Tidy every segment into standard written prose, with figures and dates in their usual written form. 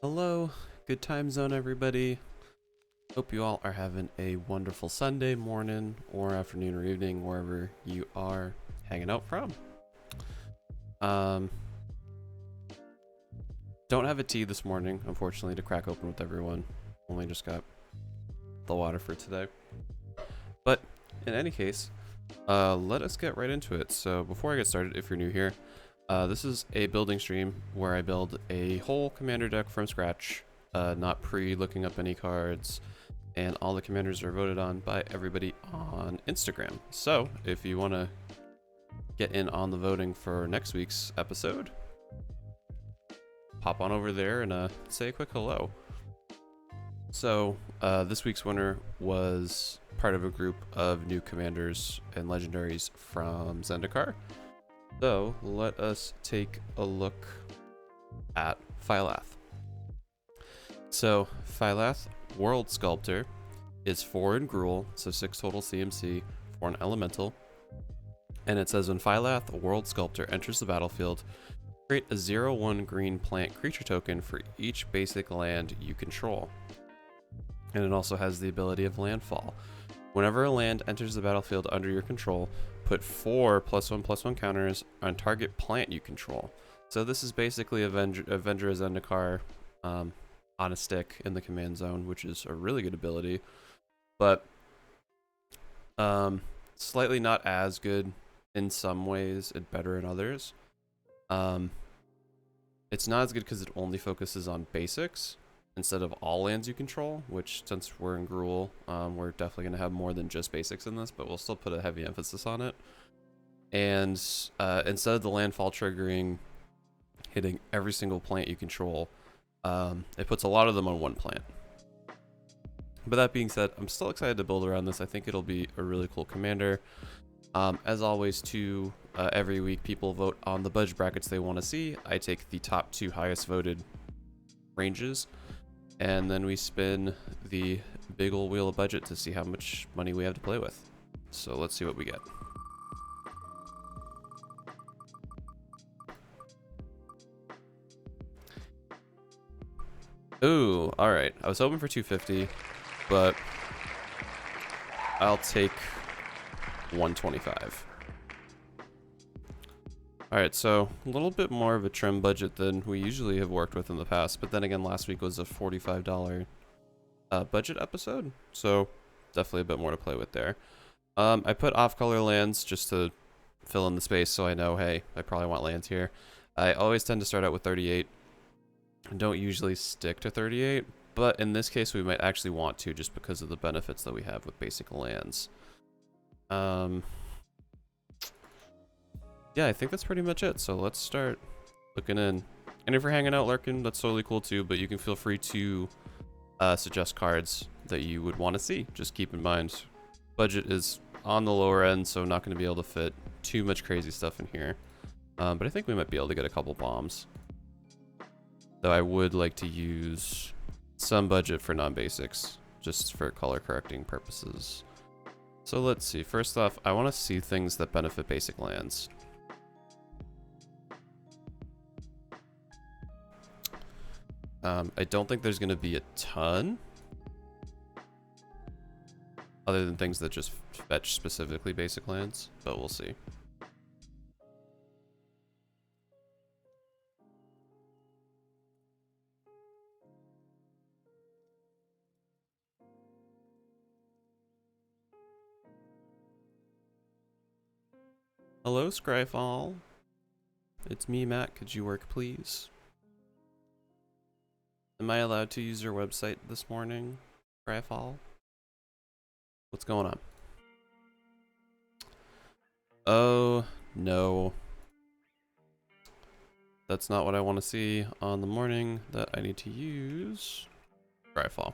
Hello, good time zone, everybody. Hope you all are having a wonderful Sunday morning or afternoon or evening, wherever you are hanging out from. Don't have a tea this morning, unfortunately, to crack open with everyone. Only just got the water for today. But in any case, let us get right into it. So before I get started, if you're new here, this is a building stream where I build a whole commander deck from scratch, not pre-looking up any cards, and all the commanders are voted on by everybody on Instagram. So if you want to get in on the voting for next week's episode, pop on over there and say a quick hello. So this week's winner was part of a group of new commanders and legendaries from Zendikar. So let us take a look at Phylath. So Phylath, World Sculptor, is 4 in Gruul, so 6 total CMC for an elemental. And it says when Phylath, World Sculptor, enters the battlefield, create a 0/1 green plant creature token for each basic land you control. And it also has the ability of landfall. Whenever a land enters the battlefield under your control, put 4 +1/+1 counters on target plant you control. So this is basically Avenger Zendikar on a stick in the command zone, which is a really good ability, but slightly not as good in some ways and better in others. It's not as good because it only focuses on basics instead of all lands you control, which, since we're in Gruul, we're definitely going to have more than just basics in this, but we'll still put a heavy emphasis on it. And instead of the landfall triggering hitting every single plant you control, it puts a lot of them on one plant. But that being said, I'm still excited to build around this. I think it'll be a really cool commander. As always, too, every week people vote on the budget brackets they want to see. I take the top 2 highest voted ranges, and then we spin the big old wheel of budget to see how much money we have to play with. So let's see what we get. Ooh, alright. I was hoping for 250, but I'll take 125. Alright, so a little bit more of a trim budget than we usually have worked with in the past, but then again, last week was a $45 budget episode, so definitely a bit more to play with there. I put off-color lands just to fill in the space so I know, hey, I probably want lands here. I always tend to start out with 38. I don't usually stick to 38, but in this case we might actually want to, just because of the benefits that we have with basic lands. Yeah, I think that's pretty much it. So let's start looking in. And if you're hanging out lurking, that's totally cool too, but you can feel free to suggest cards that you would want to see. Just keep in mind, budget is on the lower end, so not going to be able to fit too much crazy stuff in here. But I think we might be able to get a couple bombs. Though I would like to use some budget for non-basics, just for color correcting purposes. So let's see. First off, I want to see things that benefit basic lands. I don't think there's going to be a ton, other than things that just fetch specifically basic lands, but we'll see. Hello, Scryfall. It's me, Matt. Could you work, please? Am I allowed to use your website this morning, Scryfall? What's going on? Oh, no. That's not what I want to see on the morning that I need to use Scryfall.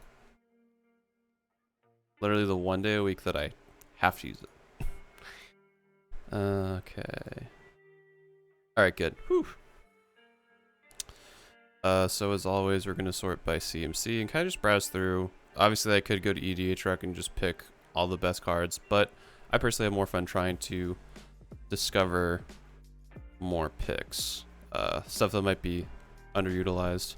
Literally the one day a week that I have to use it. Okay. Alright, good. Whew. So as always, we're going to sort by CMC and kind of just browse through. Obviously, I could go to EDH Rec and just pick all the best cards, but I personally have more fun trying to discover more picks. Stuff that might be underutilized.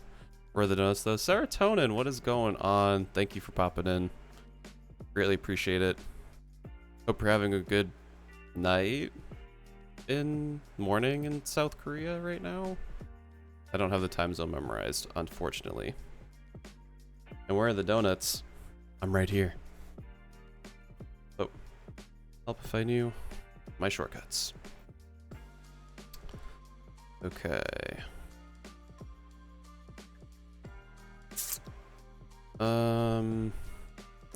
Where are the donuts though? Serotonin, what is going on? Thank you for popping in. Greatly appreciate it. Hope you're having a good night morning in South Korea right now. I don't have the time zone memorized, unfortunately. And where are the donuts? I'm right here. Oh, help if I knew my shortcuts. Okay.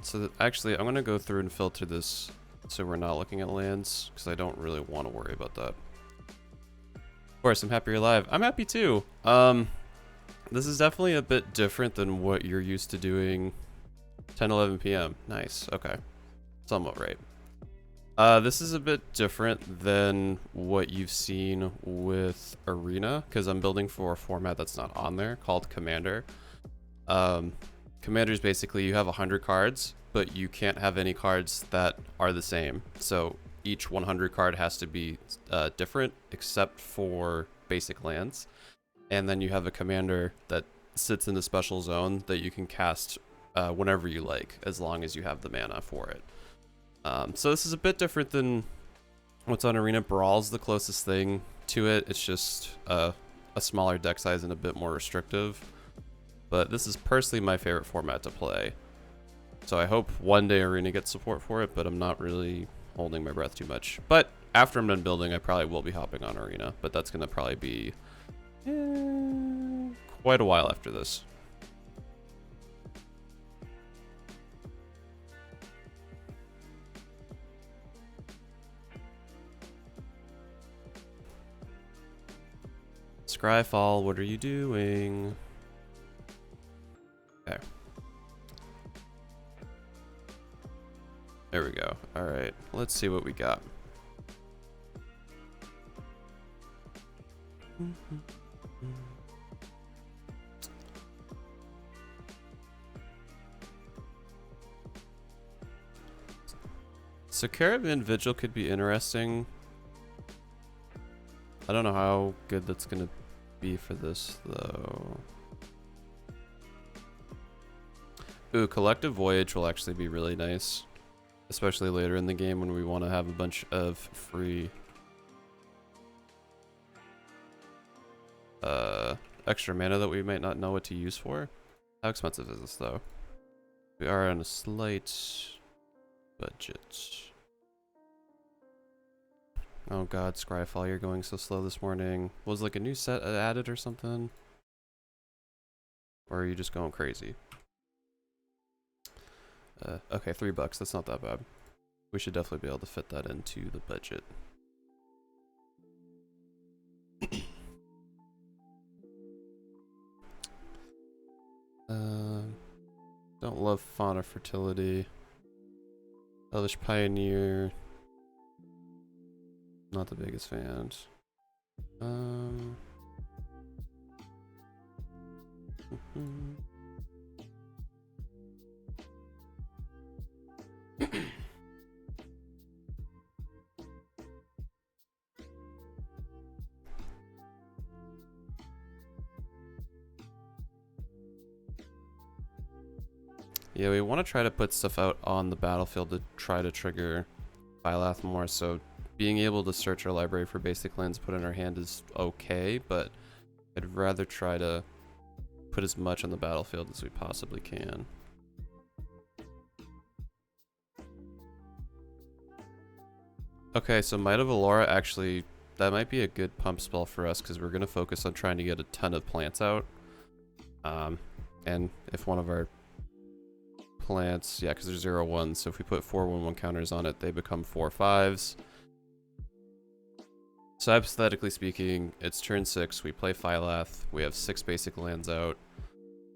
So actually, I'm gonna go through and filter this so we're not looking at lands, because I don't really want to worry about that. Of course, I'm happy you're live. I'm happy too. This is definitely a bit different than what you're used to doing. 10-11 p.m. Nice. Okay. Somewhat right. This is a bit different than what you've seen with Arena, because I'm building for a format that's not on there called Commander. Commander is basically you have 100 cards, but you can't have any cards that are the same. So each 100 card has to be different except for basic lands. And then you have a commander that sits in a special zone that you can cast whenever you like, as long as you have the mana for it. So this is a bit different than what's on Arena. Brawl's the closest thing to it. It's just a smaller deck size and a bit more restrictive. But this is personally my favorite format to play. So I hope one day Arena gets support for it, but I'm not really holding my breath too much. But after I'm done building, I probably will be hopping on Arena, but that's going to probably be quite a while after this. Scryfall, what are you doing? Okay. There we go. All right, let's see what we got. So Caravan Vigil could be interesting. I don't know how good that's gonna be for this though. Ooh, Collective Voyage will actually be really nice, especially later in the game when we want to have a bunch of free extra mana that we might not know what to use for. How expensive is this though? We are on a slight budget. Oh god, Scryfall, you're going so slow this morning. Was like a new set added or something? Or are you just going crazy? Okay, $3, that's not that bad. We should definitely be able to fit that into the budget. Don't love Fauna Fertility. Elvish Pioneer. Not the biggest fan. Yeah, we want to try to put stuff out on the battlefield to try to trigger Phylath more, so being able to search our library for basic lands put in our hand is okay, but I'd rather try to put as much on the battlefield as we possibly can. Okay, so Might of Allura actually, that might be a good pump spell for us because we're going to focus on trying to get a ton of plants out. And if one of our plants, yeah, because there's 0/1s, so if we put 4/1/1 counters on it, they become 4/5s. So hypothetically speaking, it's turn 6, we play Phylath, we have 6 basic lands out,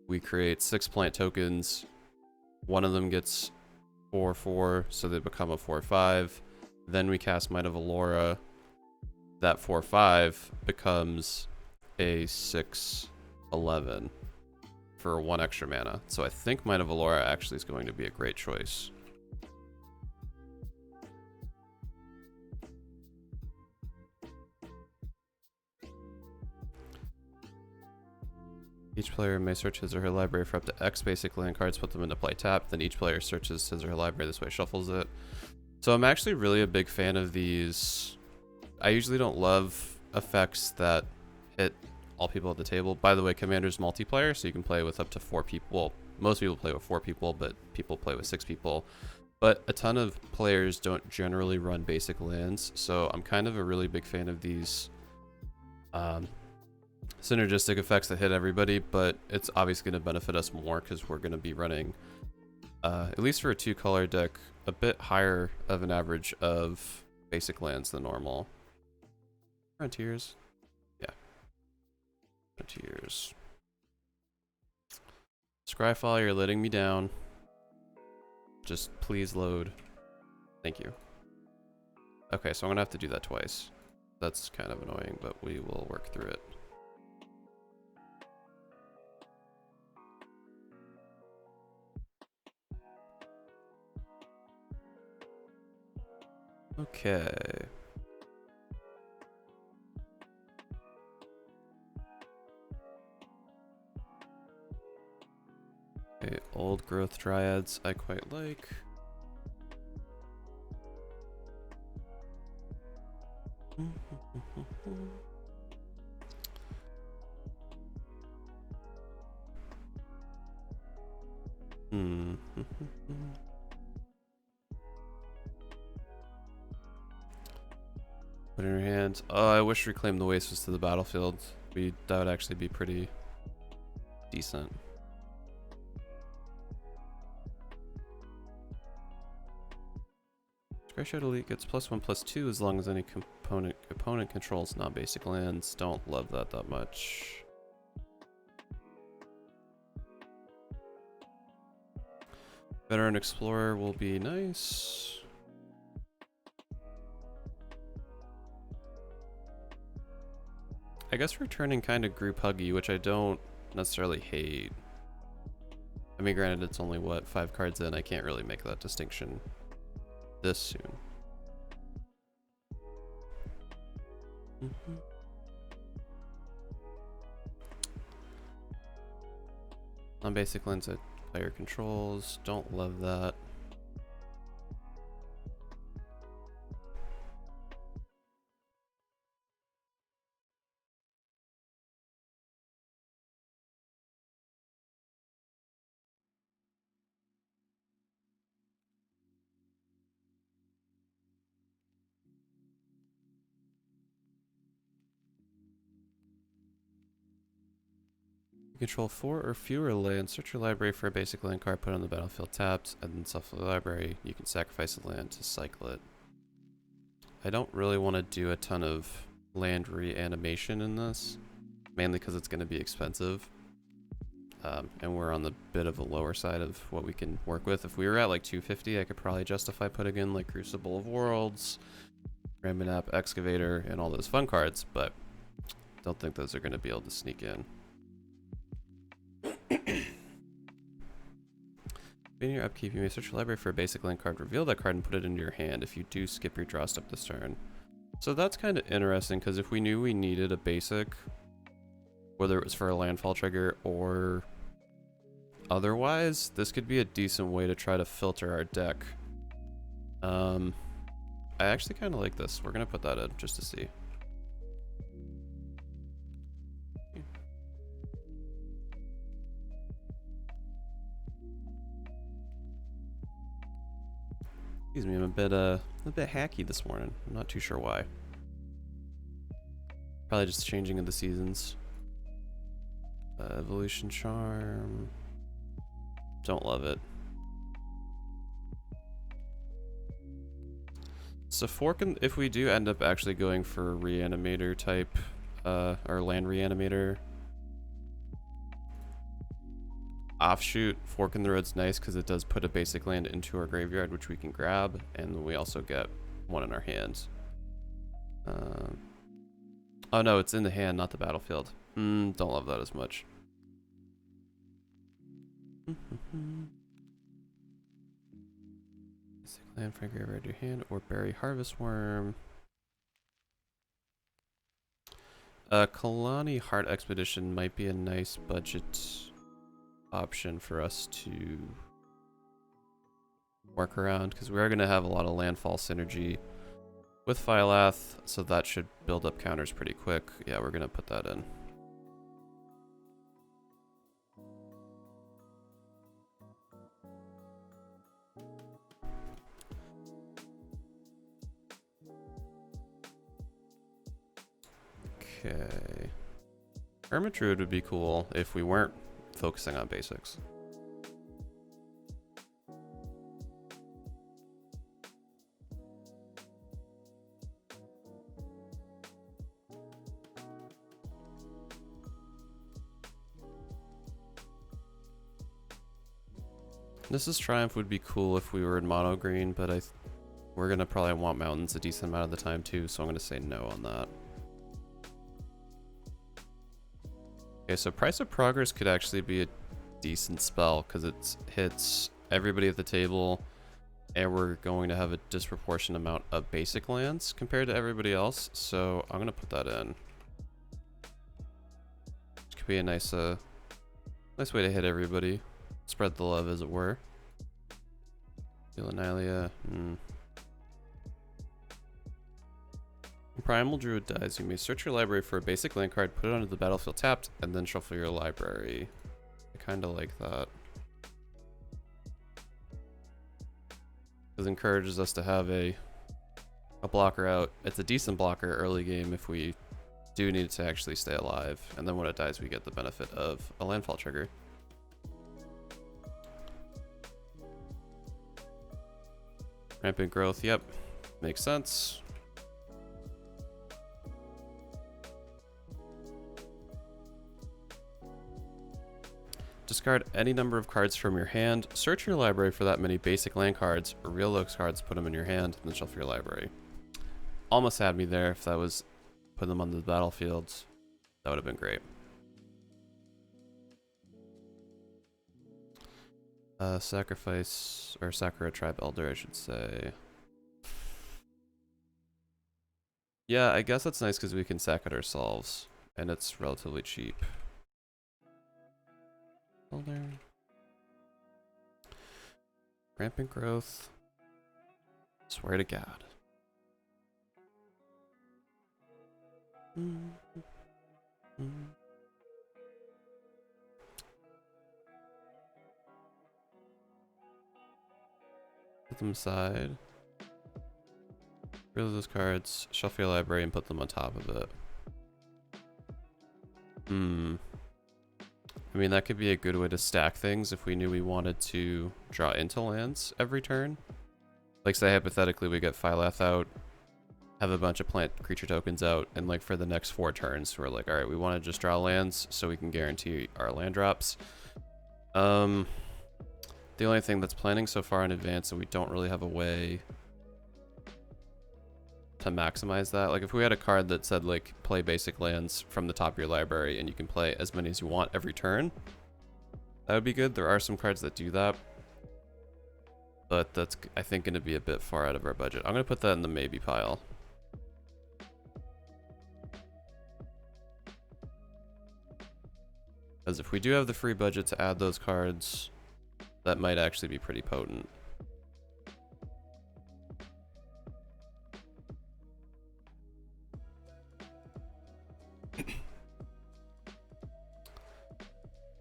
we create 6 plant tokens, one of them gets 4/4, so they become a 4/5, then we cast Might of Allura, that 4/5 becomes a 6/11 for 1 extra mana. So I think Might of Allura actually is going to be a great choice. Each player may search his or her library for up to X basic land cards, put them into play tapped. Then each player searches his or her library this way, shuffles it. So I'm actually really a big fan of these. I usually don't love effects that hit all people at the table. By the way, Commander's multiplayer, so you can play with up to 4 people. Well, most people play with 4 people, but people play with 6 people. But a ton of players don't generally run basic lands, so I'm kind of a really big fan of these synergistic effects that hit everybody, but it's obviously going to benefit us more because we're going to be running, at least for a 2-color deck, a bit higher of an average of basic lands than normal. Frontiers. Yeah. Frontiers. Scryfall, you're letting me down. Just please load. Thank you. Okay, so I'm going to have to do that twice. That's kind of annoying, but we will work through it. Okay. Okay, old growth dryads I quite like. Put in your hands. Oh, I wish Reclaim the Waste was to the battlefield. That would actually be pretty decent. Scryshot Elite gets +1/+2 as long as any opponent controls non-basic lands. Don't love that much. Veteran Explorer will be nice. I guess returning kind of group huggy, which I don't necessarily hate. I mean, granted, it's only, what, 5 cards in. I can't really make that distinction this soon. Non-basic lands that player controls. Don't love that. Control 4 or fewer lands. Search your library for a basic land card, put on the battlefield tapped, and then shuffle the library. You can sacrifice a land to cycle it. I don't really want to do a ton of land reanimation in this, mainly because it's going to be expensive. And we're on the bit of a lower side of what we can work with. If we were at like 250, I could probably justify putting in like Crucible of Worlds, Raminap, Excavator, and all those fun cards, but don't think those are going to be able to sneak in. In your upkeep, you may search your library for a basic land card, reveal that card, and put it into your hand. If you do, skip your draw step this turn. So that's kind of interesting, because if we knew we needed a basic, whether it was for a landfall trigger or otherwise, this could be a decent way to try to filter our deck. I actually kind of like this. We're going to put that in just to see. Excuse me, I'm a bit hacky this morning. I'm not too sure why. Probably just changing of the seasons. Evolution Charm. Don't love it. So if we do end up actually going for Reanimator type, or Land Reanimator offshoot, Fork in the Road's nice because it does put a basic land into our graveyard, which we can grab, and we also get one in our hands. Oh no, it's in the hand, not the battlefield. Don't love that as much. Basic land from graveyard to your hand, or bury Harvest Worm. Kalani Heart Expedition might be a nice budget option for us to work around, because we are going to have a lot of landfall synergy with Phylath, so that should build up counters pretty quick. Yeah, we're going to put that in. Okay. Hermit Druid would be cool if we weren't focusing on basics. This is Triumph would be cool if we were in mono green, but we're gonna probably want mountains a decent amount of the time too, so I'm gonna say no on that. Okay, so Price of Progress could actually be a decent spell because it hits everybody at the table, and we're going to have a disproportionate amount of basic lands compared to everybody else, so I'm gonna put that in. Which could be a nice way to hit everybody. Spread the love, as it were. Annihilia. When Primal Druid dies, you may search your library for a basic land card, put it onto the battlefield tapped, and then shuffle your library. I kind of like that. It encourages us to have a blocker out. It's a decent blocker early game if we do need it to actually stay alive, and then when it dies, we get the benefit of a landfall trigger. Rampant growth, yep. Makes sense. Discard any number of cards from your hand. Search your library for that many basic land cards, or real those cards, put them in your hand, and then shuffle your library. Almost had me there if that was put them on the battlefield. That would have been great. Sacrifice, or Sakura Tribe Elder, I should say. Yeah, I guess that's nice because we can sack it ourselves, and it's relatively cheap. Elder. Rampant growth. Swear to God. Put them aside. Reveal those cards, shuffle your library, and put them on top of it. I mean, that could be a good way to stack things if we knew we wanted to draw into lands every turn. Like, say, hypothetically, we get Phylath out, have a bunch of plant creature tokens out, and, like, for the next 4 turns, we're like, alright, we want to just draw lands so we can guarantee our land drops. The only thing that's planning so far in advance, so we don't really have a way to maximize that. Like, if we had a card that said, like, play basic lands from the top of your library and you can play as many as you want every turn, that would be good. There are some cards that do that, but that's, I think, going to be a bit far out of our budget. I'm going to put that in the maybe pile. Because if we do have the free budget to add those cards, that might actually be pretty potent.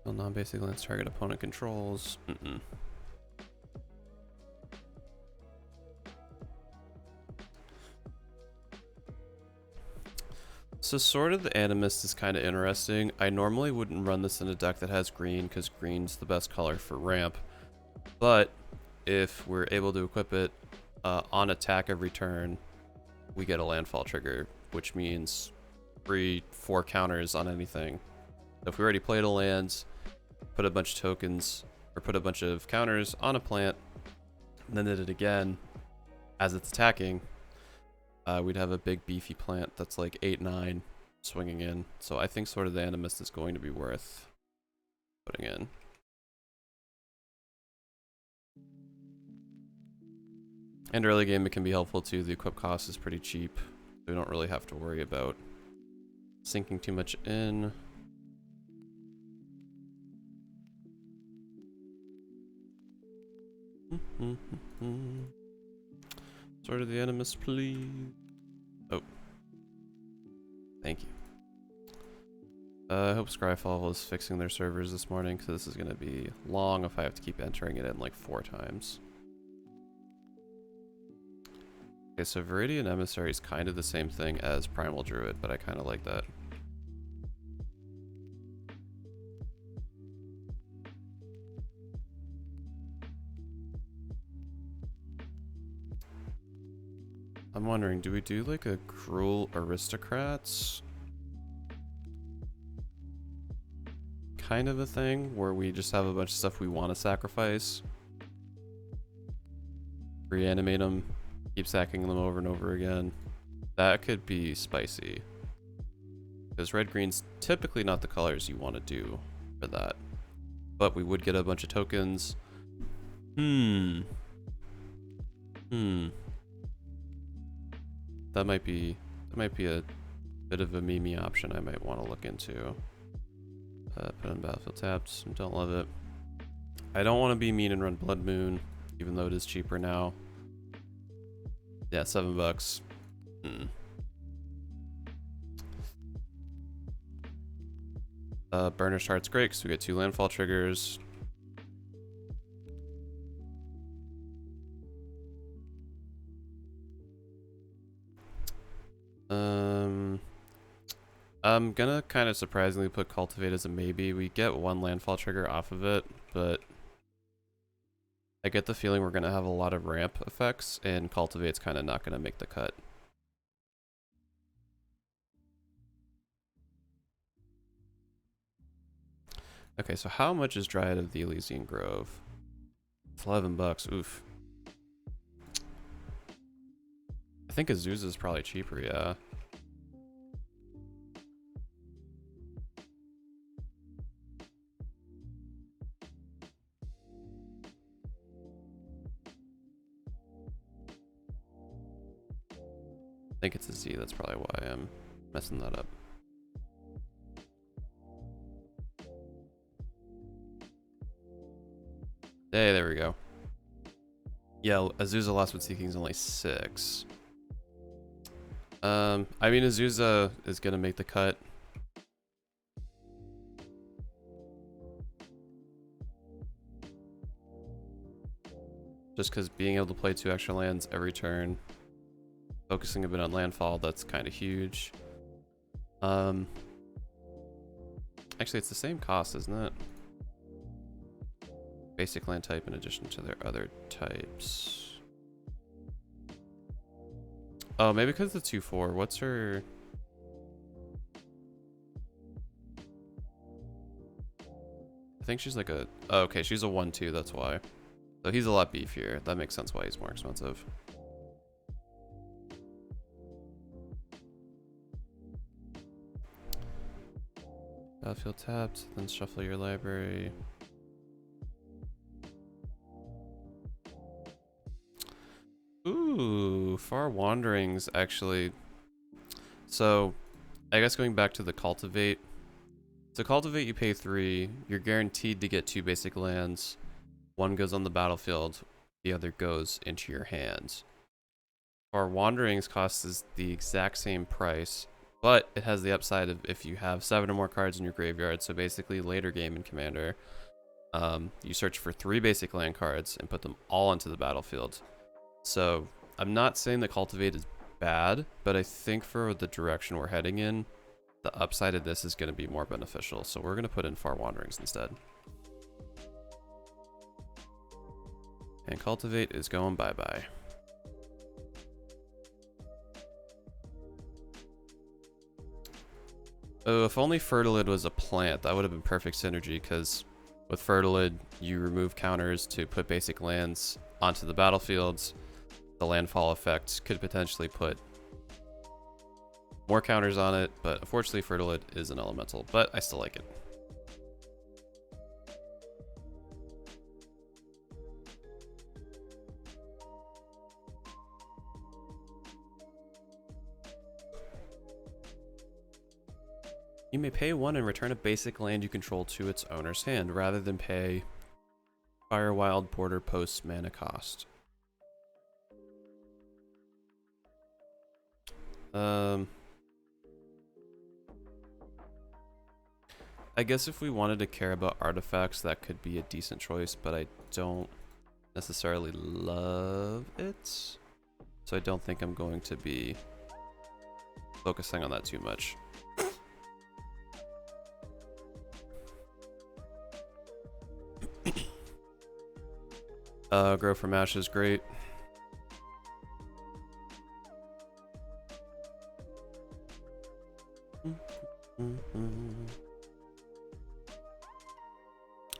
Well, non-basic lands target opponent controls. So Sword of the Animist is kind of interesting. I normally wouldn't run this in a deck that has green because green's the best color for ramp. But if we're able to equip it on attack every turn, we get a landfall trigger, which means 3-4 counters on anything. So if we already played a land, put a bunch of tokens, or put a bunch of counters on a plant, and then did it again as it's attacking, we'd have a big beefy plant that's like 8-9 swinging in. So I think Sword of the Animist is going to be worth putting in. And early game it can be helpful too. The equip cost is pretty cheap. We don't really have to worry about sinking too much in. Sword of the Animus, please. Oh. Thank you. I hope Scryfall is fixing their servers this morning, because this is going to be long if I have to keep entering it in like 4 times. Okay, so Viridian Emissary is kind of the same thing as Primal Druid, but I kind of like that. I'm wondering, do we do like a Cruel Aristocrats kind of a thing, where we just have a bunch of stuff we want to sacrifice, reanimate them, keep sacking them over and over again? That could be spicy. Because red-green's typically not the colors you want to do for that. But we would get a bunch of tokens. That might be a bit of a meme option I might want to look into. Put on battlefield tapped. Don't love it. I don't want to be mean and run Blood Moon, even though it is cheaper now. Yeah, $7. Burnished Heart's great because we get 2 landfall triggers. I'm gonna kind of surprisingly put Cultivate as a maybe. We get 1 landfall trigger off of it, but I get the feeling we're gonna have a lot of ramp effects, and Cultivate's kind of not gonna make the cut. Okay, so how much is Dryad of the Elysian Grove? It's $11. Oof. I think Azusa's probably cheaper, yeah. I think it's a Z, that's probably why I'm messing that up. Hey, there we go. Yeah, Azusa Lost with Seeking is only 6. I mean, Azusa is gonna make the cut. Just because being able to play 2 extra lands every turn, focusing a bit on landfall, that's kind of huge. Actually, it's the same cost, isn't it? Basic land type in addition to their other types. Oh, maybe because it's 2/4. What's her? I think she's like a... Oh, okay, she's a 1/2, that's why. So he's a lot beefier. That makes sense why he's more expensive. Battlefield tapped, then shuffle your library. Ooh, Far Wanderings, actually. So, I guess going back to the Cultivate. So Cultivate, you pay 3. You're guaranteed to get 2 basic lands. 1 goes on the battlefield, the other goes into your hands. Far Wanderings cost is the exact same price, but it has the upside of if you have 7 or more cards in your graveyard, so basically later game in Commander, you search for 3 basic land cards and put them all into the battlefield. So I'm not saying that Cultivate is bad, but I think for the direction we're heading in, the upside of this is going to be more beneficial. So we're going to put in Far Wanderings instead. And Cultivate is going bye-bye. Oh, if only Fertilid was a plant, that would have been perfect synergy, because with Fertilid, you remove counters to put basic lands onto the battlefields. The landfall effect could potentially put more counters on it, but unfortunately Fertilid is an elemental, but I still like it. You may pay 1 and return a basic land you control to its owner's hand, rather than pay Firewild Porter Post's mana cost. I guess if we wanted to care about artifacts, that could be a decent choice, but I don't necessarily love it. So I don't think I'm going to be focusing on that too much. Grow from Ashes, great.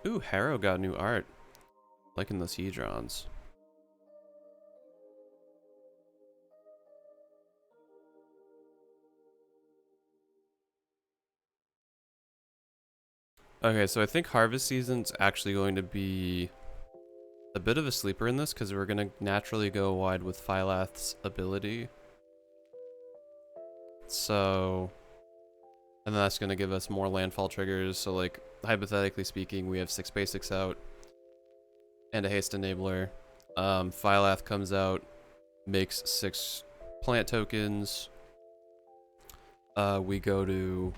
Ooh, Harrow got new art. Liking those Hedrons. Okay, so I think Harvest Season's actually going to be a bit of a sleeper in this, because we're going to naturally go wide with Phylath's ability. So, and that's going to give us more landfall triggers. So like, hypothetically speaking, we have 6 basics out and a haste enabler. Phylath comes out, makes 6 plant tokens. We go to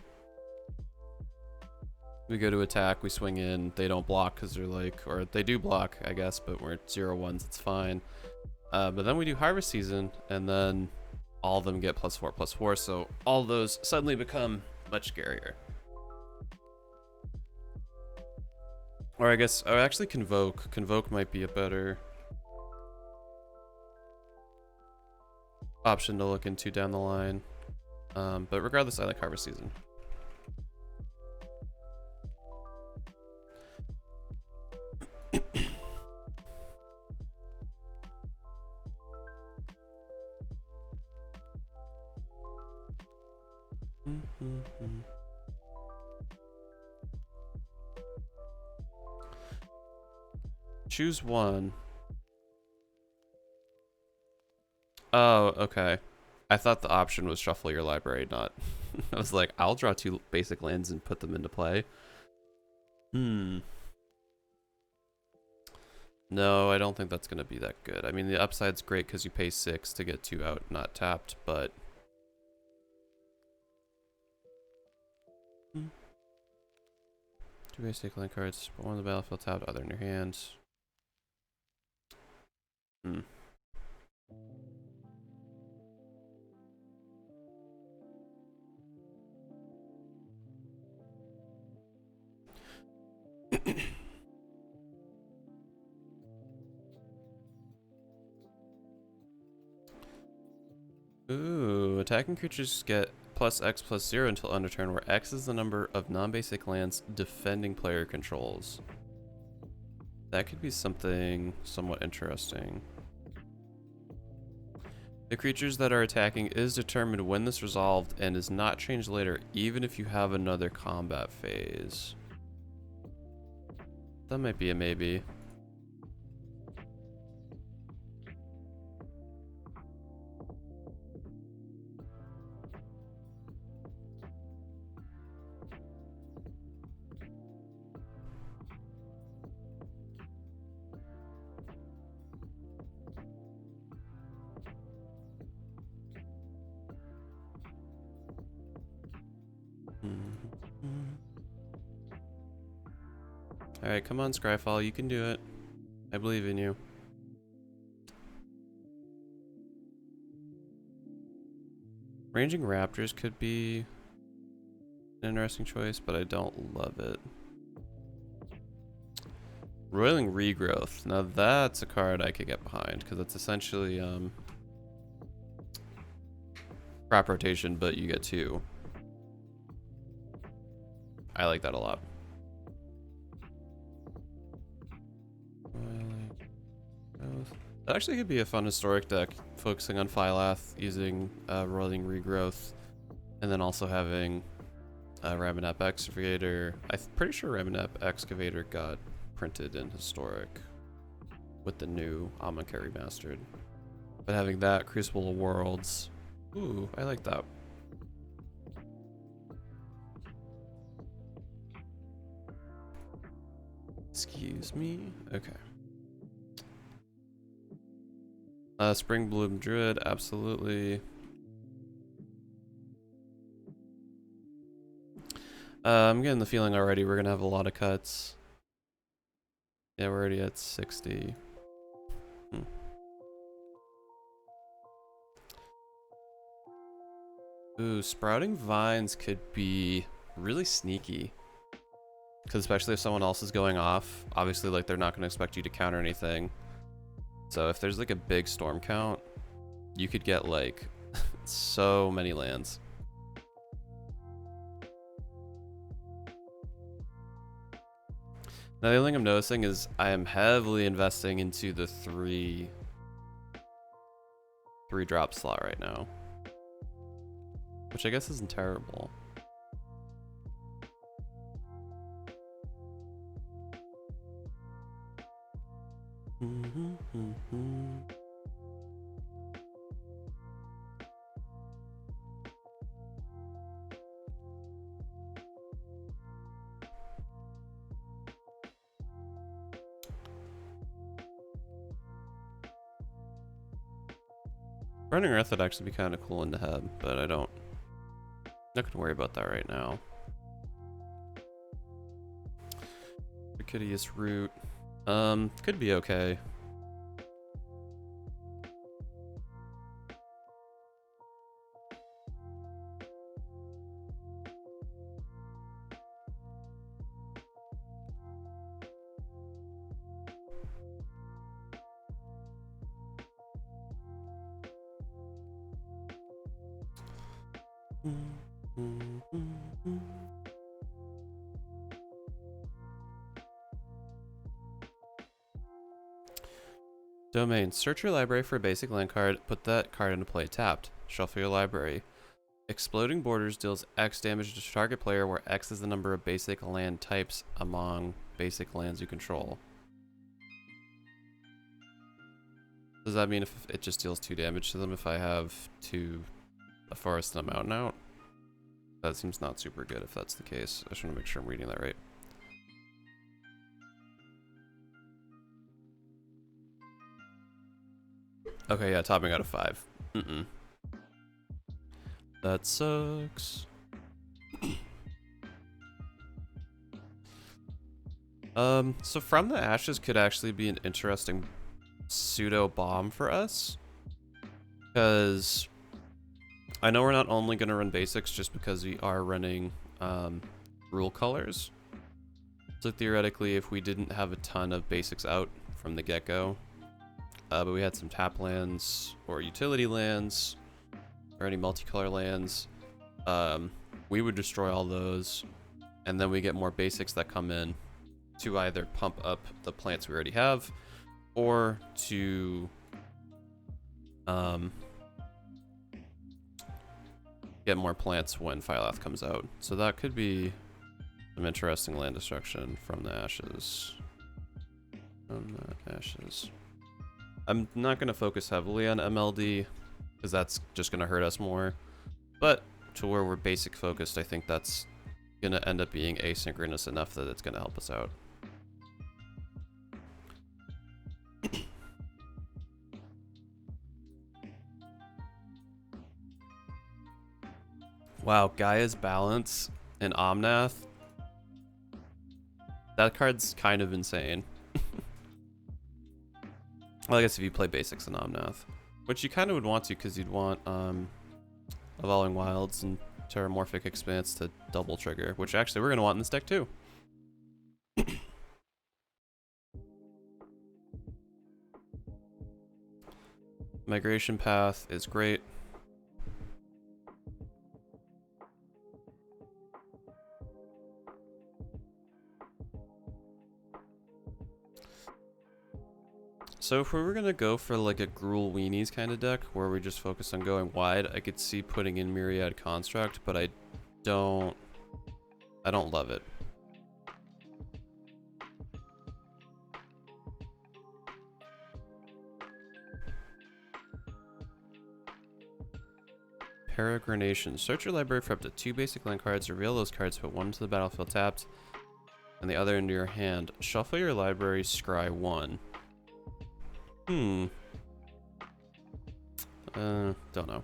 attack, we swing in, they don't block because they're like, or they do block, I guess, but we're 0/1s, it's fine. But then we do Harvest Season, and then all of them get +4/+4, so all those suddenly become much scarier. Or I guess, oh, actually Convoke. Convoke might be a better option to look into down the line. But regardless, I like Harvest Season. Choose one. Oh, okay. I thought the option was shuffle your library, not... I was like, I'll draw 2 basic lands and put them into play. No, I don't think that's going to be that good. I mean, the upside's great because you pay 6 to get 2 out, not tapped, but... 2 basic land cards, put 1 on the battlefield tapped, other in your hands. Ooh, attacking creatures get +X/+0 until end of turn, where X is the number of non-basic lands defending player controls. That could be something somewhat interesting. The creatures that are attacking is determined when this resolved and is not changed later, even if you have another combat phase. That might be a maybe. Alright, come on, Scryfall, you can do it. I believe in you. Ranging Raptors could be an interesting choice, but I don't love it. Roiling Regrowth. Now that's a card I could get behind, because it's essentially crop rotation, but you get 2. I like that a lot. That actually could be a fun historic deck, focusing on Phylath, using Roiling Regrowth, and then also having Raminap Excavator. I'm pretty sure Raminap Excavator got printed in historic with the new Amonkhet Remastered. But having that, Crucible of Worlds, ooh, I like that. Excuse me. Okay. Spring Bloom Druid, absolutely. I'm getting the feeling already we're gonna have a lot of cuts. Yeah, we're already at 60. Ooh, Sprouting Vines could be really sneaky. Because especially if someone else is going off, obviously like they're not going to expect you to counter anything. So if there's like a big storm count, you could get like so many lands. Now the only thing I'm noticing is I am heavily investing into the three drop slot right now, which I guess isn't terrible. Running Earth would actually be kind of cool in the head, but I don't. Not gonna worry about that right now. Perfidious Root, could be okay. Domain. Search your library for a basic land card. Put that card into play tapped. Shuffle your library. Exploding Borders deals X damage to target player, where X is the number of basic land types among basic lands you control. Does that mean if it just deals 2 damage to them if I have a forest and a mountain out? That seems not super good if that's the case. I just want to make sure I'm reading that right. Okay, yeah, topping out of 5. That sucks. So From the Ashes could actually be an interesting pseudo bomb for us, because I know we're not only going to run basics just because we are running rule colors. So theoretically, if we didn't have a ton of basics out from the get-go, but we had some tap lands or utility lands or any multicolor lands, we would destroy all those, and then we get more basics that come in to either pump up the plants we already have or to get more plants when Phylath comes out. So that could be some interesting land destruction from the Ashes. From the Ashes. I'm not going to focus heavily on MLD because that's just going to hurt us more. But to where we're basic focused, I think that's going to end up being asynchronous enough that it's going to help us out. Wow, Gaia's Balance and Omnath. That card's kind of insane. Well, I guess if you play basics in Omnath, which you kind of would want to, because you'd want Evolving Wilds and Terramorphic Expanse to double trigger, which actually we're going to want in this deck too. Migration Path is great. So if we were going to go for like a Gruul Weenies kind of deck where we just focus on going wide, I could see putting in Myriad Construct, but I don't love it. Peregrination. Search your library for up to 2 basic land cards, reveal those cards, put 1 to the battlefield tapped. and the other into your hand. Shuffle your library, scry 1. Don't know.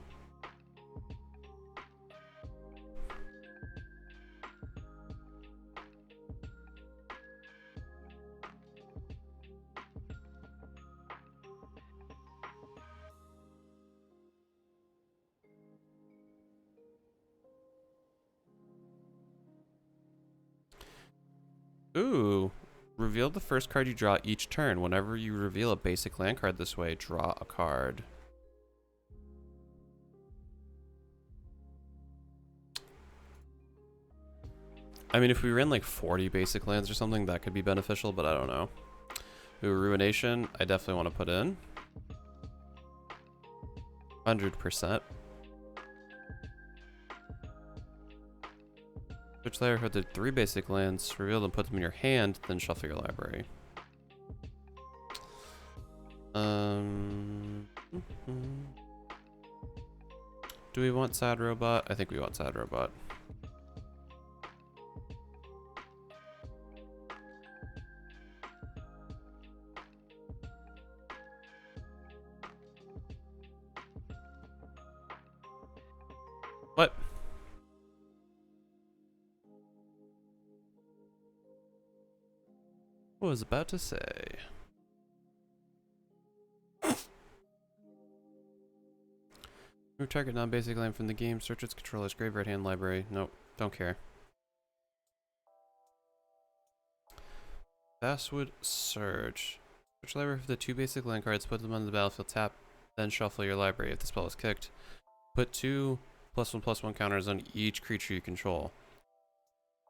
Ooh. Reveal the first card you draw each turn. Whenever you reveal a basic land card this way, draw a card. I mean, if we ran like 40 basic lands or something, that could be beneficial, but I don't know. Ooh, Ruination, I definitely want to put in. 100%. Switch layer for the 3 basic lands, reveal them, put them in your hand, then shuffle your library. Do we want Sad Robot? I think we want Sad Robot. What? What was I about to say? Remove target non-basic land from the game. Search its controller's graveyard hand library. Nope, don't care. Basswood Surge. Search library for the 2 basic land cards, put them on the battlefield, tap, then shuffle your library. If the spell is kicked, put 2 +1/+1 counters on each creature you control.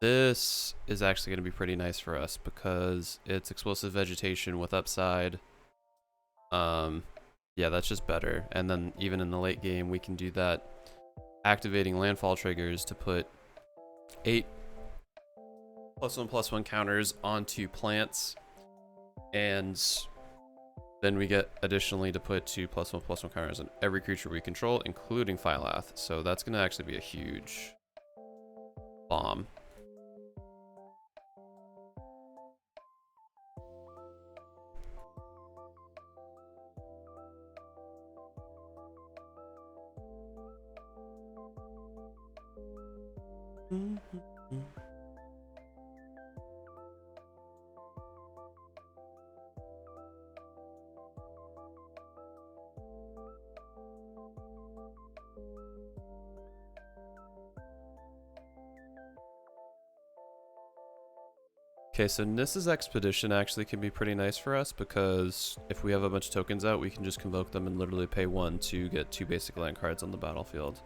This is actually going to be pretty nice for us because it's explosive vegetation with upside. Yeah, that's just better. And then even in the late game, we can do that, activating landfall triggers to put 8 +1/+1 counters onto plants, and then we get additionally to put 2 +1/+1 counters on every creature we control, including Phylath. So that's going to actually be a huge bomb. Okay, so Nissa's Expedition actually can be pretty nice for us because if we have a bunch of tokens out, we can just convoke them and literally pay 1 to get 2 basic land cards on the battlefield.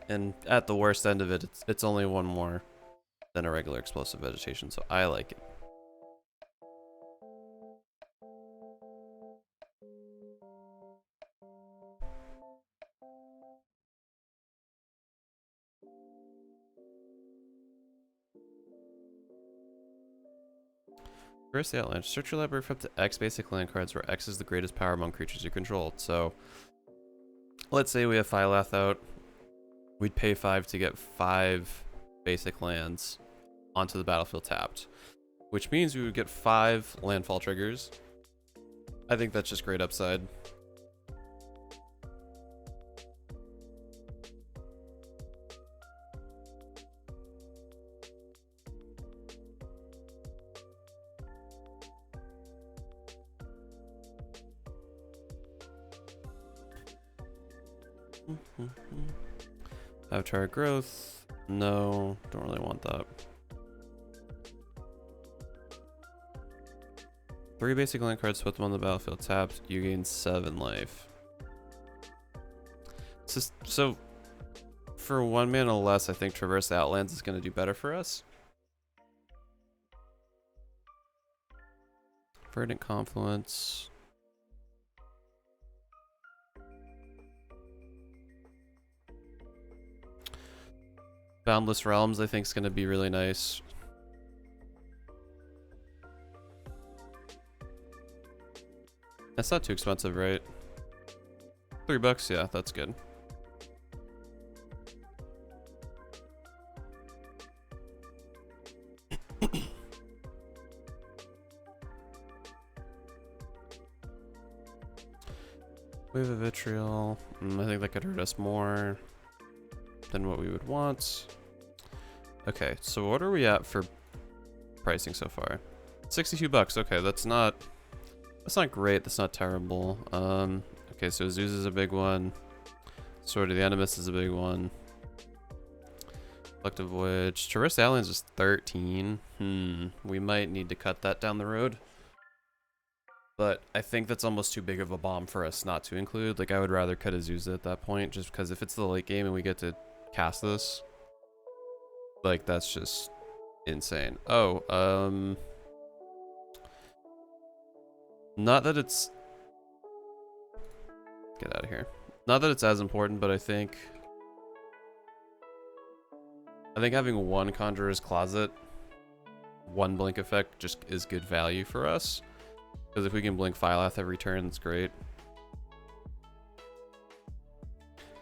And at the worst end of it, it's only 1 more than a regular explosive vegetation, so I like it. First, the outline. Search your library for up to X basic land cards where X is the greatest power among creatures you control. So, let's say we have Phylath out. We'd pay 5 to get 5 basic lands onto the battlefield tapped, which means we would get 5 landfall triggers. I think that's just great upside. Avatar growth. No, don't really want that. 3 basic land cards, put them on the battlefield tapped. You gain 7 life. So for 1 mana less, I think Traverse the Outlands is going to do better for us. Verdant Confluence. Boundless Realms, I think, is going to be really nice. That's not too expensive, right? $3, yeah, that's good. Wave of Vitriol. I think that could hurt us more than what we would want. Okay, so what are we at for pricing so far? $62. Okay, that's not great. That's not terrible. Okay, so Zeus is a big one. Sword of the Animus is a big one. Collective Voyage. Traverse Aliens is 13. We might need to cut that down the road. But I think that's almost too big of a bomb for us not to include. Like, I would rather cut Azusa at that point, just because if it's the late game and we get to cast this, like, that's just insane. Oh, not that it's... Get out of here. Not that it's as important, but I think having one Conjurer's Closet, one blink effect, just is good value for us. Because if we can blink Phylath every turn, it's great.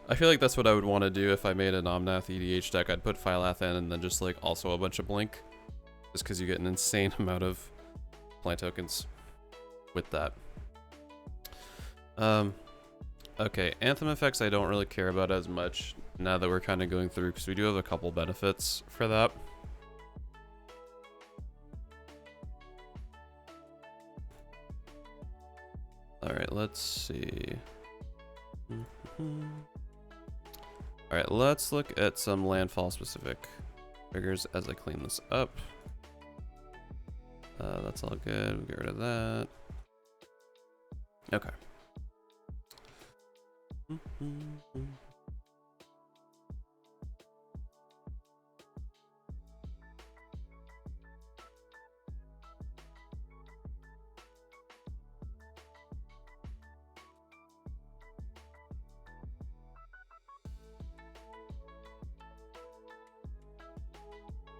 I feel like that's what I would want to do if I made an Omnath EDH deck. I'd put Phylath in and then just like also a bunch of blink. Just because you get an insane amount of plant tokens with that. Okay, Anthem effects I don't really care about as much now that we're kind of going through, because we do have a couple benefits for that. Alright, let's see. Alright, let's look at some landfall specific triggers as I clean this up. That's all good. We'll get rid of that. Okay.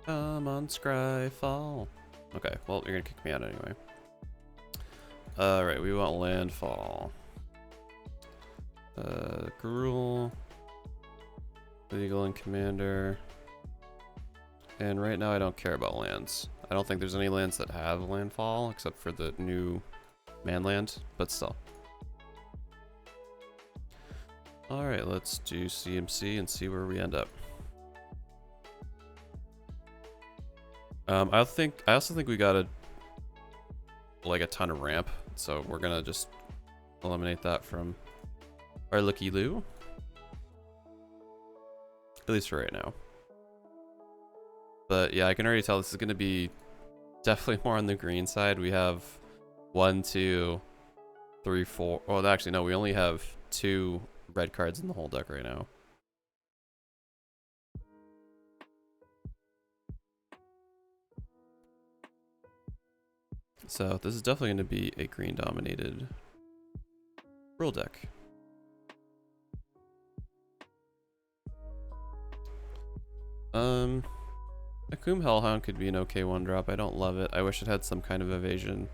Come on, Scryfall. Okay, well, you're gonna kick me out anyway. Alright, we want landfall. Gruul, Legal and Commander. And right now I don't care about lands. I don't think there's any lands that have landfall except for the new manland, but still. Alright, let's do CMC and see where we end up. I also think we got a ton of ramp, so we're gonna just eliminate that from our Looky Loo. At least for right now. But yeah, I can already tell this is gonna be definitely more on the green side. We have 1, 2, 3, 4. Oh, actually no, we only have 2 red cards in the whole deck right now. So this is definitely going to be a green dominated rule deck. Akum Hellhound could be an okay 1-drop. I don't love it. I wish it had some kind of evasion.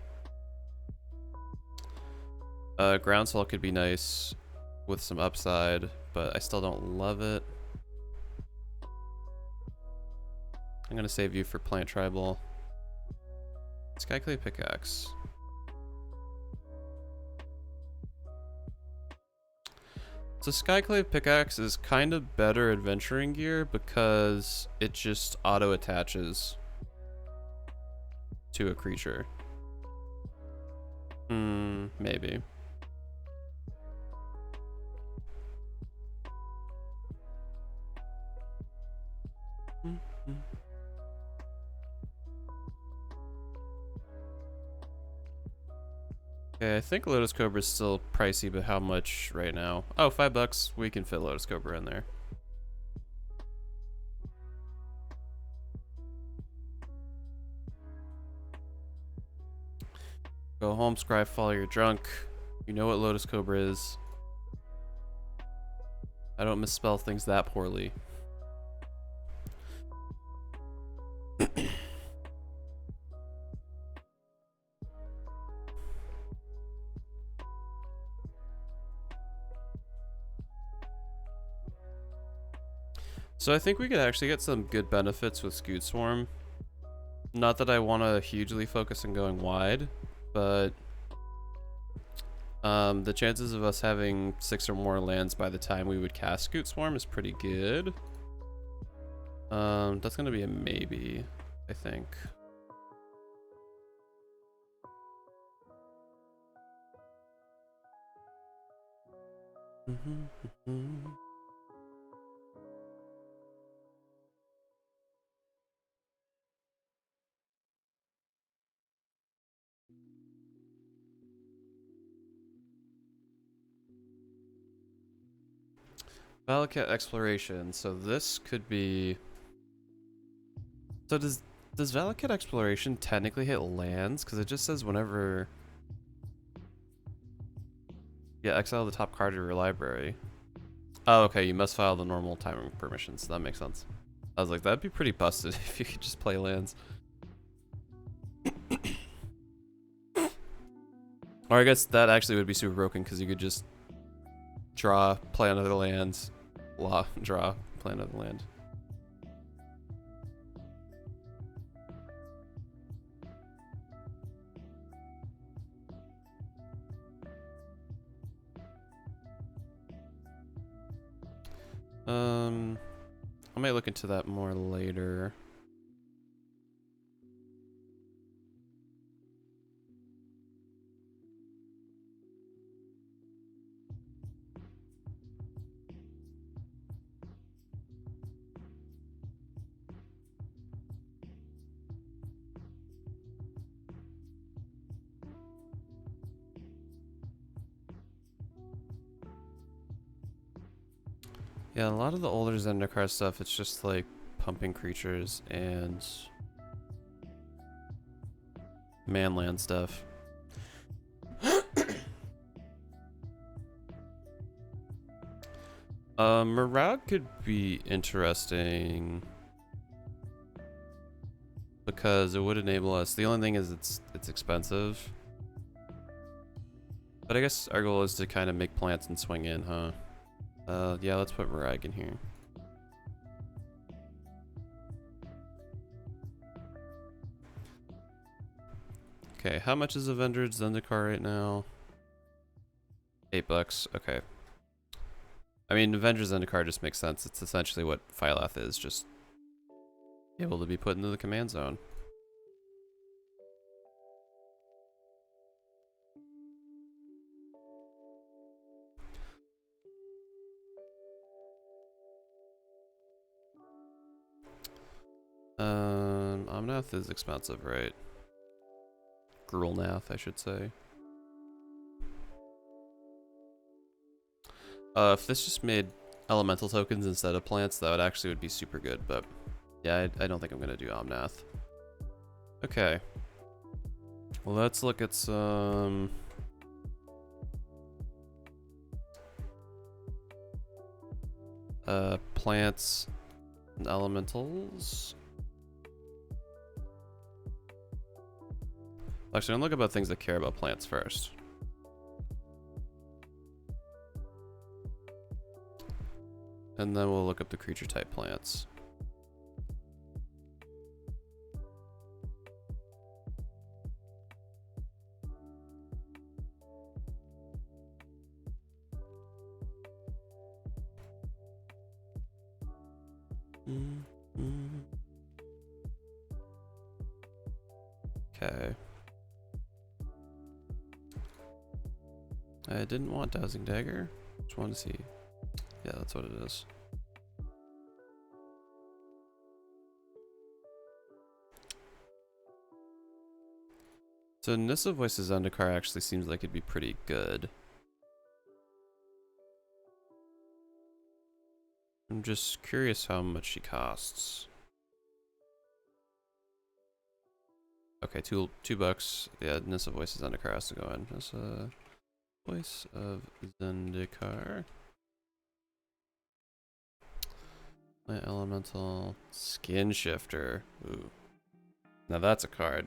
Groundswell could be nice with some upside, but I still don't love it. I'm going to save you for Plant Tribal. Skyclave Pickaxe. So Skyclave Pickaxe is kind of better adventuring gear because it just auto attaches to a creature. Maybe. Okay, I think Lotus Cobra is still pricey, but how much right now? Oh, $5. We can fit Lotus Cobra in there. Go home, Scryfall, you're drunk. You know what Lotus Cobra is. I don't misspell things that poorly. So I think we could actually get some good benefits with Scoot Swarm. Not that I want to hugely focus on going wide, but the chances of us having 6 or more lands by the time we would cast Scoot Swarm is pretty good. That's gonna be a maybe, I think. Valakut Exploration. So this could be. So does Valakut Exploration technically hit lands? Because it just says whenever. Yeah, exile the top card of your library. Oh, okay. You must file the normal timing permissions. That makes sense. I was like, that'd be pretty busted if you could just play lands. Or I guess that actually would be super broken because you could just draw, play another land, draw, play another land. I might look into that more later. Yeah, a lot of the older Zendikar stuff, it's just like pumping creatures and manland stuff. Murad could be interesting because it would enable us. The only thing is it's expensive. But I guess our goal is to kind of make plants and swing in, huh? Yeah, let's put Murad in here. Okay, how much is Avengers Zendikar right now? $8. Okay. I mean, Avengers Zendikar just makes sense. It's essentially what Phylath is, just able to be put into the command zone. Omnath is expensive, right? Grulnath, I should say. If this just made elemental tokens instead of plants, that would be super good, but yeah, I don't think I'm gonna do Omnath. Okay. Well, let's look at some plants and elementals. Actually, I'm gonna look about things that care about plants first. And then we'll look up the creature type plants. Okay. I didn't want Dowsing Dagger. Just wanted to see. Yeah, that's what it is. So Nissa Voices Zendikar actually seems like it'd be pretty good. I'm just curious how much she costs. Okay, $2. Yeah, Nissa Voices Zendikar has to go in. Nissa Voice of Zendikar. My elemental Skin Shifter. Ooh. Now that's a card.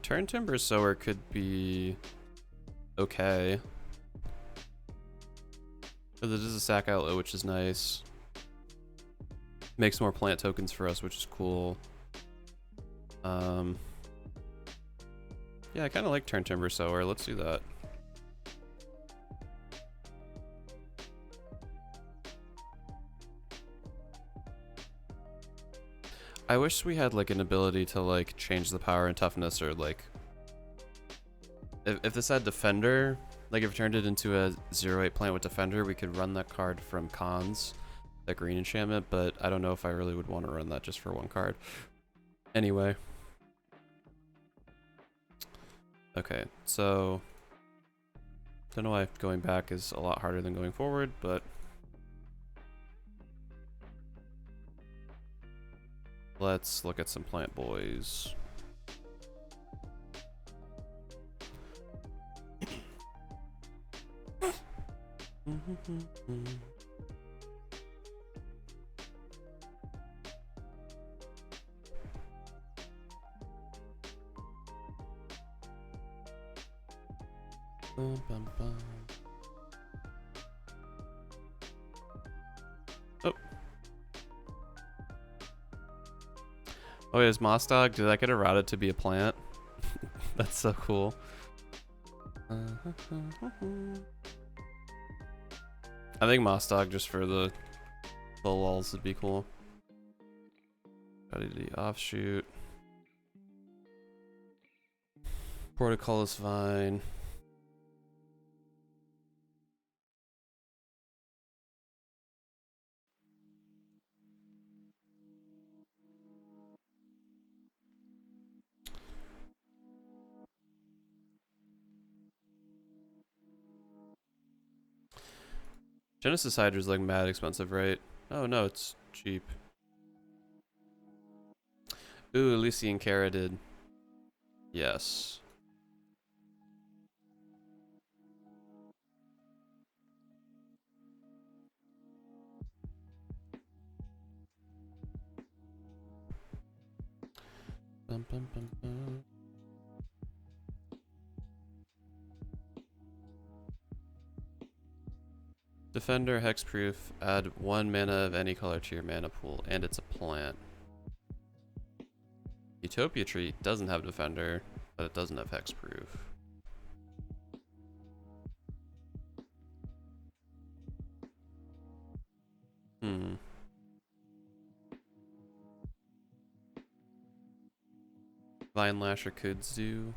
Turn Timber Sower could be okay. But it is a sack outlet, which is nice. Makes more plant tokens for us, which is cool. Yeah, I kind of like Turn Timber Sower. Let's do that. I wish we had like an ability to like change the power and toughness, or like if this had Defender, like if it turned it into a 0/8 plant with Defender, we could run that card from cons, that green enchantment, but I don't know if I really would want to run that just for one card. Anyway. Okay, so don't know why going back is a lot harder than going forward, but let's look at some plant boys. Oh, is Moss Dog? Did that get eroded to be a plant? That's so cool. I think Moss Dog just for the lulz would be cool. Gotta do the offshoot. Portcullis Vine. Genesis Hydra's like mad expensive, right? Oh no, it's cheap. Ooh, Elysian Caradid. Yes. Bum, bum, bum, bum. Defender, Hexproof, add 1 mana of any color to your mana pool, and it's a plant. Utopia Tree doesn't have Defender, but it doesn't have Hexproof. Vine Lasher could do.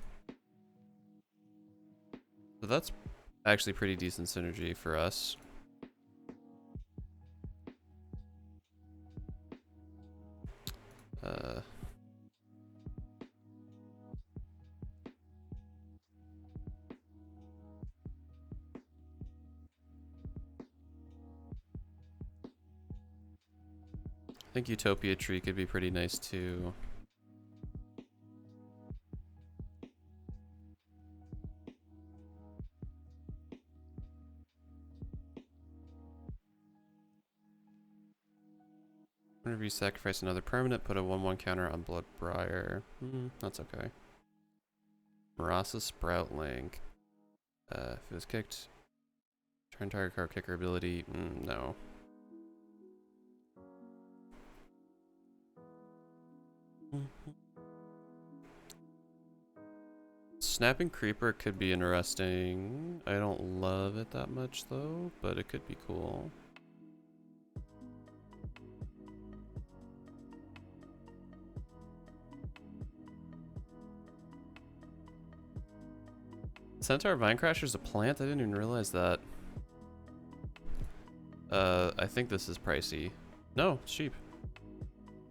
So that's actually pretty decent synergy for us. I think Utopia Tree could be pretty nice too. Whenever you sacrifice another permanent, put a 1/1 counter on Bloodbriar. That's okay. Marasa Sproutling. If it was kicked, turn target card kicker ability. No. Snapping Creeper could be interesting. I don't love it that much though, but it could be cool. Centaur Vinecrasher's a plant? I didn't even realize that. I think this is pricey. No, it's cheap.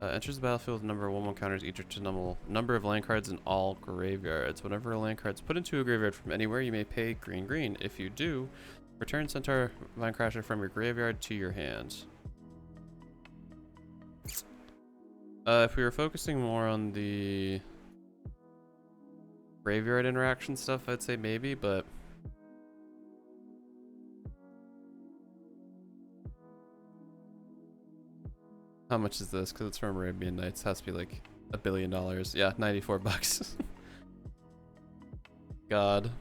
Enters the battlefield with number 1/1 counters each to number of land cards in all graveyards. Whenever a land card is put into a graveyard from anywhere, you may pay green. If you do, return Centaur Vinecrasher from your graveyard to your hand. If we were focusing more on the graveyard interaction stuff, I'd say maybe, but how much is this? Because it's from Arabian Nights. It has to be like $1 billion. Yeah, 94 bucks. God.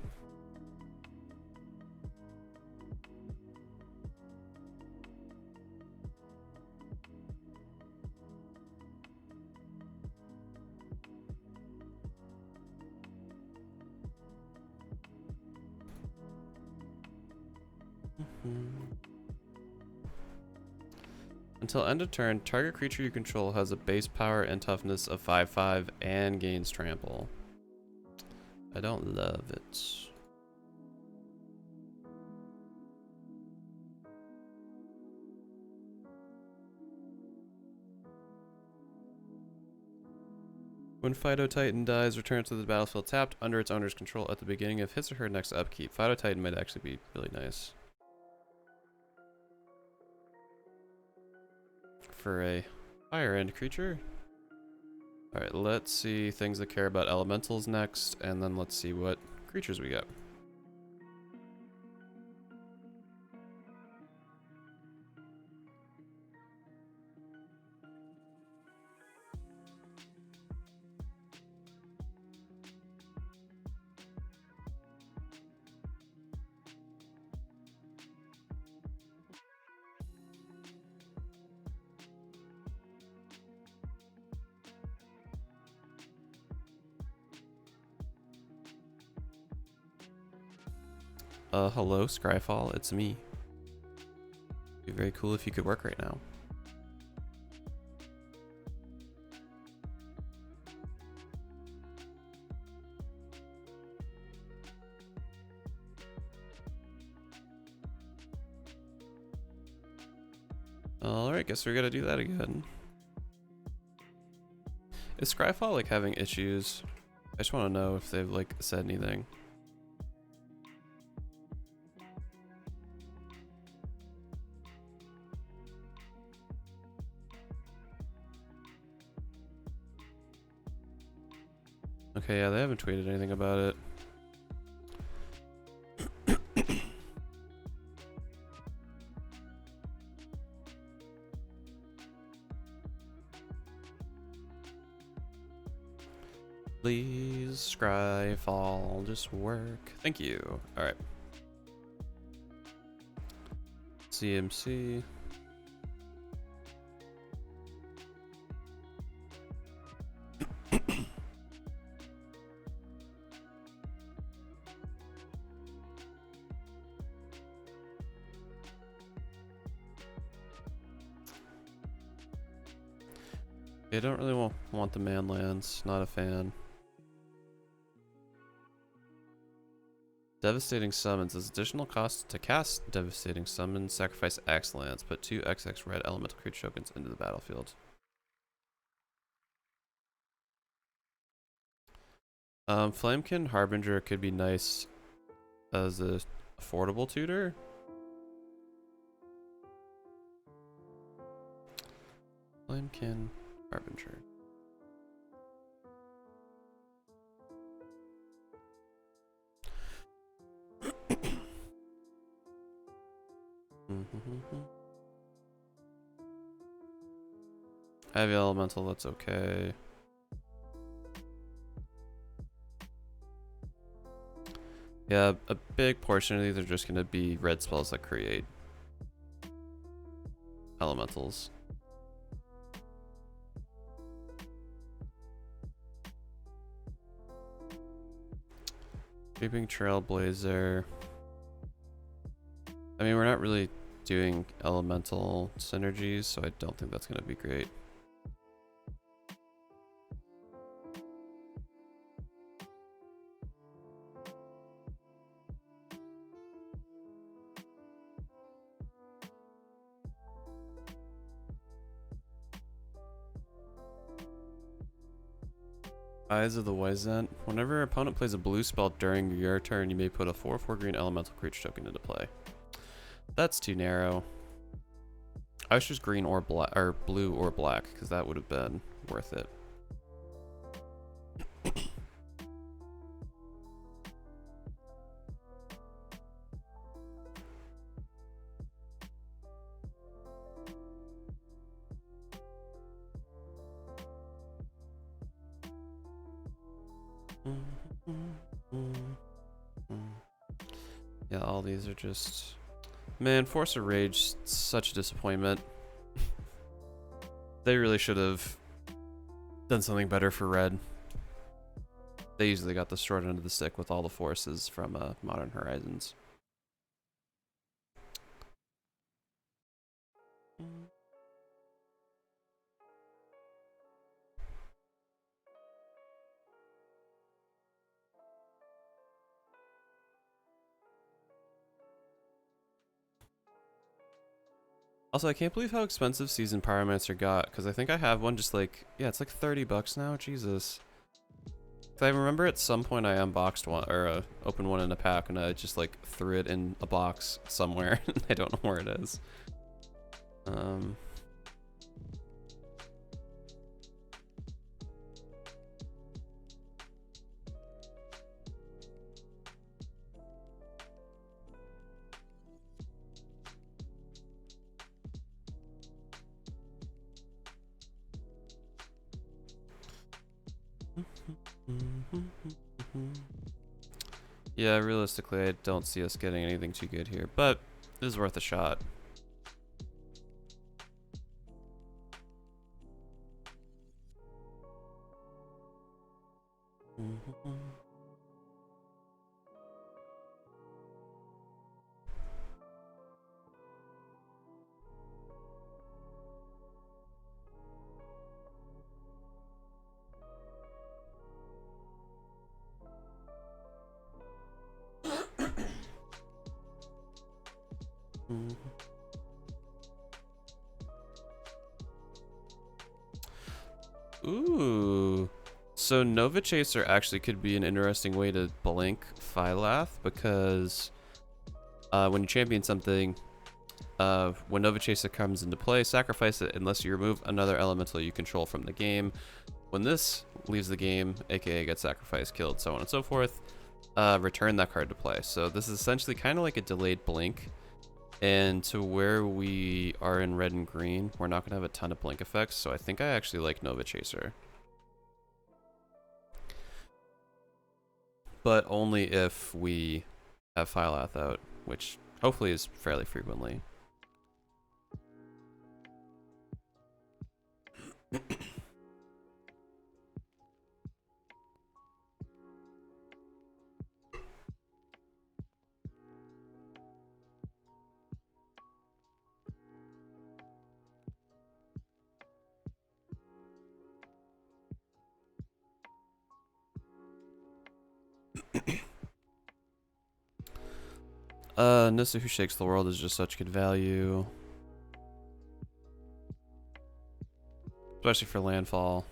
Until end of turn, target creature you control has a base power and toughness of 5/5 and gains trample. I don't love it. When Phytotitan dies, return to the battlefield tapped under its owner's control at the beginning of his or her next upkeep. Phytotitan might actually be really nice for a higher end creature. Alright, let's see things that care about elementals next, and then let's see what creatures we get. Hello, Scryfall, it's me. Be very cool if you could work right now. Alright, guess we're gonna do that again. Is Scryfall like having issues? I just want to know if they've like said anything. Okay, yeah, they haven't tweeted anything about it. Please, Scryfall, just work. Thank you. Alright. CMC. I don't really want the man lands. Not a fan. Devastating Summons. As additional cost to cast Devastating Summons, sacrifice X lands. Put 2 XX red elemental creature tokens into the battlefield. Flamekin Harbinger could be nice as a affordable tutor. Flamekin Harbinger. Heavy elemental, that's okay. Yeah, a big portion of these are just gonna be red spells that create elementals. Creeping Trailblazer. I mean, we're not really doing elemental synergies, so I don't think that's gonna be great. Eyes of the Wyzant. Whenever your opponent plays a blue spell during your turn, you may put a 4/4 green elemental creature token into play. That's too narrow. I was just green or black, or blue or black, because that would have been worth it. Yeah, all these are just... Man, Force of Rage, such a disappointment. They really should have done something better for red. They easily got the short end of the stick with all the forces from Modern Horizons. Also, I can't believe how expensive Season Pyromancer got, because I think I have one just like, yeah, it's like 30 bucks now, Jesus. I remember at some point I unboxed one, or opened one in a pack, and I just like threw it in a box somewhere, and I don't know where it is. Yeah, realistically, I don't see us getting anything too good here, but it is worth a shot. Ooh. So Nova Chaser actually could be an interesting way to blink Phylath, because when you champion something, when Nova Chaser comes into play, sacrifice it unless you remove another elemental you control from the game. When this leaves the game, aka gets sacrificed, killed, so on and so forth, return that card to play. So this is essentially kind of like a delayed blink. And to where we are in red and green, we're not going to have a ton of blink effects, so I think I actually like Nova Chaser. But only if we have Phylath out, which hopefully is fairly frequently. Nissa Who Shakes the World is just such good value. Especially for landfall.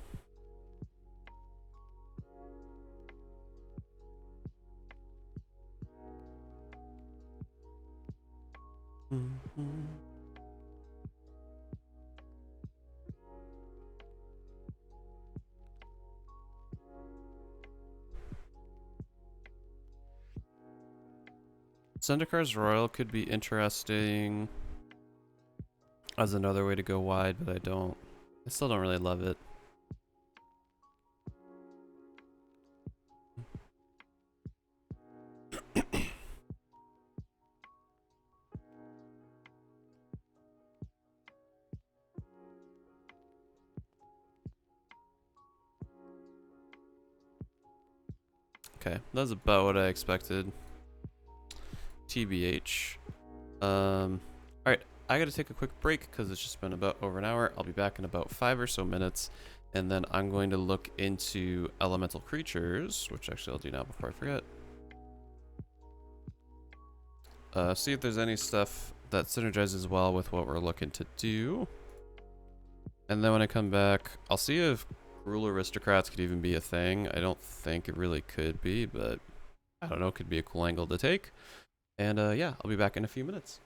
Zendikar's Royal could be interesting as another way to go wide, but I still don't really love it. Okay, that's about what I expected. TBH. Alright, I gotta take a quick break because it's just been about over an hour. I'll be back in about 5 or so minutes, and then I'm going to look into elemental creatures, which actually I'll do now before I forget. See if there's any stuff that synergizes well with what we're looking to do. And then when I come back, I'll see if Gruul Aristocrats could even be a thing. I don't think it really could be, but I don't know, it could be a cool angle to take. And yeah, I'll be back in a few minutes.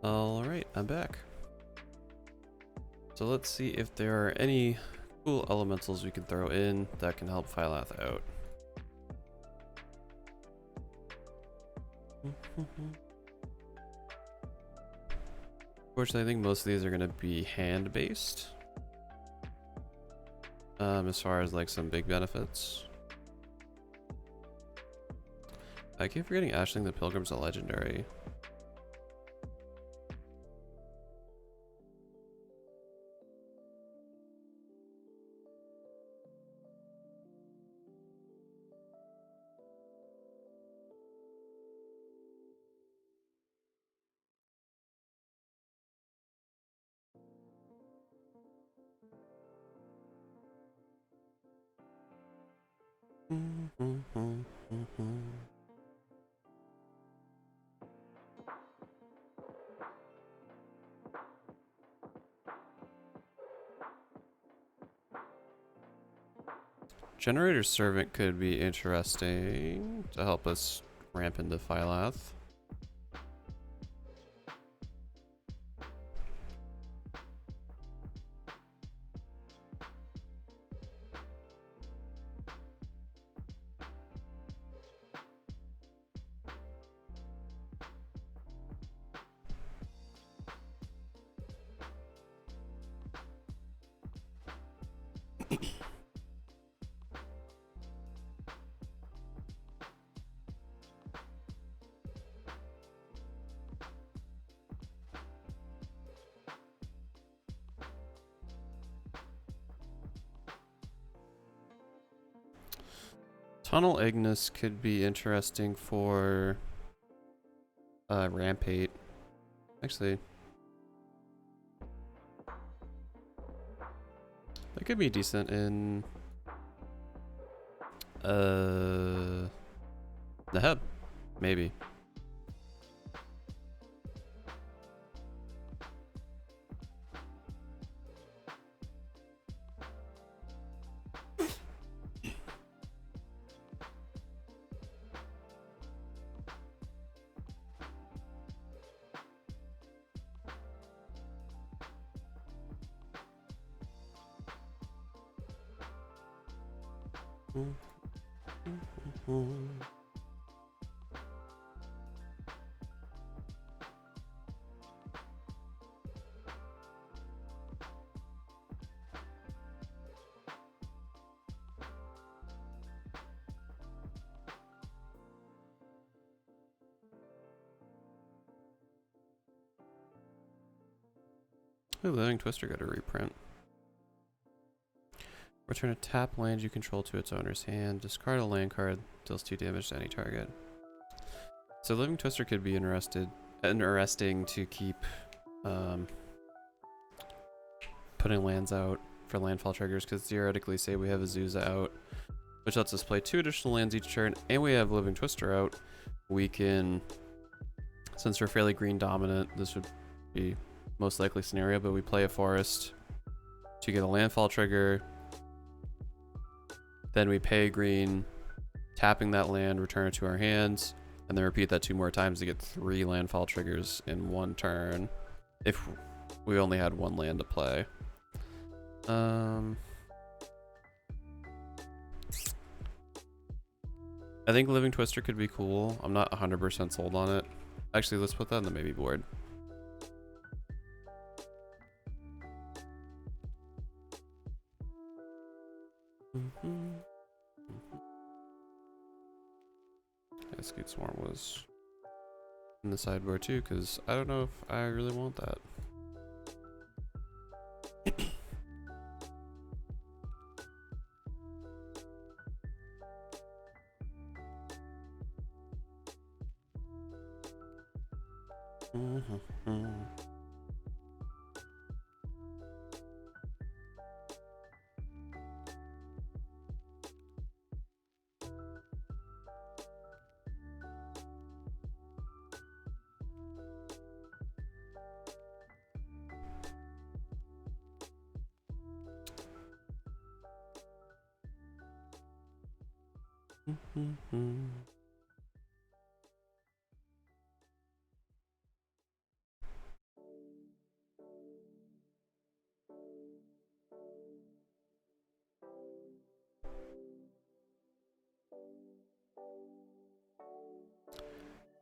Alright, I'm back. So let's see if there are any cool elementals we can throw in that can help Phylath out. Fortunately, I think most of these are going to be hand-based. As far as like some big benefits. I keep forgetting Ashling the Pilgrim's a legendary. Generator Servant could be interesting to help us ramp into Phylath. Tunnel Ignis could be interesting for Rampate. Actually, that could be decent in the hub, maybe. Ooh, Living Twister got a reprint. Return a tap land you control to its owner's hand. Discard a land card. Deals 2 damage to any target. So Living Twister could be interesting to keep putting lands out for landfall triggers, because theoretically, say we have Azusa out, which lets us play 2 additional lands each turn, and we have Living Twister out, we can, since we're fairly green dominant, this would be most likely scenario, but we play a forest to get a landfall trigger, then we pay green, tapping that land, return it to our hands, and then repeat that 2 more times to get 3 landfall triggers in 1 turn if we only had 1 land to play. I think Living Twister could be cool. I'm not 100% sold on it. Actually, let's put that on the maybe board. Skeet Swarm was in the sideboard too, because I don't know if I really want that.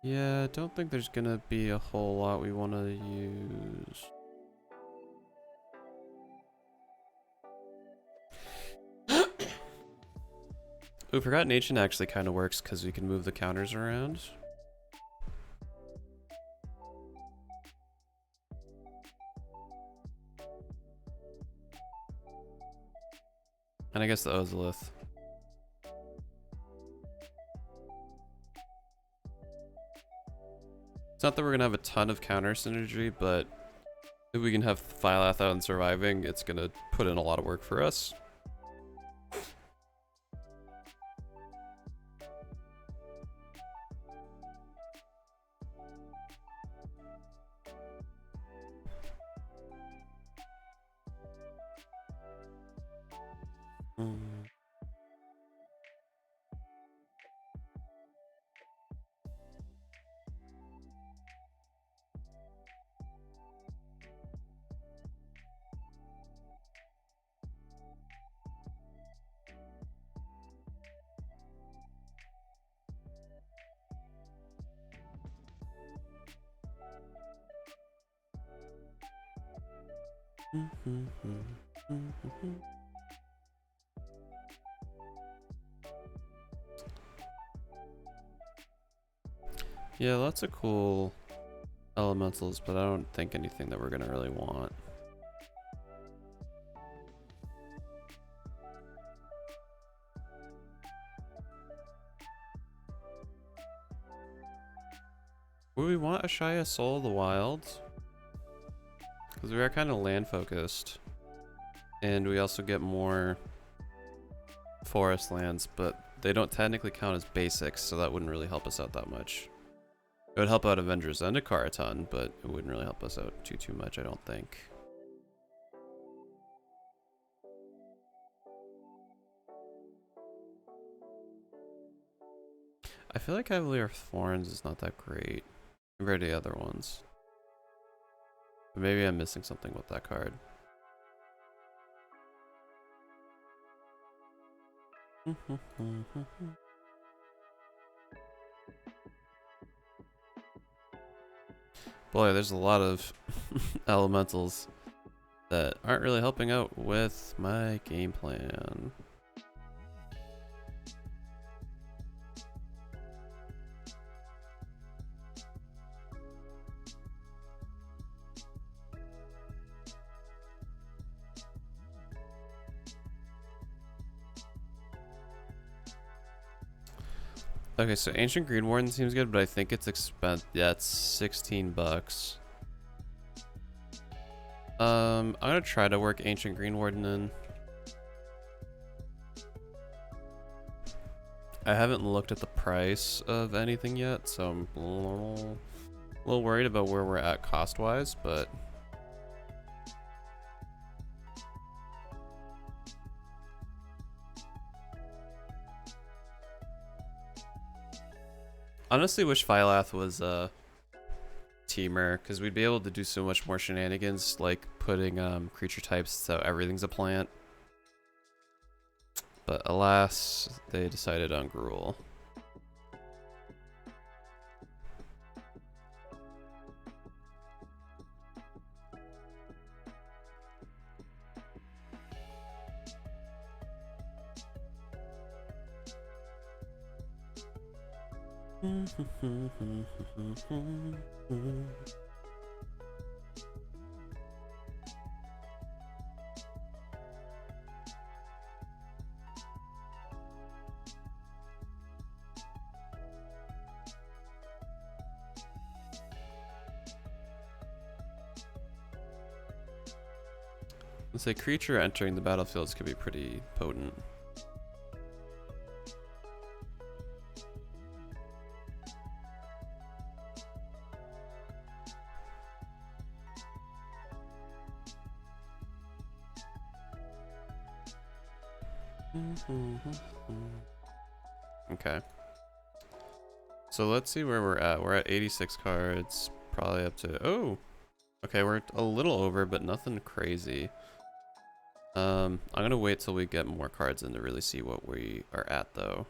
Yeah, I don't think there's gonna be a whole lot we want to use. Ooh, Forgotten Ancient actually kind of works because we can move the counters around. And I guess the Ozolith. It's not that we're gonna have a ton of counter synergy, but if we can have Phylath out and surviving, it's gonna put in a lot of work for us. Yeah, lots of cool elementals, but I don't think anything that we're gonna really want. Would we want Ashaya Soul of the Wilds? Because we are kind of land focused. And we also get more forest lands, but they don't technically count as basics, so that wouldn't really help us out that much. It would help out Avengers Zendikar a ton, but it wouldn't really help us out too much, I don't think. I feel like Cavalier Thorns is not that great compared to the other ones. But maybe I'm missing something with that card. Boy, there's a lot of elementals that aren't really helping out with my game plan. Okay, so Ancient Green Warden seems good, but I think it's expensive. Yeah, it's 16 bucks. I'm gonna try to work Ancient Green Warden in. I haven't looked at the price of anything yet, so I'm a little worried about where we're at cost-wise, but honestly wish Phylath was a teamer, because we'd be able to do so much more shenanigans, like putting creature types so everything's a plant. But alas, they decided on Gruul. Let's say creature entering the battlefields could be pretty potent. Okay. So let's see where we're at. We're at 86 cards, probably up to, oh, okay, we're a little over, but nothing crazy. I'm gonna wait till we get more cards in to really see what we are at, though.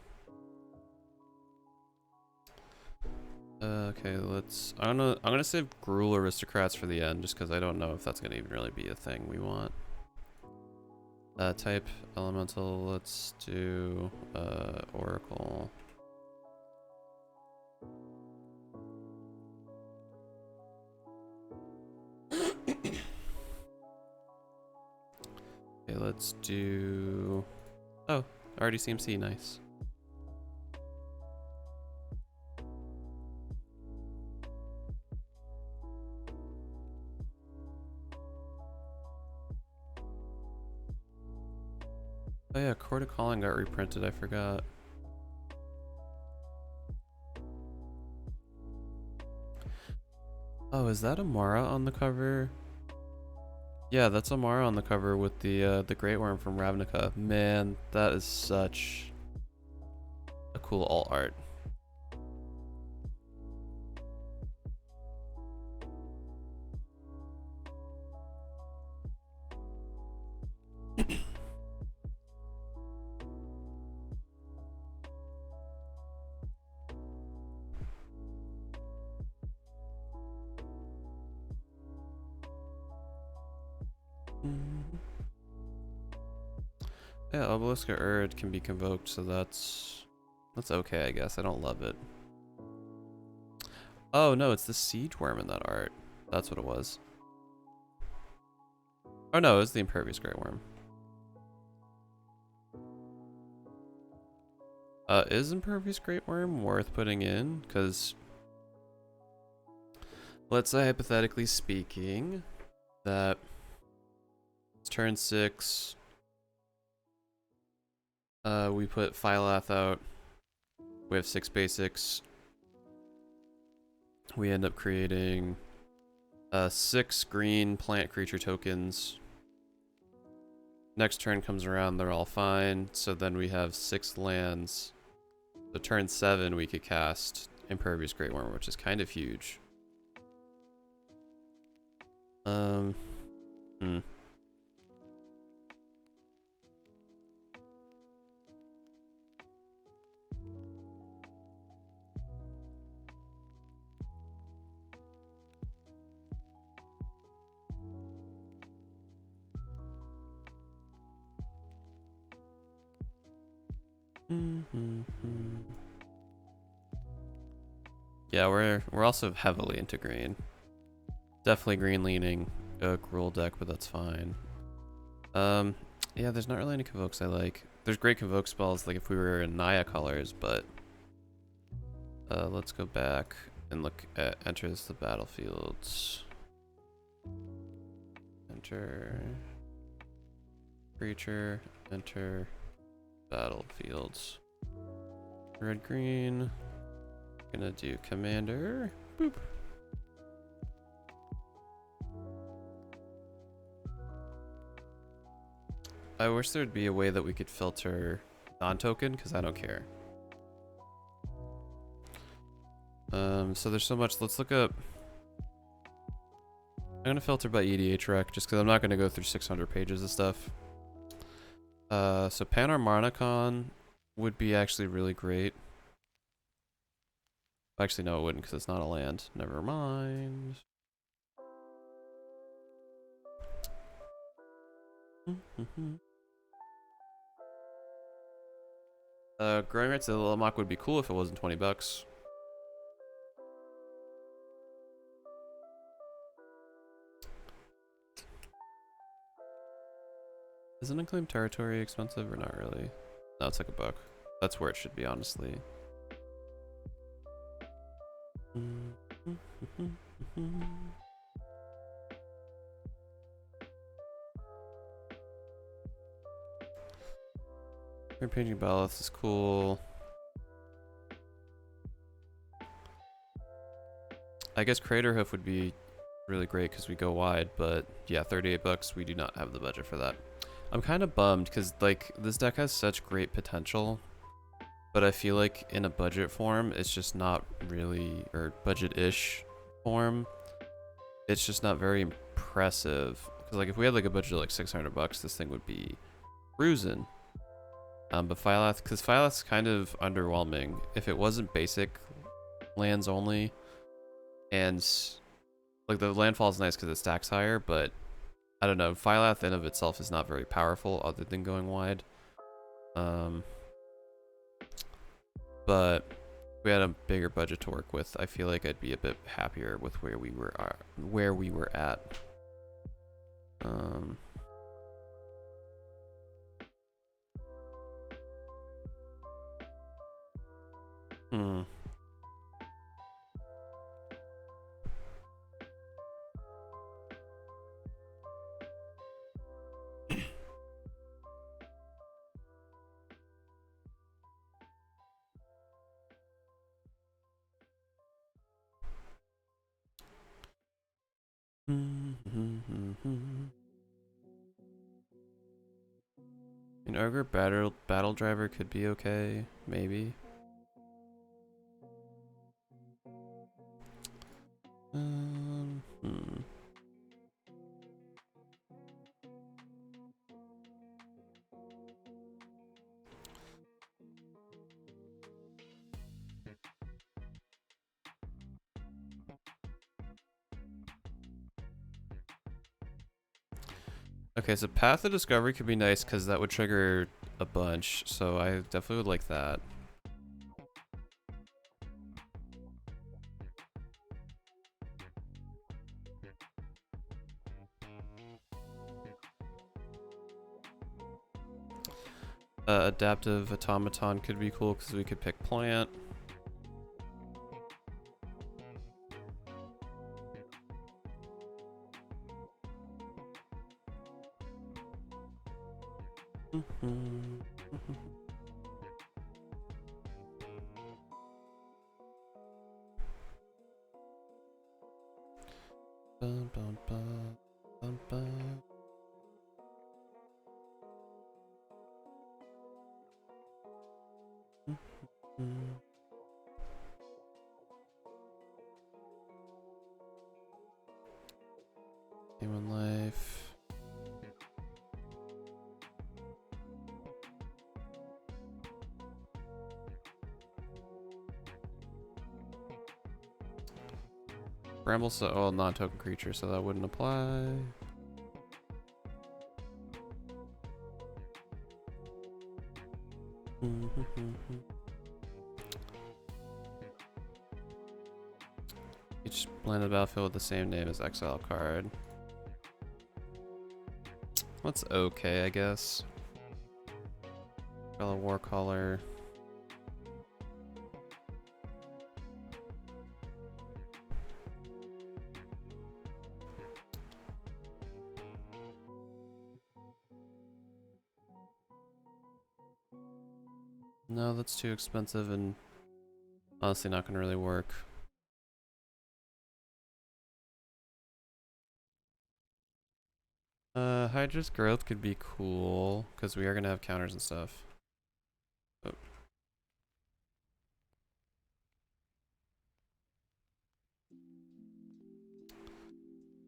Okay, let's. I'm gonna save Gruul Aristocrats for the end, just because I don't know if that's gonna even really be a thing we want. Type elemental. Let's do Oracle. Okay, let's do. Oh, RDCMC, nice. Oh yeah, Court of Calling got reprinted, I forgot. Oh, is that Amara on the cover? Yeah, that's Amara on the cover with the Great Worm from Ravnica. Man, that is such a cool alt art. Yeah, Obelisk or Urd can be convoked, so that's okay, I guess. I don't love it. Oh no, it's the Siege Worm in that art. That's what it was. Oh no, it's the Impervious Great Worm. Is Impervious Great Worm worth putting in? Because let's say, hypothetically speaking, that it's turn 6. We put Phylath out. We have 6 basics. We end up creating 6 green plant creature tokens. Next turn comes around, they're all fine. So then we have 6 lands. So turn 7 we could cast Impervious Great Worm, which is kind of huge. Yeah, we're also heavily into green. Definitely green leaning Gruul deck, but that's fine. Yeah, there's not really any convokes I like. There's great convoke spells, like if we were in Naya colors, but let's go back and look at enters the battlefields. Enter creature, enter battlefields. Red green. Gonna do commander. Boop. I wish there'd be a way that we could filter non-token, because I don't care. So there's so much. Let's look up. I'm gonna filter by EDH rec, just because I'm not gonna go through 600 pages of stuff. So Panharmonicon would be actually really great. Actually, no, it wouldn't, because it's not a land. Never mind. Growing Rights of the Lamach would be cool if it wasn't 20 bucks. Is an unclaimed territory expensive or not really? No, it's like $1. That's where it should be, honestly. Painting Baloth is cool. I guess Craterhoof would be really great because we go wide, but yeah, $38. We do not have the budget for that. I'm kind of bummed because like this deck has such great potential, but I feel like in a budget form, it's just not really, or budget-ish form, it's just not very impressive. Because like if we had like a budget of like $600, this thing would be cruising. But Phylath, because Phylath's kind of underwhelming. If it wasn't basic lands only, and like the landfall is nice because it stacks higher, but I don't know. Phylath in of itself is not very powerful other than going wide. But if we had a bigger budget to work with, I feel like I'd be a bit happier with where we were at. Hmm. An ogre battle driver could be okay, maybe. Okay, so Path of Discovery could be nice because that would trigger a bunch, so I definitely would like that. Adaptive Automaton could be cool because we could pick plant. Human life. Bramble, so well, non-token creature, so that wouldn't apply. Each landed battlefield with the same name as exile card. That's okay, I guess. Fellow Warcaller. No, that's too expensive and honestly not gonna really work. Hydra's growth could be cool because we are gonna have counters and stuff. Oh.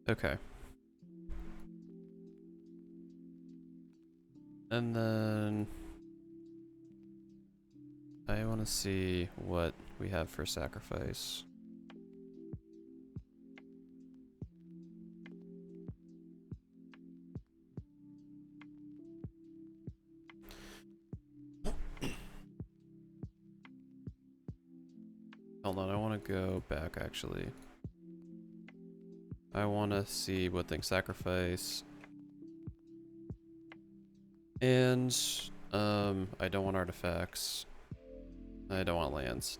Okay. And then I want to see what we have for sacrifice. Hold on, I want to go back actually. I want to see what things sacrifice. And I don't want artifacts. I don't want lands.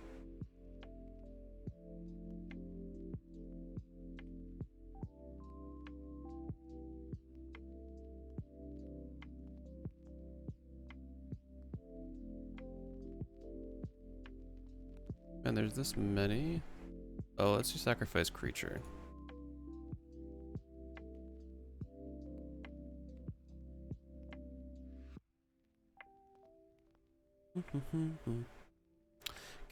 And there's this many. Oh, let's do sacrifice creature.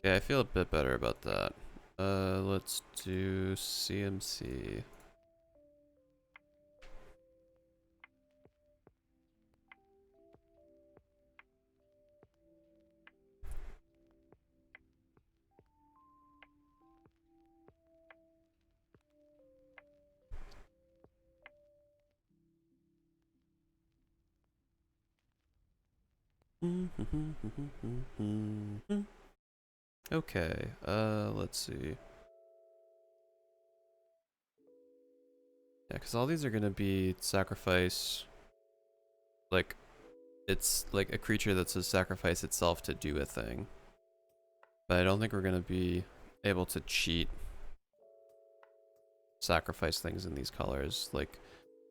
Okay, I feel a bit better about that. Let's do CMC. Okay, let's see. Yeah, because all these are gonna be sacrifice, like, it's like a creature that's a sacrifice itself to do a thing. But I don't think we're gonna be able to cheat sacrifice things in these colors. Like,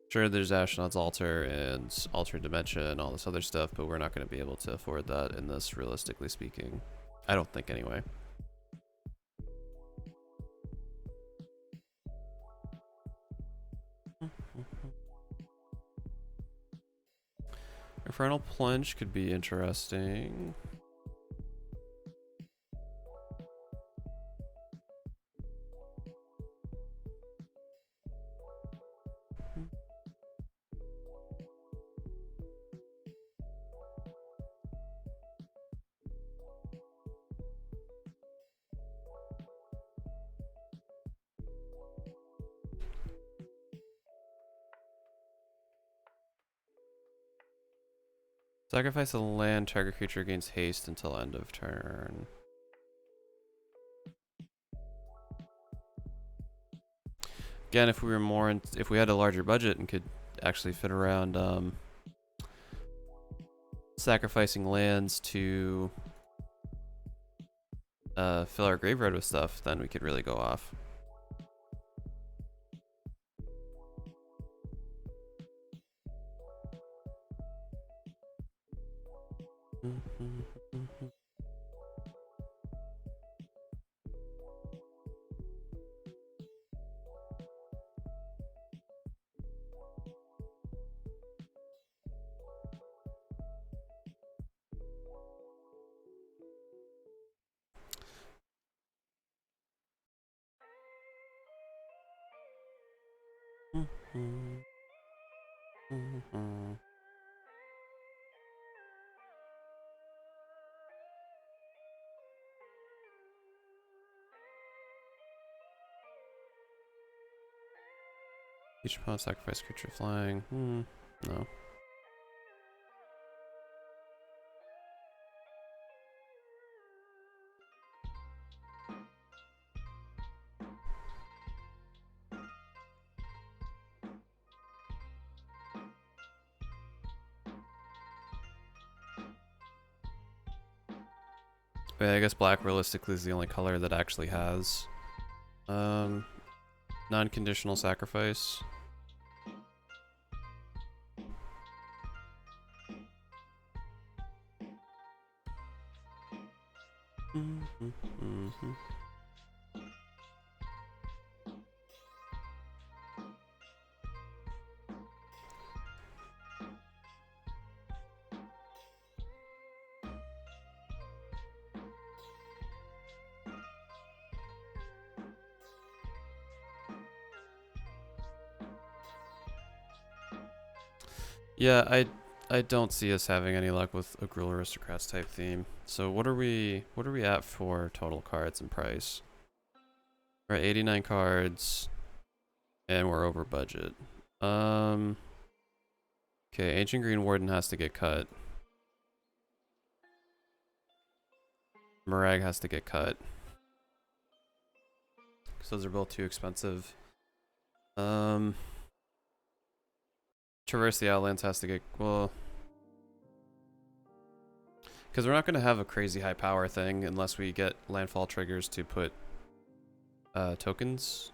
sure, there's Ashnod's Altar and Alter Dimension and all this other stuff, but we're not gonna be able to afford that in this, realistically speaking. I don't think, anyway. Infernal Plunge could be interesting. Sacrifice a land, target creature gains haste until end of turn. Again, if we were more, if we had a larger budget and could actually fit around sacrificing lands to fill our graveyard with stuff, then we could really go off. Each opponent sacrifice creature flying. No. But yeah, I guess black realistically is the only color that actually has non-conditional sacrifice. Yeah, I don't see us having any luck with a Gruul Aristocrats type theme. So what are we at for total cards and price? We're at 89 cards and we're over budget. Okay, Ancient Green Warden has to get cut. Murag has to get cut. Because those are both too expensive. Traverse the Outlands has to get, well, because we're not going to have a crazy high power thing unless we get landfall triggers to put tokens,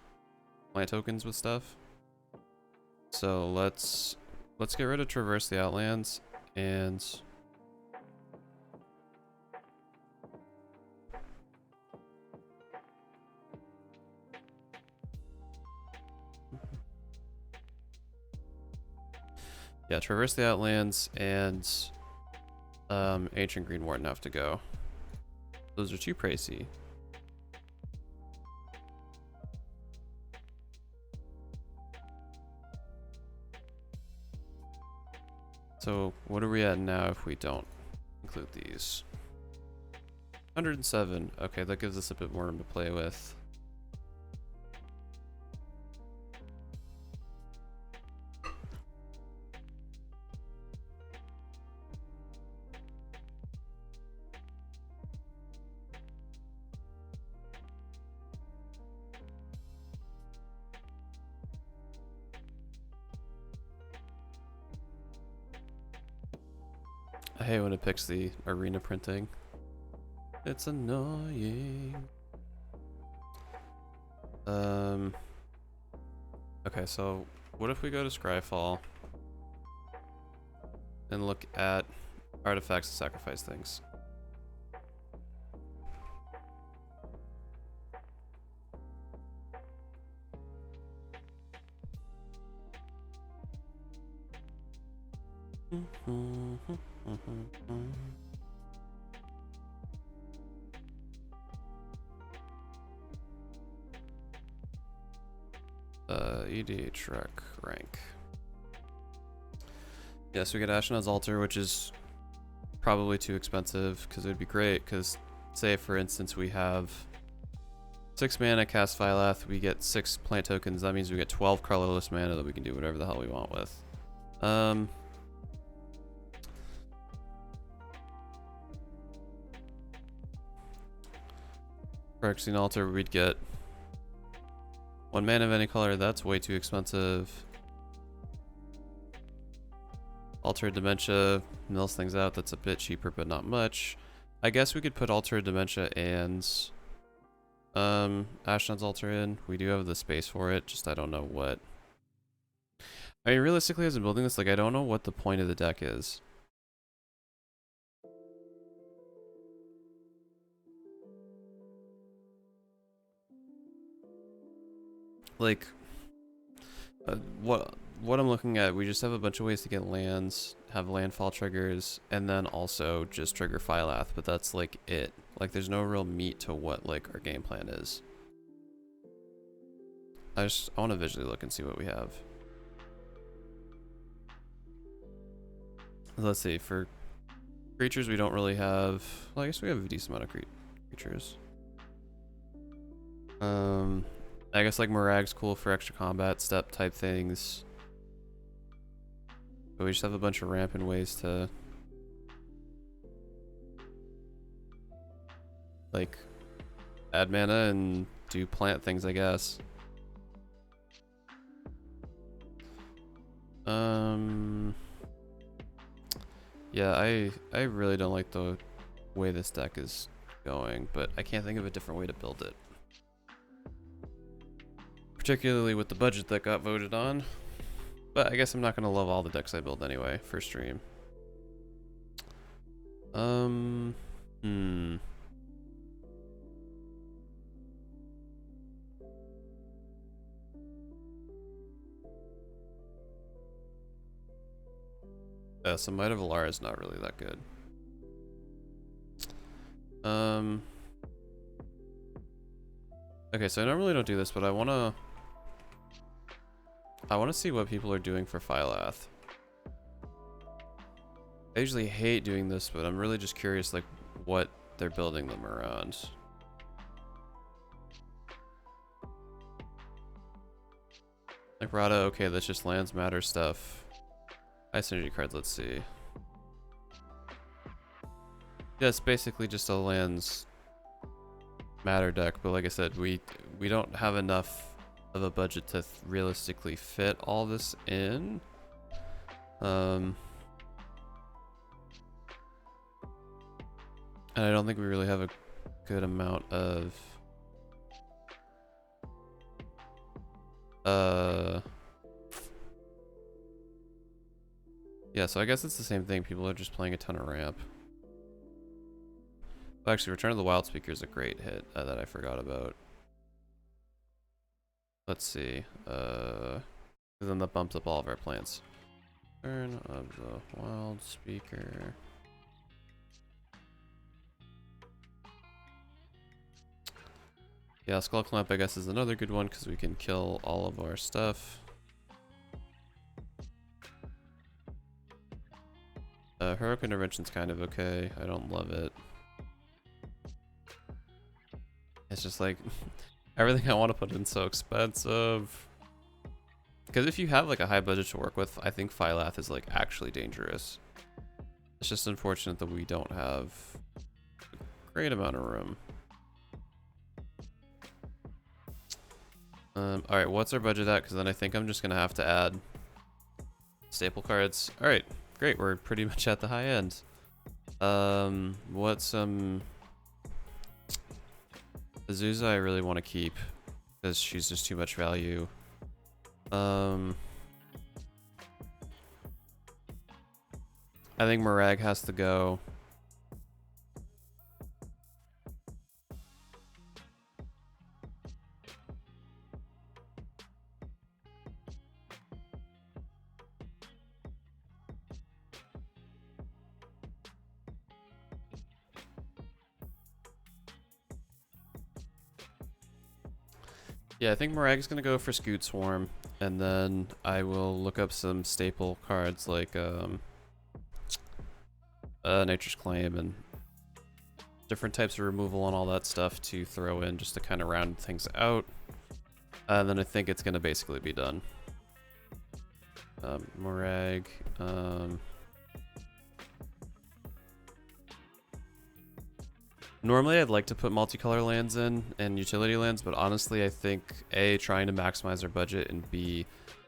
land tokens with stuff. So let's get rid of Traverse the Outlands and yeah, Traverse the Outlands and Ancient Green Warden have to go. Those are too pricey. So what are we at now if we don't include these? 107. Okay, that gives us a bit more room to play with. hate when it picks the arena printing. It's annoying. Okay, so what if we go to Scryfall and look at artifacts to sacrifice things? EDH rank. Yes, we get Ashnod's Altar, which is probably too expensive because it would be great. Because, say for instance, we have 6 mana, cast Phylath, we get 6 plant tokens. That means we get 12 colorless mana that we can do whatever the hell we want with. Phyrexian Altar, we'd get 1 mana of any color. That's way too expensive. Altered Dementia mills things out. That's a bit cheaper, but not much. I guess we could put Altered Dementia and Ashnod's Altar in. We do have the space for it, just I don't know what. I mean, realistically, as I'm building this, like, I don't know what the point of the deck is. Like, what I'm looking at, we just have a bunch of ways to get lands, have landfall triggers, and then also just trigger Phylath, but that's like it. Like, there's no real meat to what like our game plan is. I want to visually look and see what we have. Let's see, for creatures we don't really have, well, I guess we have a decent amount of creatures. I guess like Morag's cool for extra combat step type things. But we just have a bunch of rampant ways to like add mana and do plant things, I guess. Yeah, I really don't like the way this deck is going, but I can't think of a different way to build it. Particularly with the budget that got voted on. But I guess I'm not gonna love all the decks I build anyway for stream. So Might of Alara is not really that good. Okay, so I normally don't do this, but I wanna see what people are doing for Phylath. I usually hate doing this, but I'm really just curious, like, what they're building them around. Like Rada, okay, that's just lands matter stuff. High synergy cards, let's see. Yeah, it's basically just a lands matter deck, but like I said, we don't have enough of a budget to realistically fit all this in. And I don't think we really have a good amount of yeah, so I guess it's the same thing. People are just playing a ton of ramp. Well, actually, Return of the Wild Speaker is a great hit that I forgot about. Let's see. Then that bumps up all of our plants. Return of the Wild Speaker. Yeah, Skull Clamp, I guess, is another good one because we can kill all of our stuff. Heroic Intervention's kind of okay. I don't love it. It's just like everything I want to put in so expensive. Because if you have like a high budget to work with, I think Phylath is like actually dangerous. It's just unfortunate that we don't have a great amount of room. Alright, what's our budget at? Because then I think I'm just going to have to add staple cards. Alright, great. We're pretty much at the high end. What some Azusa I really want to keep because she's just too much value. I think Murag has to go. Yeah, I think Murag's gonna go for Scoot Swarm, and then I will look up some staple cards like Nature's Claim and different types of removal and all that stuff to throw in just to kind of round things out. And then I think it's gonna basically be done. Murag. Normally I'd like to put multicolor lands in and utility lands, but honestly I think A, trying to maximize our budget, and B,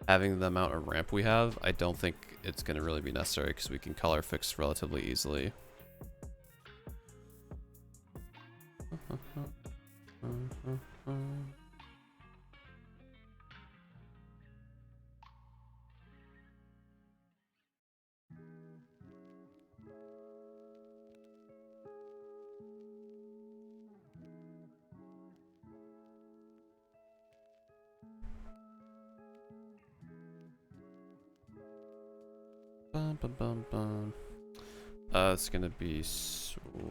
having the amount of ramp we have, I don't think it's going to really be necessary because we can color fix relatively easily. It's gonna be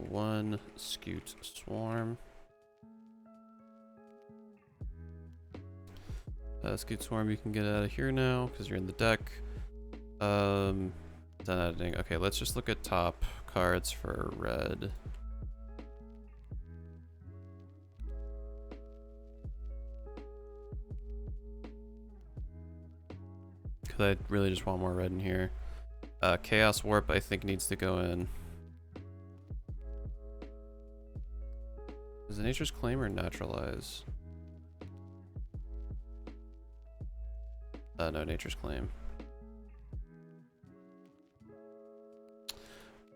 one Scoot Swarm. Scoot Swarm you can get out of here now because you're in the deck. Done editing. Okay, let's just look at top cards for red. Because I really just want more red in here. Chaos Warp I think needs to go in. Is it Nature's Claim or Naturalize? No, Nature's Claim.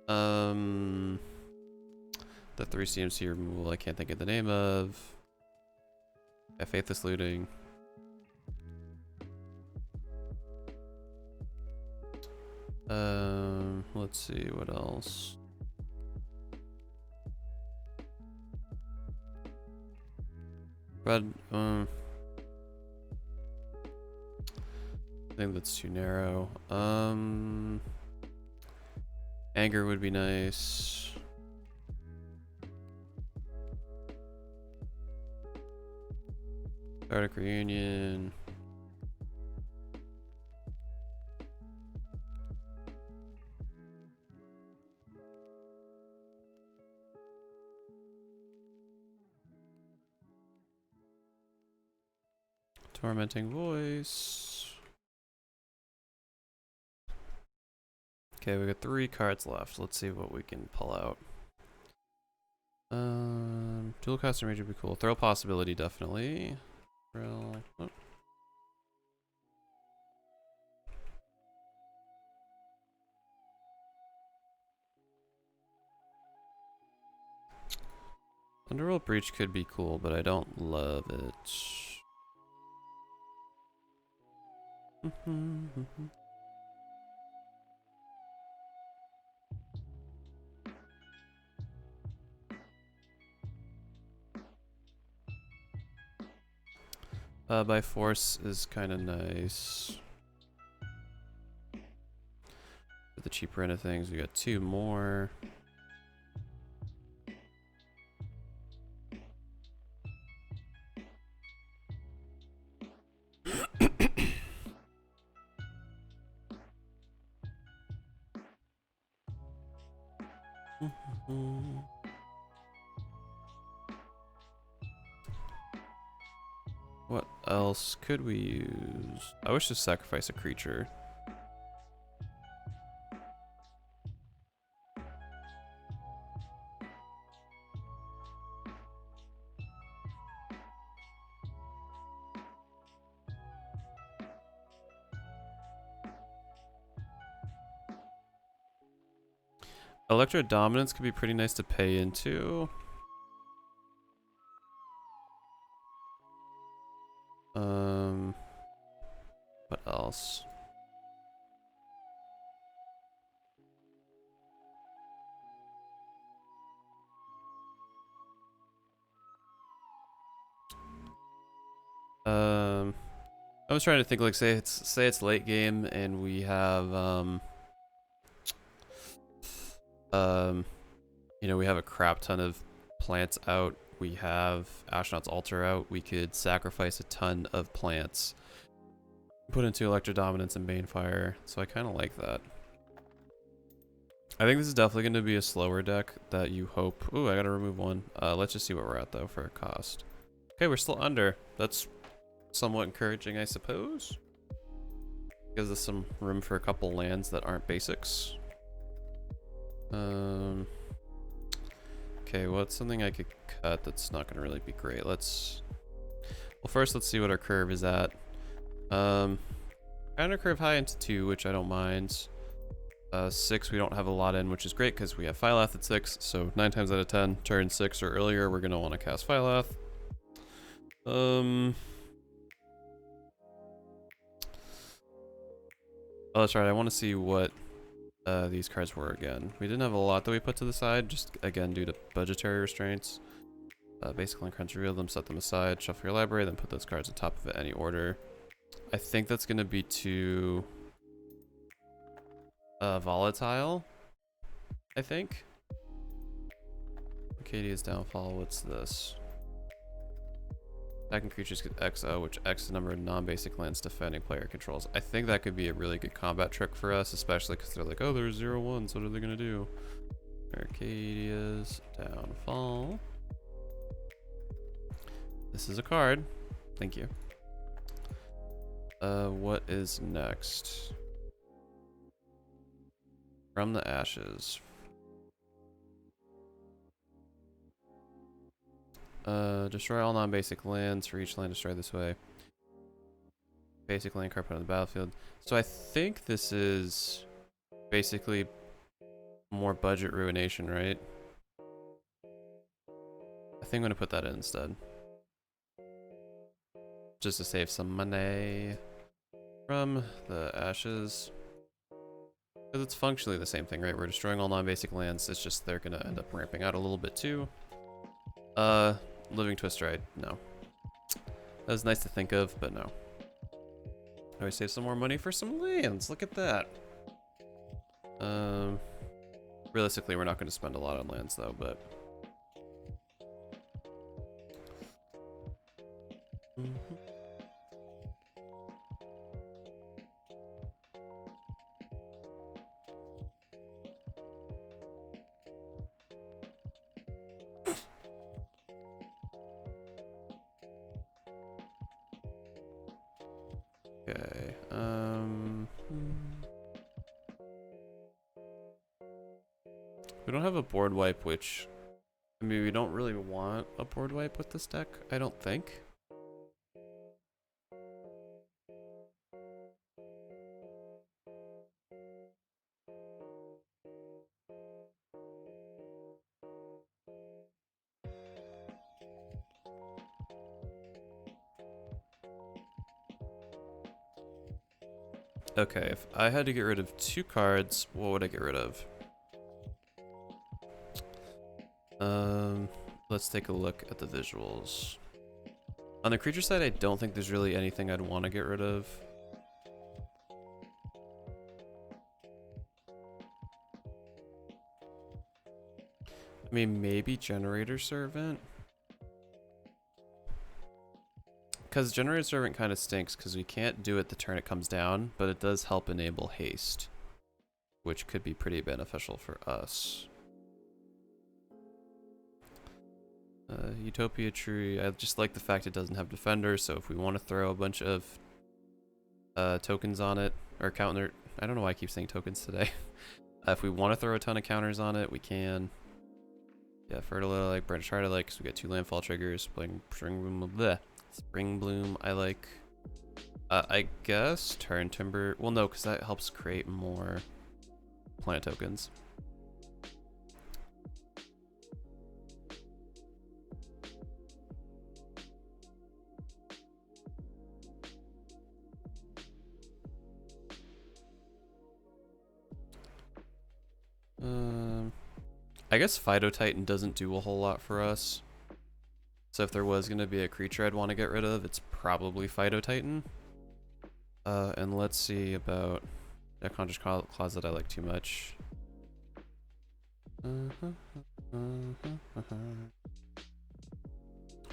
The 3 CMC removal I can't think of the name of. Faithless Looting. Let's see what else. Red, I think that's too narrow. Anger would be nice. Arctic Reunion. Tormenting Voice. Okay, we got 3 cards left. Let's see what we can pull out. Dual Caster Mage would be cool. Throw Possibility, definitely. Oh. Underworld Breach could be cool, but I don't love it. By Force is kind of nice. With the cheaper end of things, we got 2 more. What else could we use? I wish to sacrifice a creature. Electro Dominance could be pretty nice to pay into. What else? I was trying to think, like, say it's late game and we have you know, we have a crap ton of plants out. We have Astronaut's Altar out. We could sacrifice a ton of plants, put into Electro Dominance and Banefire. So I kind of like that. I think this is definitely going to be a slower deck that you hope. Ooh, I got to remove one. Let's just see what we're at though for a cost. Okay, we're still under. That's somewhat encouraging, I suppose. Gives us some room for a couple lands that aren't basics. Okay, what's something I could cut that's not going to really be great? Well, first let's see what our curve is at. Kind of curve high into 2, which I don't mind. 6 we don't have a lot in, which is great because we have Phylath at 6, so 9 times out of 10, turn 6 or earlier, we're going to want to cast Phylath. Oh, that's right, I want to see what these cards were again. We didn't have a lot that we put to the side, just again due to budgetary restraints. Basically, crunch, reveal them, set them aside, shuffle your library, then put those cards on top of it any order. I think that's going to be too volatile, I think. Arcadia's Downfall, what's this? Attacking creatures get XO, which X the number of non-basic lands defending player controls. I think that could be a really good combat trick for us, especially because they're like, oh, there's 0/1s, what are they going to do? Arcadia's Downfall. This is a card. Thank you. What is next? From the Ashes. Destroy all non-basic lands for each land destroyed this way. Basic land card put on the battlefield. So I think this is basically more budget ruination, right? I think I'm gonna put that in instead. Just to save some money from the Ashes. Because it's functionally the same thing, right? We're destroying all non-basic lands, it's just they're gonna end up ramping out a little bit too. Living Twister, no. That was nice to think of, but no. Oh, we save some more money for some lands, look at that. Realistically, we're not going to spend a lot on lands though, but... Okay, we don't have a board wipe, which, I mean, we don't really want a board wipe with this deck, I don't think. Okay, if I had to get rid of 2 cards, what would I get rid of? Let's take a look at the visuals. On the creature side, I don't think there's really anything I'd want to get rid of. I mean, maybe Generator Servant? Because Generator Servant kind of stinks because we can't do it the turn it comes down, but it does help enable haste, which could be pretty beneficial for us. Utopia Tree, I just like the fact it doesn't have Defender, so if we want to throw a bunch of tokens on it, or counter, I don't know why I keep saying tokens today. If we want to throw a ton of counters on it, we can. Yeah, Fertile I like, Branch Heart I like, because we get 2 landfall triggers, playing Spring Bloom I like. I guess Turn Timber, well no, because that helps create more planet tokens. I guess Phytotitan doesn't do a whole lot for us. So if there was going to be a creature I'd want to get rid of, it's probably Phytotitan. And let's see about Unconscious Closet I like too much.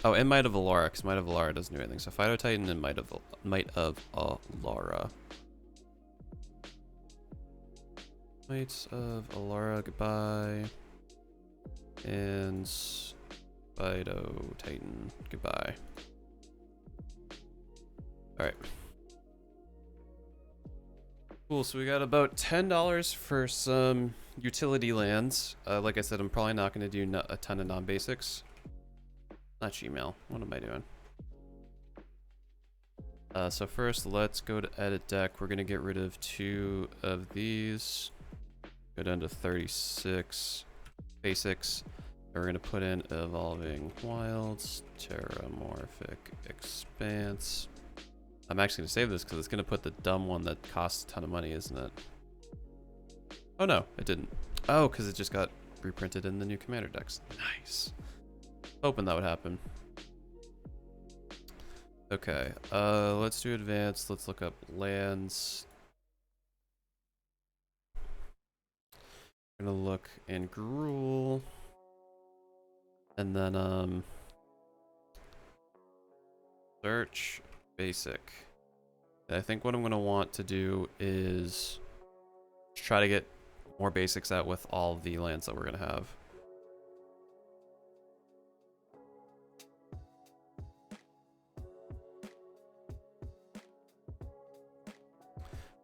Oh, and Might of Alara, because Might of Alara doesn't do anything. So Phytotitan and Might of Alara. Might of Alara, goodbye. And Phytotitan, goodbye. Alright. Cool, so we got about $10 for some utility lands. Like I said, I'm probably not going to do a ton of non-basics. Not Gmail. What am I doing? So first, let's go to edit deck. We're going to get rid of 2 of these. Go down to 36 basics. We're going to put in Evolving Wilds, Terramorphic Expanse. I'm actually going to save this because it's going to put the dumb one that costs a ton of money, isn't it? Oh no, it didn't. Oh, because it just got reprinted in the new commander decks. Nice. Hoping that would happen. Okay, let's do advanced. Let's look up lands. We're gonna look in Gruul. And then, search basic. And I think what I'm gonna want to do is try to get more basics out with all the lands that we're gonna have.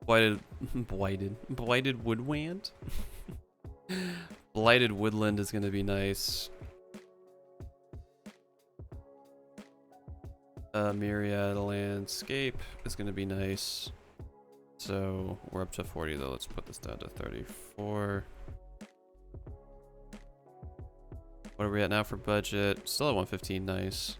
Blighted Woodland? Blighted Woodland is gonna be nice. Myriad Landscape is gonna be nice. So we're up to 40 though. Let's put this down to 34. What are we at now for budget? Still at 115, nice.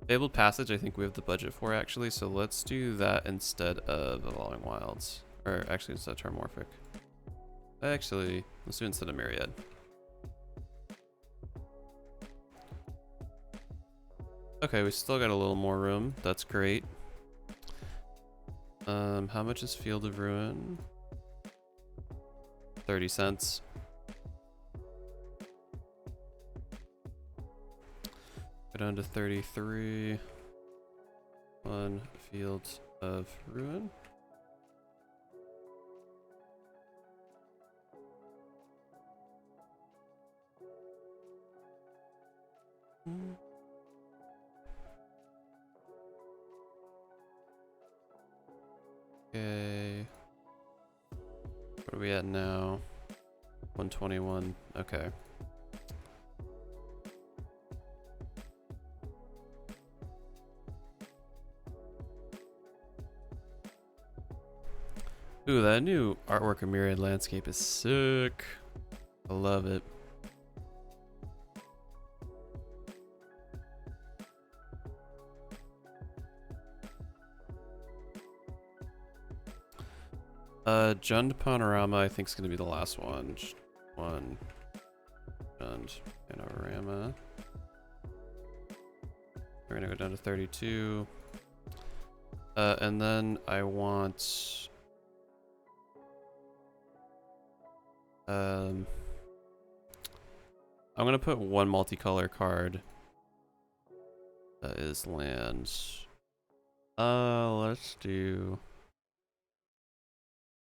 Fabled Passage, I think we have the budget for actually, so let's do that instead of Evolving Wilds. Or actually, instead of Terramorphic. Actually, let's do it instead of Myriad. Okay, we still got a little more room. That's great. How much is Field of Ruin? 30 cents. Go down to 33. 1 Field of Ruin. Okay. What are we at now? 121. Okay. Ooh, that new artwork of Myriad Landscape is sick. I love it. Jund Panorama I think is going to be the last one. Jund Panorama. We're going to go down to 32. And then I want... I'm going to put one multicolor card. That is lands. Let's do...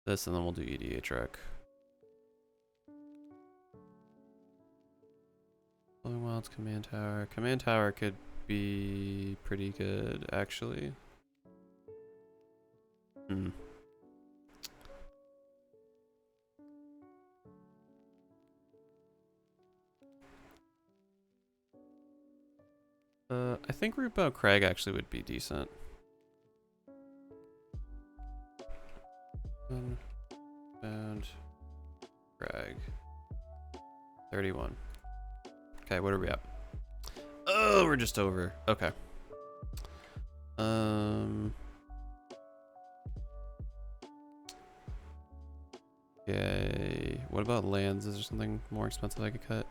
this, and then we'll do EDH rec. Flowing Wilds, Command Tower. Command Tower could be pretty good, actually. I think Rootbound Crag actually would be decent. And Crag. 31. Okay, what are we at? Oh, we're just over. Okay. Okay, what about lands? Is there something more expensive I could cut?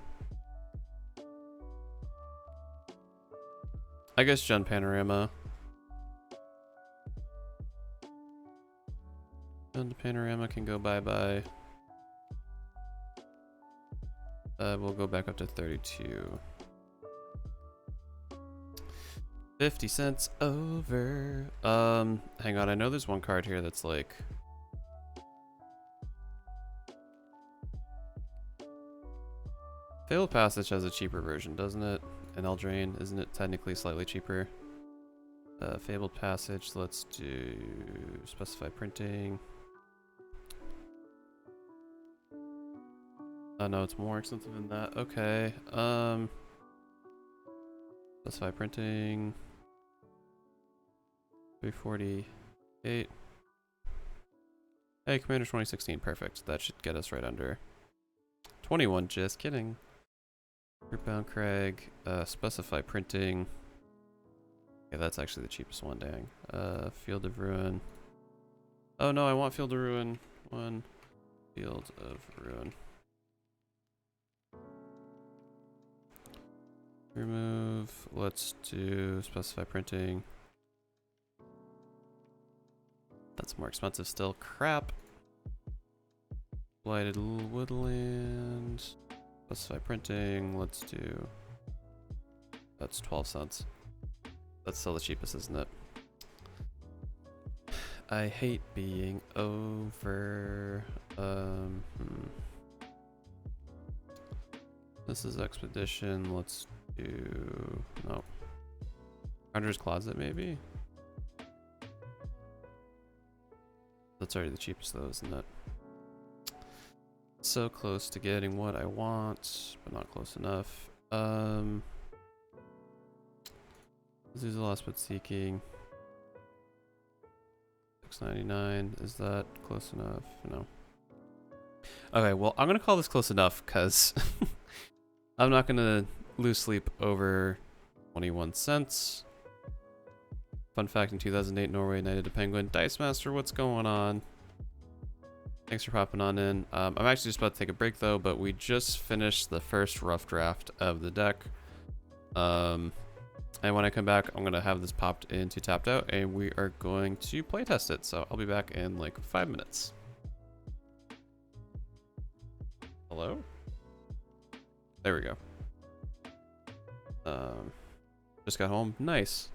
I guess Gen Panorama. Gen Panorama can go bye-bye. We'll go back up to 32. 50 cents over. Hang on, I know there's one card here that's like... Fabled Passage has a cheaper version, doesn't it? And Eldraine, isn't it technically slightly cheaper? Fabled Passage, let's do specify printing. Oh no, it's more expensive than that. Okay. Specify printing. 348. Hey, Commander 2016, perfect. That should get us right under 21. Just kidding. Rootbound Crag. Specify printing. Yeah, that's actually the cheapest one. Dang. Field of Ruin. Oh no, I want Field of Ruin. One. Field of Ruin. Remove. Let's do specify printing. That's more expensive still. Crap. Blighted Woodland. Specify printing. Let's do. That's 12 cents. That's still the cheapest, isn't it? I hate being over. This is Expedition. Let's do. No. Hunter's Closet, maybe? That's already the cheapest, though, isn't it? So close to getting what I want, but not close enough. This is the last but seeking. 6.99. Is that close enough? No. Okay, well, I'm gonna call this close enough because I'm not gonna lose sleep over 21 cents. Fun fact: in 2008, Norway knighted a penguin. Dice Master, what's going on? Thanks for popping on in. I'm actually just about to take a break though, but we just finished the first rough draft of the deck. And when I come back, I'm gonna have this popped into Tapped Out, and we are going to playtest it. So I'll be back in like 5 minutes. Hello? There we go. Just got home. Nice.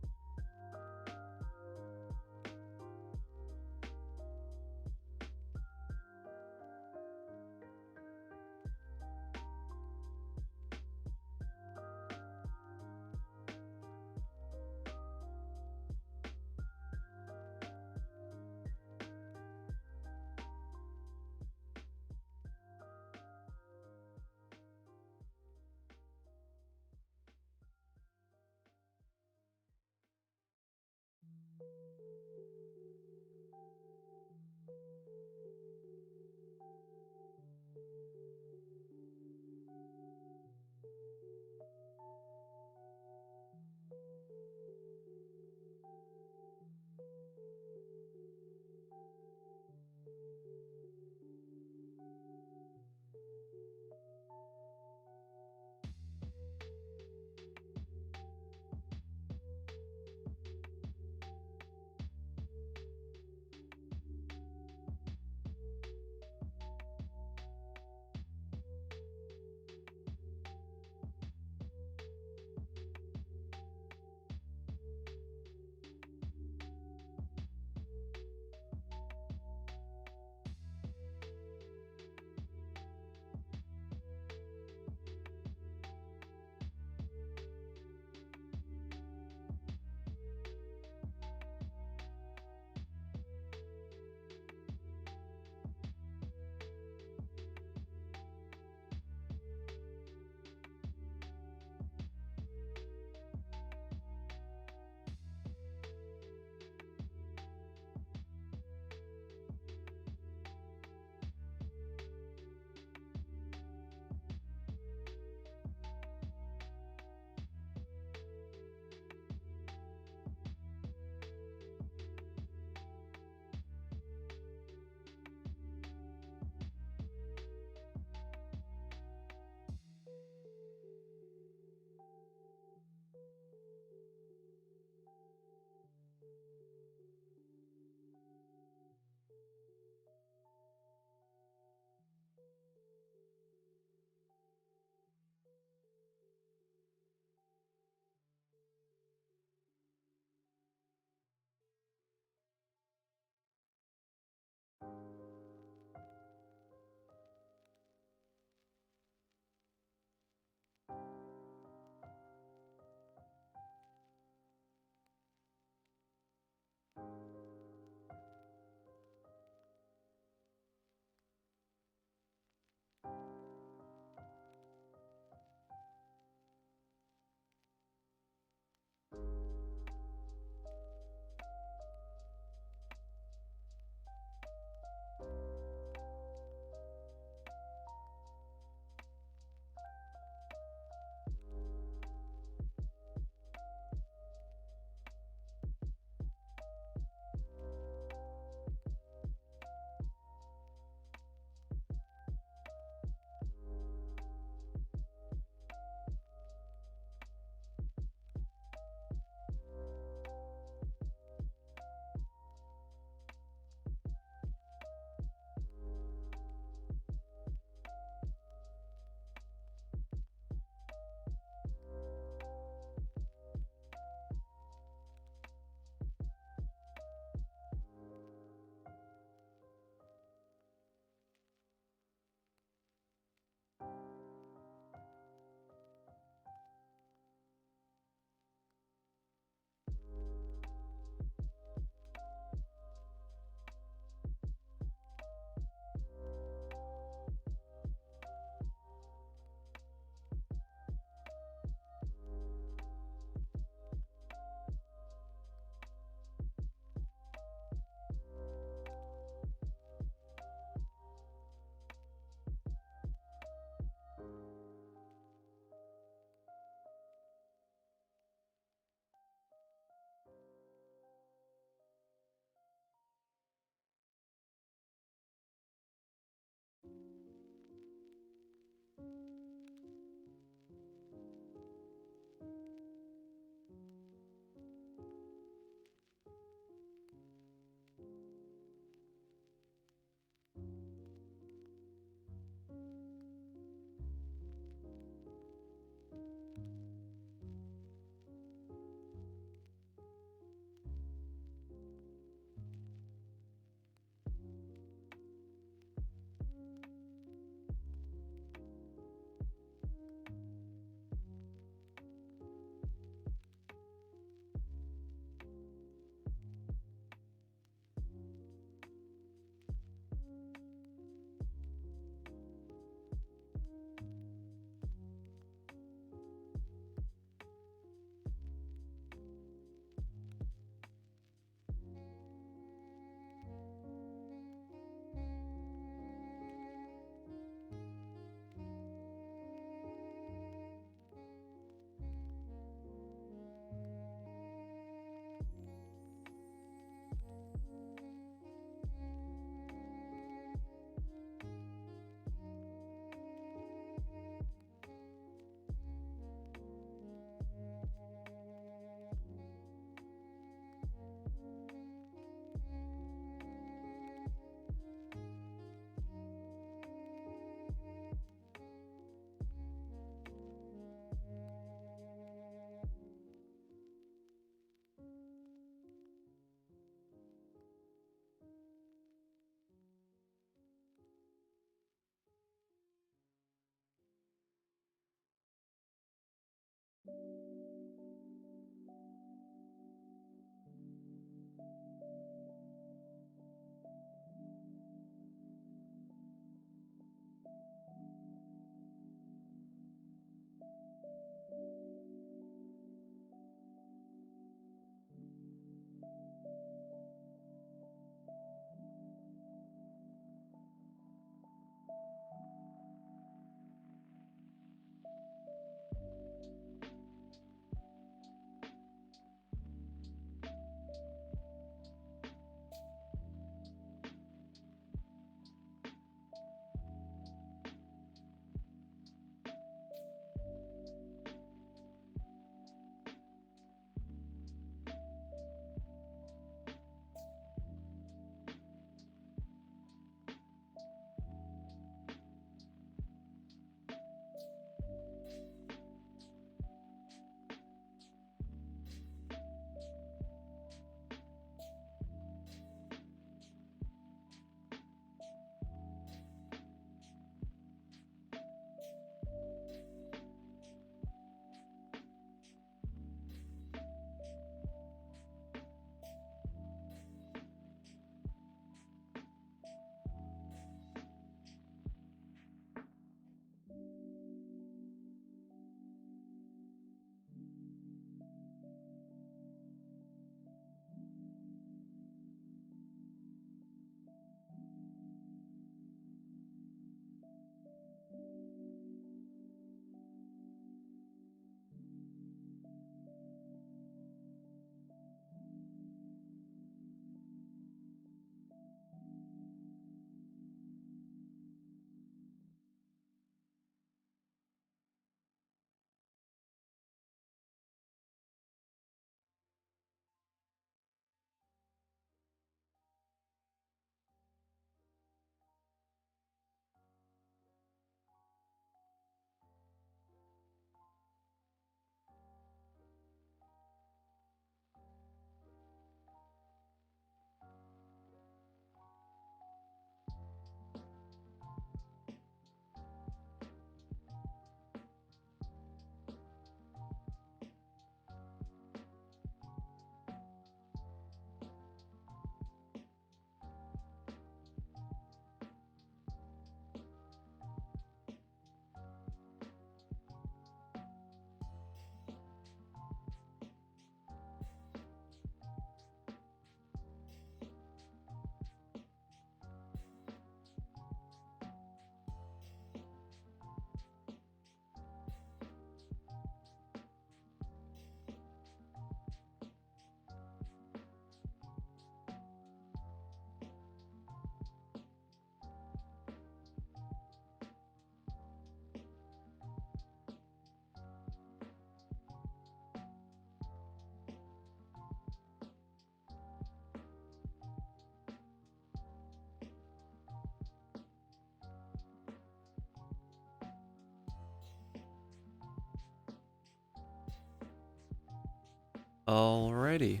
Alrighty,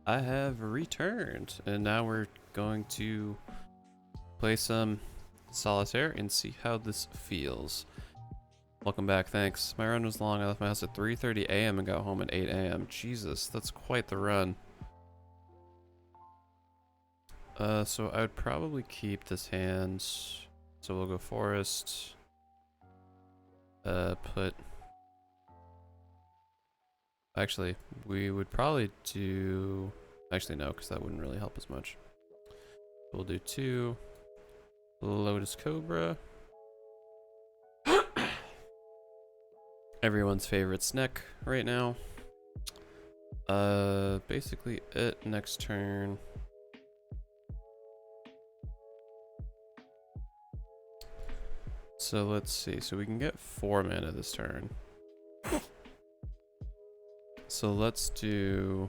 I have returned, and now we're going to play some solitaire and see how this feels. Welcome back, thanks. My run was long. I left my house at 3:30 a.m. and got home at 8 a.m. Jesus, that's quite the run. So I would probably keep this hand. So we'll go forest. Actually, we would probably do... Actually, no, because that wouldn't really help as much. We'll do 2. Lotus Cobra. Everyone's favorite snack right now. Basically it. Next turn. So let's see. So we can get 4 mana this turn. So let's do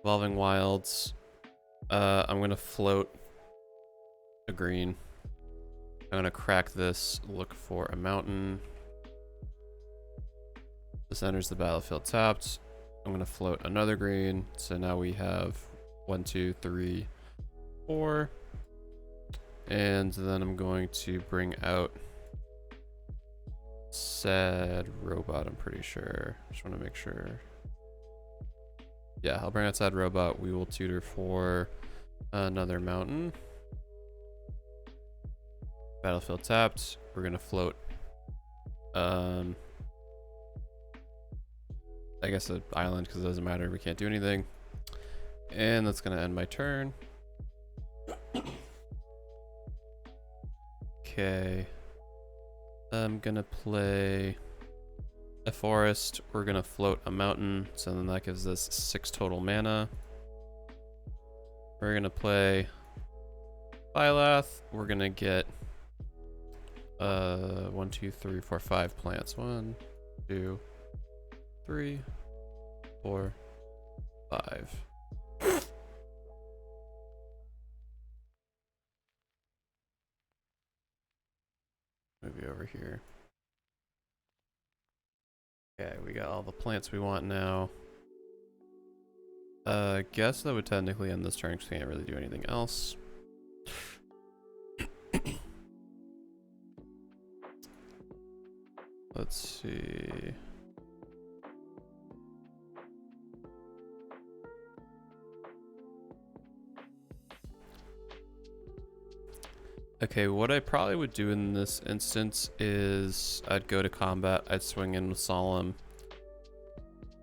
Evolving Wilds. I'm gonna float a green. I'm gonna crack this, look for a mountain. This enters the battlefield tapped. I'm gonna float another green. So now we have 1, 2, 3, 4. And then I'm going to bring out Sad Robot, I'm pretty sure. Just want to make sure. Yeah, I'll bring out Sad Robot. We will tutor for another mountain. Battlefield tapped. We're going to float. I guess an island because it doesn't matter. We can't do anything. And that's going to end my turn. Okay. I'm gonna play a forest. We're gonna float a mountain, so then that gives us 6 total mana. We're gonna play Phylath. We're gonna get 1, 2, 3, 4, 5 plants. 1, 2, 3, 4, 5. Maybe over here. Okay, we got all the plants we want now. Guess that would technically end this turn because we can't really do anything else. Let's see. Okay, what I probably would do in this instance is I'd go to combat, I'd swing in with Solemn,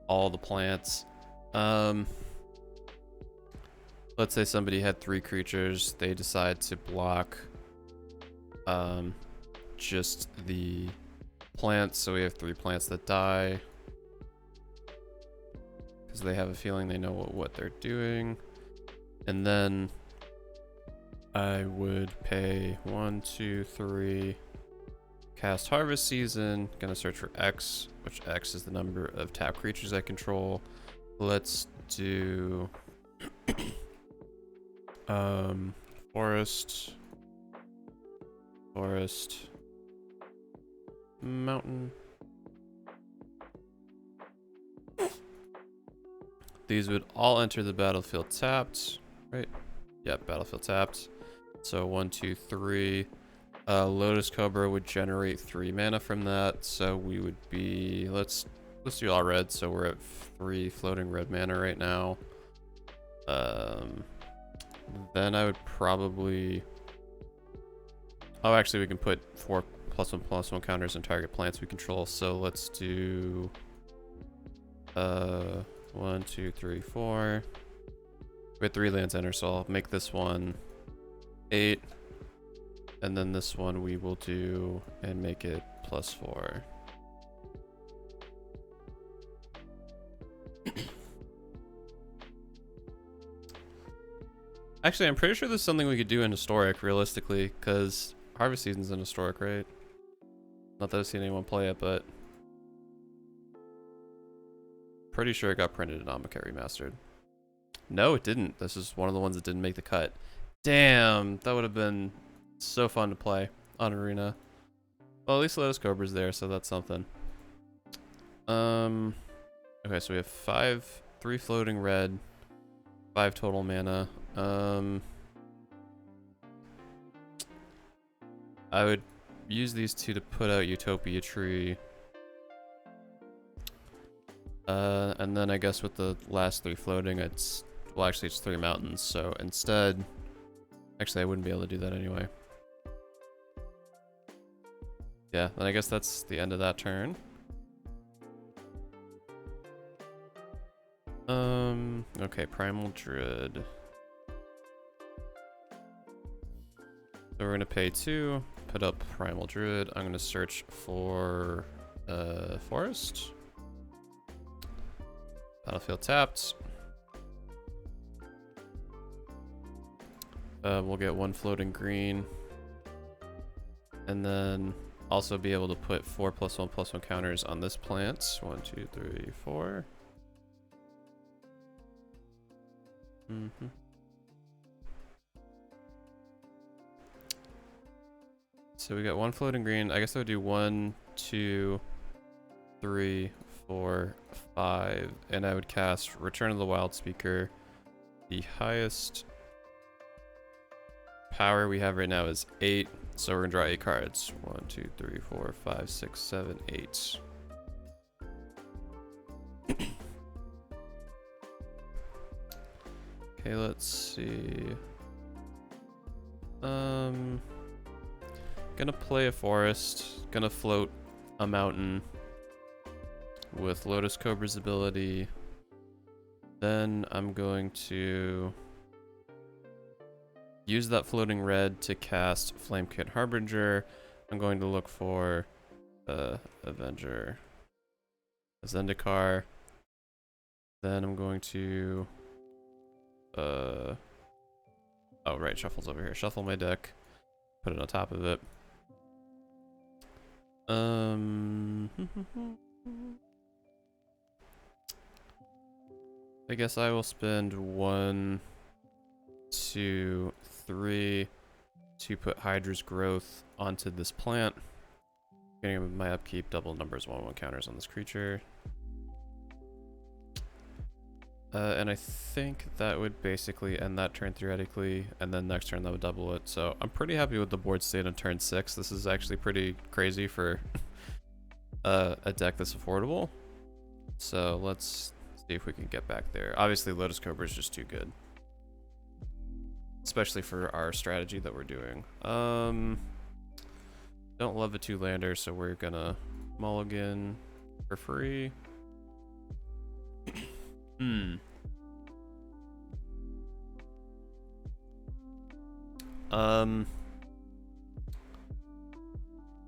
all the plants. Let's say somebody had 3 creatures, they decide to block just the plants, so we have 3 plants that die. Because they have a feeling they know what they're doing. And then I would pay 1, 2, 3, cast Harvest Season, gonna search for X, which X is the number of tap creatures I control. Let's do forest, mountain. These would all enter the battlefield tapped, right? Yep, battlefield tapped. So 1, 2, 3. Lotus Cobra would generate 3 mana from that. So we would be let's do all red. So we're at 3 floating red mana right now. Then I would probably. Oh, actually, we can put 4 +1/+1 counters on target plants we control. So let's do 1, 2, 3, 4. We have 3 lands enter, so I'll make this one 8, and then this one we will do and make it +4. Actually, I'm pretty sure this is something we could do in Historic, realistically, because Harvest Season's in Historic, right? Not that I've seen anyone play it, but pretty sure it got printed in Amonkhet Remastered. No, it didn't. This is one of the ones that didn't make the cut. Damn, that would have been so fun to play on Arena. Well, at least Lotus Cobra's there, so that's something. Okay, so we have 3 floating red, 5 total mana. I would use these 2 to put out Utopia Tree. And then I guess with the last 3 floating, well, actually it's 3 mountains, so instead, actually I wouldn't be able to do that anyway. Yeah, then I guess that's the end of that turn. Okay, Primal Druid. So we're gonna pay 2, put up Primal Druid. I'm gonna search for forest. Battlefield tapped. We'll get 1 floating green. And then also be able to put 4+1/+1 counters on this plant. 1, 2, 3, 4. So we got 1 floating green. I guess I would do 1, 2, 3, 4, 5, and I would cast Return of the Wild Speaker. The highest power we have right now is 8, so we're gonna draw 8 cards. 1, 2, 3, 4, 5, 6, 7, 8. Okay, let's see. Gonna play a forest. Gonna float a mountain with Lotus Cobra's ability. Then I'm going to use that floating red to cast Flamekit Harbinger. I'm going to look for Avenger, Zendikar. Then I'm going to oh right, shuffle's over here. Shuffle my deck, put it on top of it. I guess I will spend 1, 2, 3 to put Hydra's Growth onto this plant. Getting my upkeep, double numbers, 1/1 counters on this creature. And I think that would basically end that turn theoretically, and then next turn that would double it. So I'm pretty happy with the board state on turn 6. This is actually pretty crazy for a deck that's affordable. So let's see if we can get back there. Obviously Lotus Cobra is just too good, especially for our strategy that we're doing. Don't love a 2-lander, so we're gonna mulligan for free.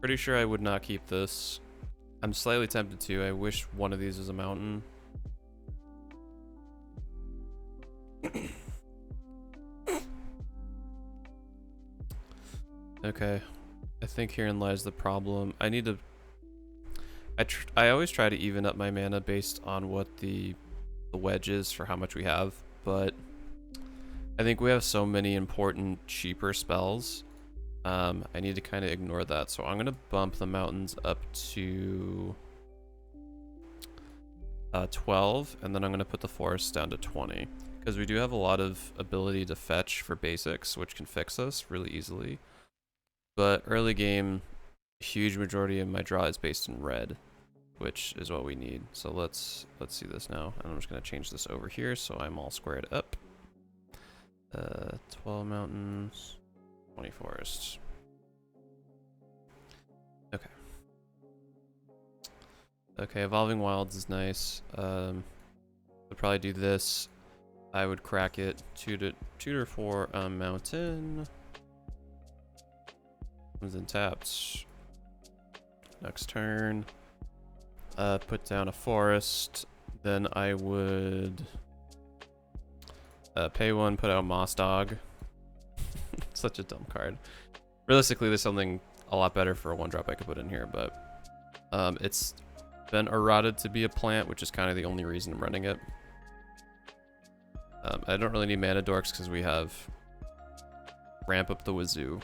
Pretty sure I would not keep this. I'm slightly tempted to. I wish one of these was a mountain. Okay, I think herein lies the problem. I need to. I always try to even up my mana based on what the wedge is for how much we have, but I think we have so many important cheaper spells. I need to kind of ignore that, so I'm gonna bump the mountains up to 12, and then I'm gonna put the forest down to 20, because we do have a lot of ability to fetch for basics, which can fix us really easily. But early game, a huge majority of my draw is based in red, which is what we need. So let's see this now. And I'm just gonna change this over here so I'm all squared up. 12 mountains, 20 forests. Okay. Okay, Evolving Wilds is nice. I'd probably do this. I would crack it 2 to 4 mountain. Comes in tapped. Next turn. Put down a forest. Then I would pay 1, put out Moss Dog. Such a dumb card. Realistically, there's something a lot better for a 1-drop I could put in here, but it's been errated to be a plant, which is kind of the only reason I'm running it. I don't really need mana dorks because we have ramp up the wazoo.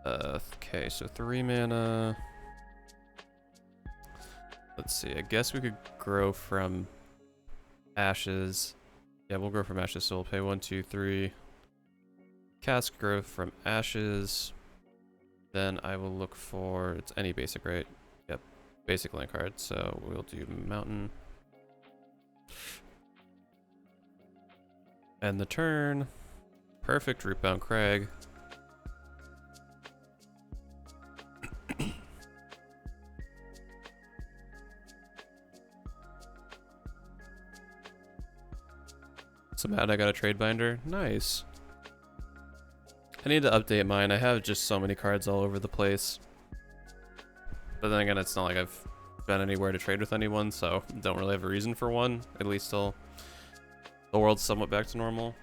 Okay, so 3 mana. Let's see. I guess we could grow from ashes. Yeah, we'll grow from ashes. So we'll pay 1, 2, 3. Cast growth from ashes. Then I will look for, it's any basic, right? Yep, basic land card. So we'll do mountain. And the turn. Perfect, rootbound crag. So mad I got a trade binder. Nice. I need to update mine. I have just so many cards all over the place. But then again, it's not like I've been anywhere to trade with anyone, so don't really have a reason for one. At least till the world's somewhat back to normal.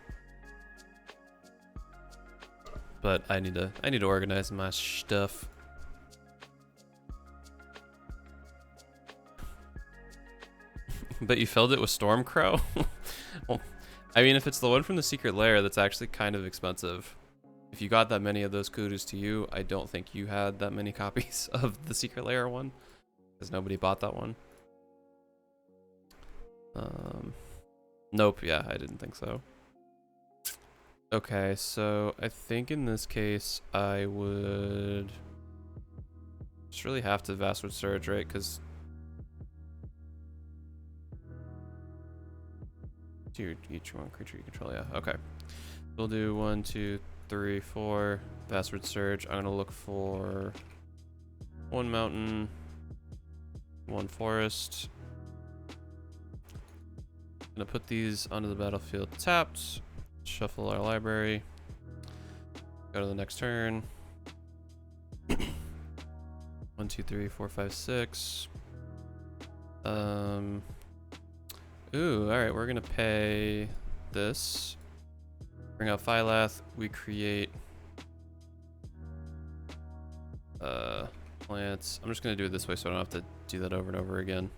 But I need to organize my stuff. But you filled it with Stormcrow? Well, I mean, if it's the one from the secret lair, that's actually kind of expensive. If you got that many of those, kudos to you. I don't think you had that many copies of the secret lair one, because nobody bought that one. Nope, yeah, I didn't think so. Okay, so I think in this case, I would just really have to Vastwood Surge, right? Because each one creature you control, yeah, okay. We'll do 1, 2, 3, 4, Vastwood Surge. I'm gonna look for 1 mountain, 1 forest. Gonna put these onto the battlefield tapped. Shuffle our library. Go to the next turn. 1, 2, 3, 4, 5, 6. Ooh, alright, we're gonna pay this. Bring out Phylath. We create plants. I'm just gonna do it this way so I don't have to do that over and over again.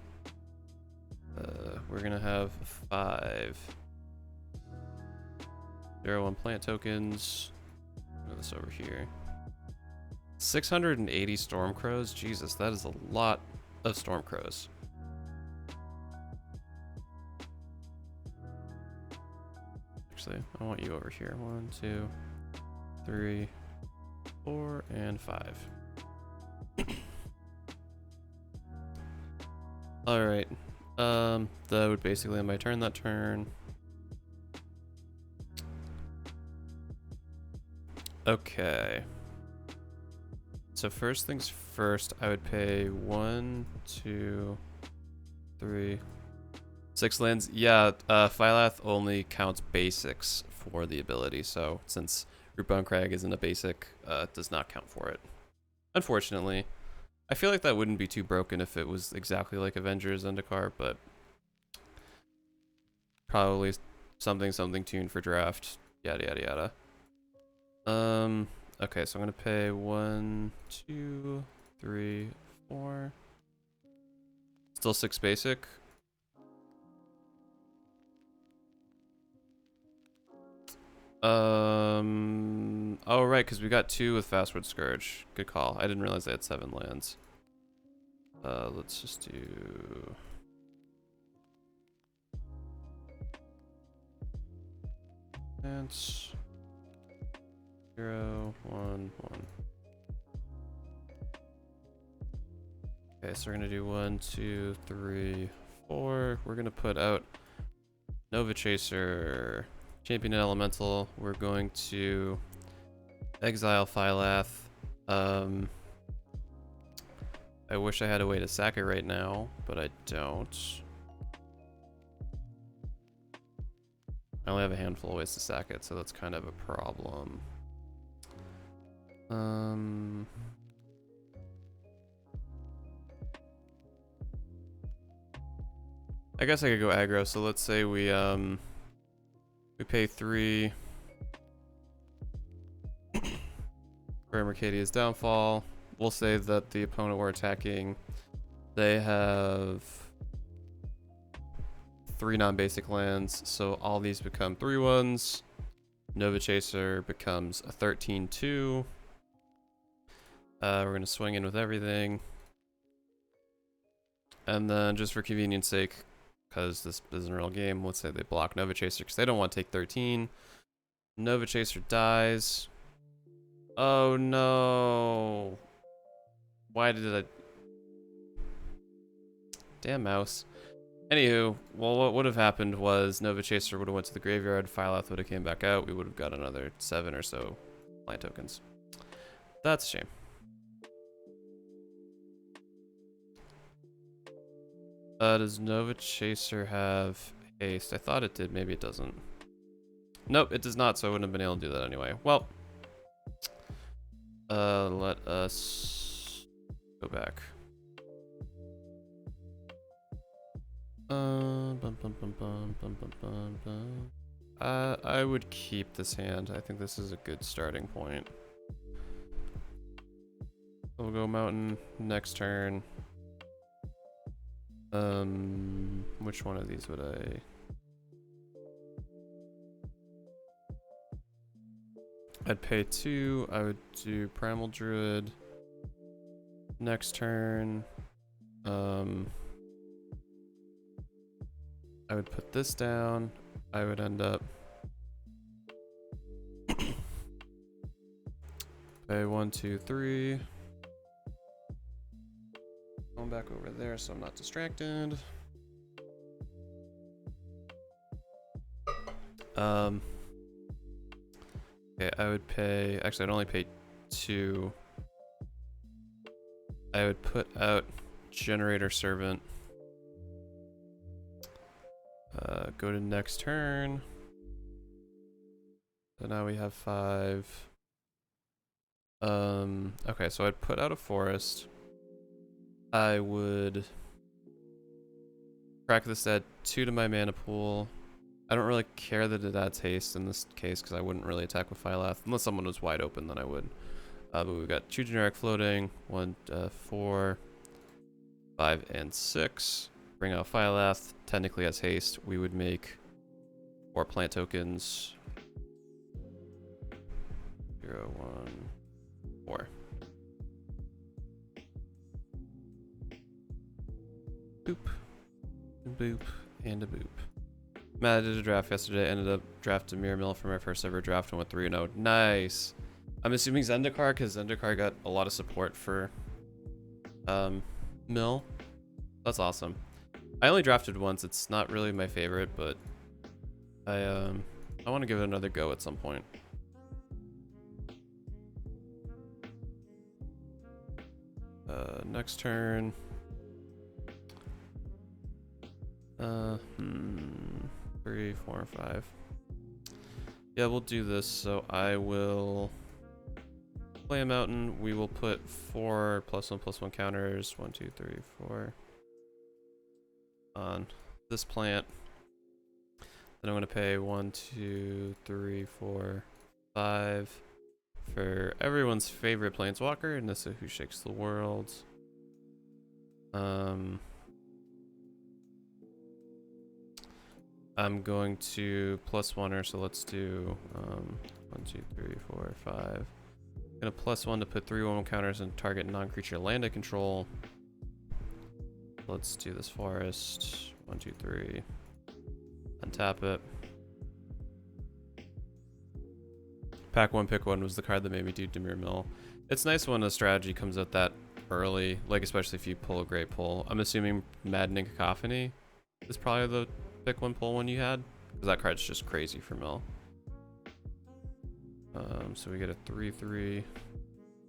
We're gonna have 5 0-1 plant tokens. Move this over here. 680 Stormcrows. Jesus, that is a lot of Stormcrows. Actually, I want you over here. 1, 2, 3, 4, and 5. Alright. That would basically end my turn that turn. Okay. So first things first, I would pay 1, 2, 3, 6 lands. Yeah, Phylath only counts basics for the ability, so since Rootbound Crag isn't a basic, it does not count for it. Unfortunately. I feel like that wouldn't be too broken if it was exactly like Avengers Zendikar, but probably something tuned for draft, yada yada yada. Okay, so I'm gonna pay 1, 2, 3, 4. Still 6 basic. Oh right, because we got 2 with Fastwood Scourge. Good call. I didn't realize they had 7 lands. Let's just do... Lands. 0, 1, 1. Okay, so we're gonna do 1, 2, 3, 4. We're gonna put out Nova Chaser. Champion and Elemental. We're going to exile Phylath. I wish I had a way to sack it right now, but I don't. I only have a handful of ways to sack it, so that's kind of a problem. I guess I could go aggro, so let's say we pay 3 for Mercadia's Downfall. We'll say that the opponent we're attacking, they have 3 non-basic lands, so all these become 3/1s. Nova Chaser becomes a 13/2. We're gonna swing in with everything. And then just for convenience sake, because this isn't a real game, let's say they block Nova Chaser because they don't want to take 13. Nova Chaser dies. Oh no. Why did I... Damn mouse. Anywho, well, what would have happened was Nova Chaser would have went to the graveyard, Phylath would have came back out, we would have got another 7 or so plant tokens. That's a shame. Does Nova Chaser have haste? I thought it did, maybe it doesn't. Nope, it does not, so I wouldn't have been able to do that anyway. Well, let us go back. I would keep this hand. I think this is a good starting point. We'll go mountain next turn. Which one of these would I... I'd pay 2. I would do Primal Druid. Next turn. I would put this down. I would end up pay 1, 2, 3. Going back over there so I'm not distracted. Okay, I would pay, actually I'd only pay 2. I would put out Generator Servant. Go to next turn. So now we have 5. Okay, so I'd put out a forest. I would crack this at 2 to my mana pool. I don't really care that it adds haste in this case because I wouldn't really attack with Phylath unless someone was wide open. Then I would. But we've got 2 generic floating, 1, 4, 5, and 6. Bring out Phylath. Technically has haste. We would make 4 plant tokens. 0, 1, 4. Boop, boop, and a boop. Matt, I did a draft yesterday. Ended up drafting Mirror Mill for my first ever draft and went 3-0. Nice. I'm assuming Zendikar because Zendikar got a lot of support for Mill. That's awesome. I only drafted once. It's not really my favorite, but I want to give it another go at some point. Next turn. 3, 4, 5. Yeah, we'll do this. So I will play a mountain. We will put 4 +1/+1 counters. 1, 2, 3, 4 on this plant. Then I'm going to pay 1, 2, 3, 4, 5 for everyone's favorite planeswalker, Nissa Who Shakes the World. I'm going to +1er, so let's do 1, 2, 3, 4, 5. I'm gonna +1 to put 3/1 counters and target non-creature land I control. Let's do this forest. 1, 2, 3. Untap it. Pack 1, pick 1 was the card that made me do Dimir Mill. It's nice when a strategy comes out that early, like especially if you pull a great pull. I'm assuming Maddening Cacophony is probably the pick 1 pull one you had, because that card's just crazy for Mill. So we get a 3/3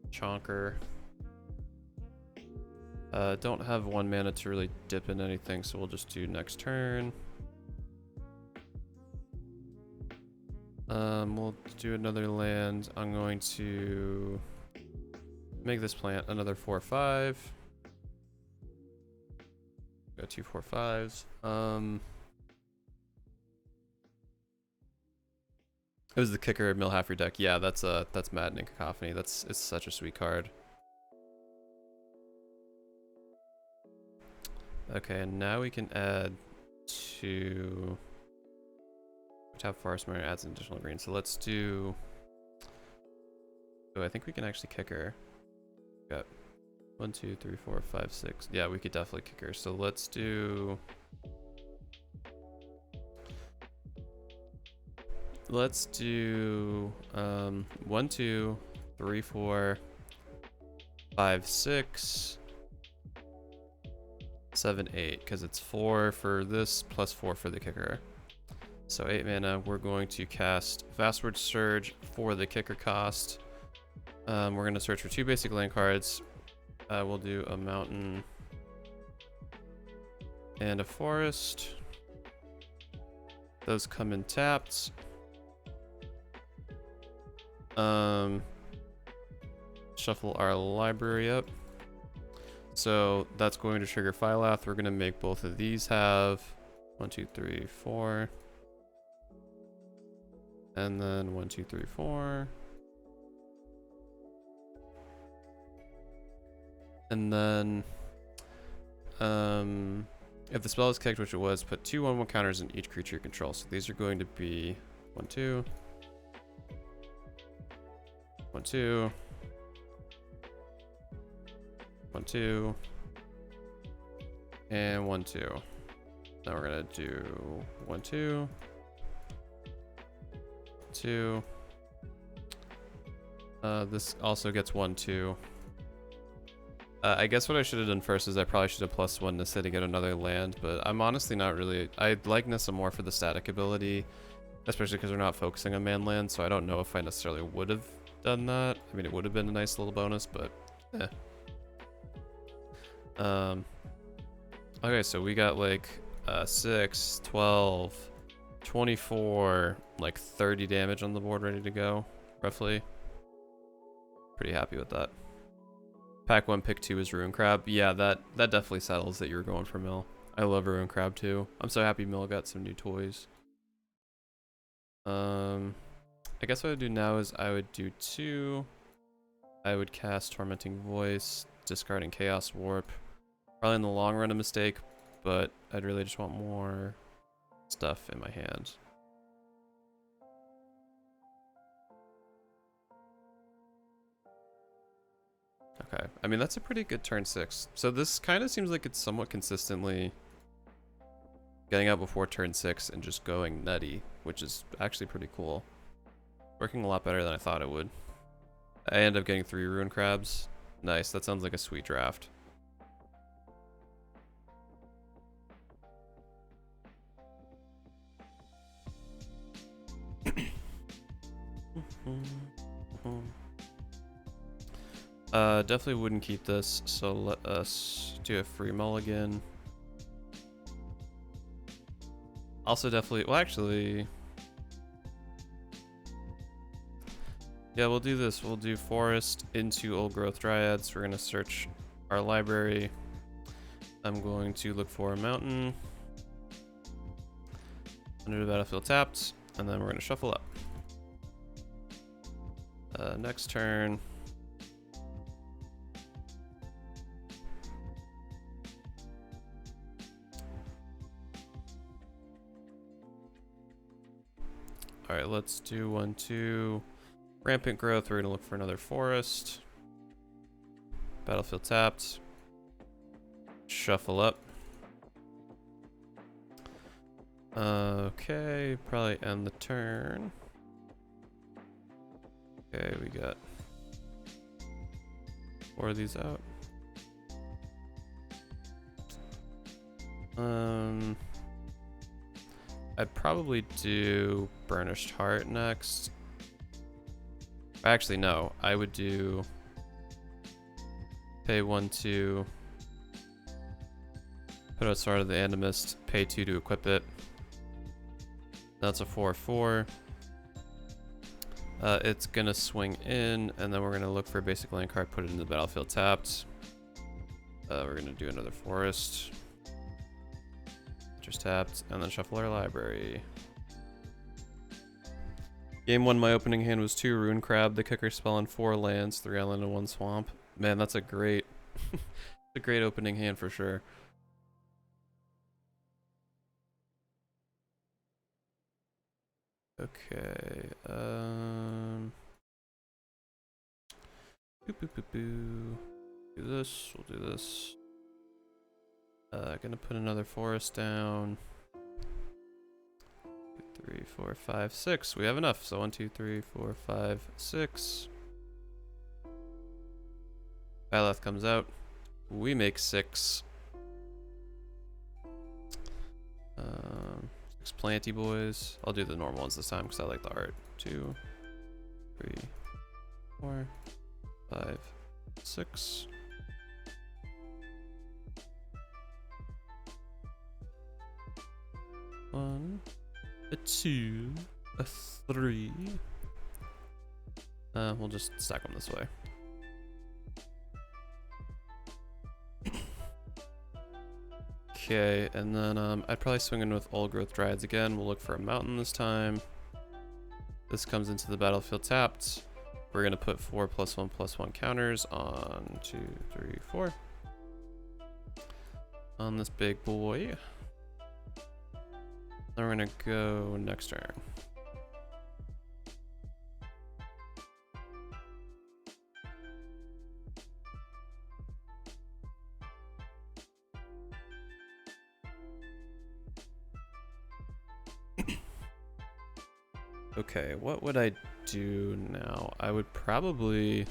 chonker. Don't have 1 mana to really dip in anything, so we'll just do next turn. We'll do another land. I'm going to make this plant another 4/5. Got 2 4/5s. It was the kicker Mill half your deck. Yeah, that's Maddening Cacophony. It's such a sweet card. Okay, and now we can add 2. Tap Forest Mire adds an additional green. So let's do. Oh, I think we can actually kick her. Got 1, 2, 3, 4, 5, 6. Yeah, we could definitely kick her. So let's do. Let's do 1, 2, 3, 4, 5, 6, 7, 8. Because it's 4 for this plus 4 for the kicker. So 8 mana. We're going to cast Vastward Surge for the kicker cost. We're going to search for 2 basic land cards. We'll do a mountain and a forest. Those come in tapped. Shuffle our library up. So that's going to trigger Phylath. We're going to make both of these have 1, 2, 3, 4. And then 1, 2, 3, 4. And then if the spell is kicked, which it was, put 2 1/1 counters in each creature you control. So these are going to be 1, 2, 1, 2, 1, 2, and 1, 2. Now we're gonna do 1, 2, 2. This also gets 1, 2. I guess what I should have done first is I probably should have +1 Nissa to get another land, but I'm honestly not really. I like Nissa more for the static ability, especially because we're not focusing on man land, so I don't know if I necessarily would have done that. I mean, it would have been a nice little bonus, but eh. Okay, so we got like 6, 12, 24, like 30 damage on the board ready to go, roughly. Pretty happy with that. Pack 1, pick 2 is Ruin Crab. Yeah, that definitely settles that you were going for Mill. I love Ruin Crab too. I'm so happy Mill got some new toys. I guess what I would do now is I would do 2. I would cast Tormenting Voice, discarding Chaos Warp. Probably in the long run a mistake, but I'd really just want more stuff in my hand. Okay, I mean that's a pretty good turn 6. So this kind of seems like it's somewhat consistently getting out before turn 6 and just going nutty, which is actually pretty cool. Working a lot better than I thought it would. I end up getting 3 Ruin Crabs. Nice, that sounds like a sweet draft. Definitely wouldn't keep this, so let us do a free mulligan. Also definitely, well actually, yeah, we'll do this. We'll do forest into old growth dryads. We're gonna search our library. I'm going to look for a mountain. Under the battlefield tapped, and then we're gonna shuffle up. Next turn. All right, let's do 1, 2. Rampant growth. We're gonna look for another forest. Battlefield tapped. Shuffle up. Okay, probably end the turn. Okay, we got 4 of these out. I'd probably do Burnished Heart next. Actually, no. I would do pay 1, 2. Put out Sword of the Animist. Pay 2 to equip it. That's a 4/4. It's gonna swing in, and then we're gonna look for a basic land card, put it in the battlefield tapped. We're gonna do another forest. Just tapped, and then shuffle our library. Game 1, my opening hand was 2 Ruin Crab, the kicker spell, and 4 lands, 3 island and 1 swamp. Man, that's a great, a great opening hand for sure. Okay, boo, boo, boo, boo. Do this. We'll do this. Gonna put another forest down. 2, 3, 4, 5, 6. We have enough. So 1, 2, 3, 4, 5, 6. Phylath comes out. We make 6. 6 planty boys. I'll do the normal ones this time because I like the art. 2, 3, 4, 5, 6. One, a 2, a 3. We'll just stack them this way. Okay, and then I'd probably swing in with Old Growth Dryads again. We'll look for a mountain this time. This comes into the battlefield tapped. We're gonna put 4 +1/+1 counters on 2, 3, 4. On this big boy. Then we're gonna go next turn. Okay, what would I do now? I would probably...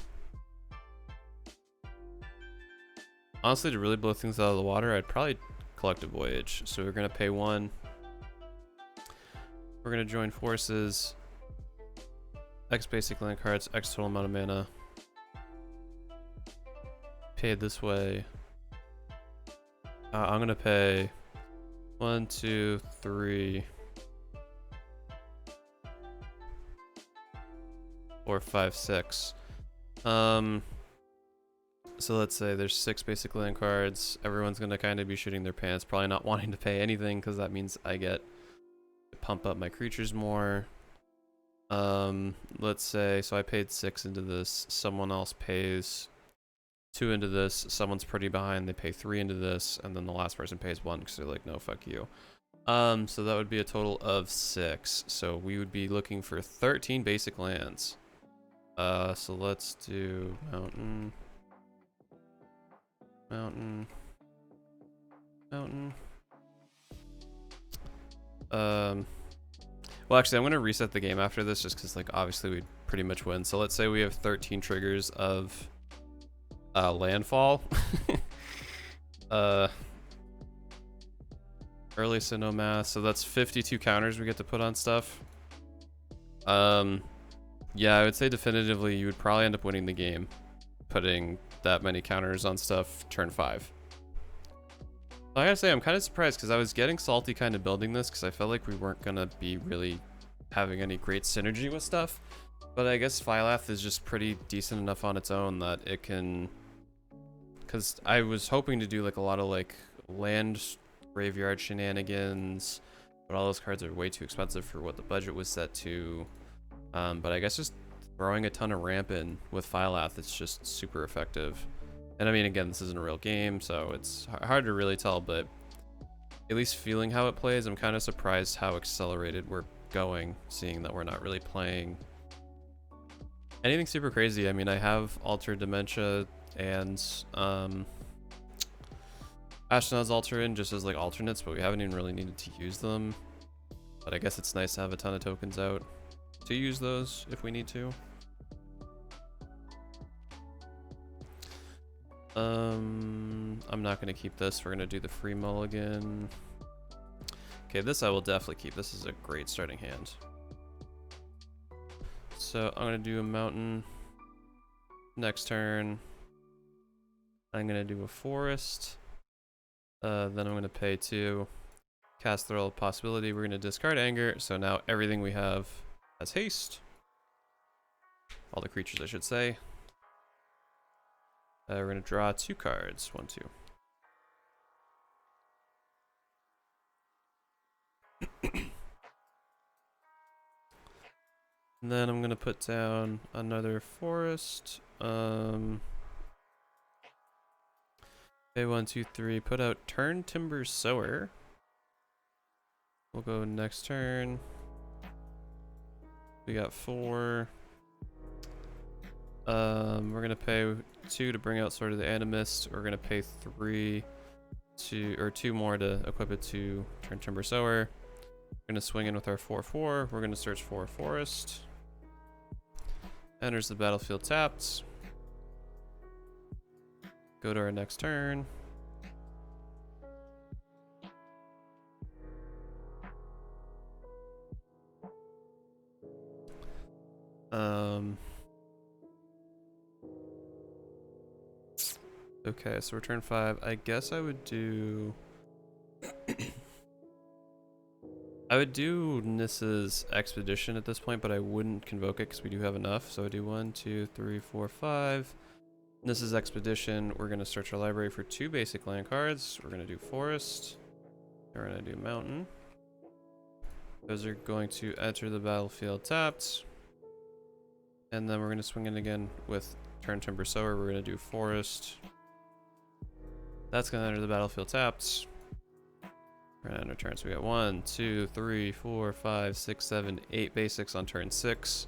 Honestly, to really blow things out of the water, I'd probably Collective Voyage. So we're going to pay 1. We're going to join forces. X basic land cards, X total amount of mana. Pay it this way. I'm going to pay 1, 2, 3... 4, 5, 6. So let's say there's 6 basic land cards. Everyone's gonna kind of be shooting their pants, probably not wanting to pay anything because that means I get to pump up my creatures more. Let's say, so I paid 6 into this. Someone else pays 2 into this. Someone's pretty behind. They pay 3 into this, and then the last person pays 1 because they're like, no, fuck you. So that would be a total of 6. So we would be looking for 13 basic lands. So let's do mountain, mountain, mountain. Well, actually, I'm gonna reset the game after this just because, like, obviously we'd pretty much win. So let's say we have 13 triggers of landfall. Early so no math. So that's 52 counters we get to put on stuff. Yeah, I would say definitively you would probably end up winning the game putting that many counters on stuff turn 5. I gotta say, I'm kind of surprised because I was getting salty kind of building this because I felt like we weren't gonna be really having any great synergy with stuff. But I guess Phylath is just pretty decent enough on its own that it can... Because I was hoping to do like a lot of like land graveyard shenanigans, but all those cards are way too expensive for what the budget was set to. But I guess just throwing a ton of ramp in with Phylath, it's just super effective. And I mean, again, this isn't a real game, so it's hard to really tell, but at least feeling how it plays, I'm kind of surprised how accelerated we're going, seeing that we're not really playing anything super crazy. I mean, I have Altered Dementia and Ashnod's Altar in just as like alternates, but we haven't even really needed to use them. But I guess it's nice to have a ton of tokens out to use those if we need to. I'm not going to keep this. We're going to do the free mulligan. Okay, this I will definitely keep. This is a great starting hand. So I'm going to do a mountain next turn. I'm going to do a forest. Then I'm going to pay 2. Cast Thrill of Possibility. We're going to discard Anger. So now everything we have has haste. All the creatures, I should say. We're going to draw 2 cards. 1, 2. And then I'm going to put down another forest. Okay, 1, 2, 3. Put out Turn Timber Sower. We'll go next turn. We got 4. We're gonna pay 2 to bring out Sword of the Animist. We're gonna pay 2 more to equip it to turn Timber Sower. We're gonna swing in with our 4/4. We're gonna search for a forest. Enters the battlefield tapped. Go to our next turn. Okay, so we're turn 5. I guess I would do I would do Nissa's Expedition at this point, but I wouldn't convoke it because we do have enough. So I do 1, 2, 3, 4, 5. Nissa's Expedition. We're gonna search our library for 2 basic land cards. We're gonna do Forest. We're gonna do Mountain. Those are going to enter the battlefield tapped. And then we're gonna swing in again with turn Timber Sower. We're gonna do Forest. That's gonna enter the battlefield tapped. We're gonna enter turn. So we got 1, 2, 3, 4, 5, 6, 7, 8 basics on turn 6.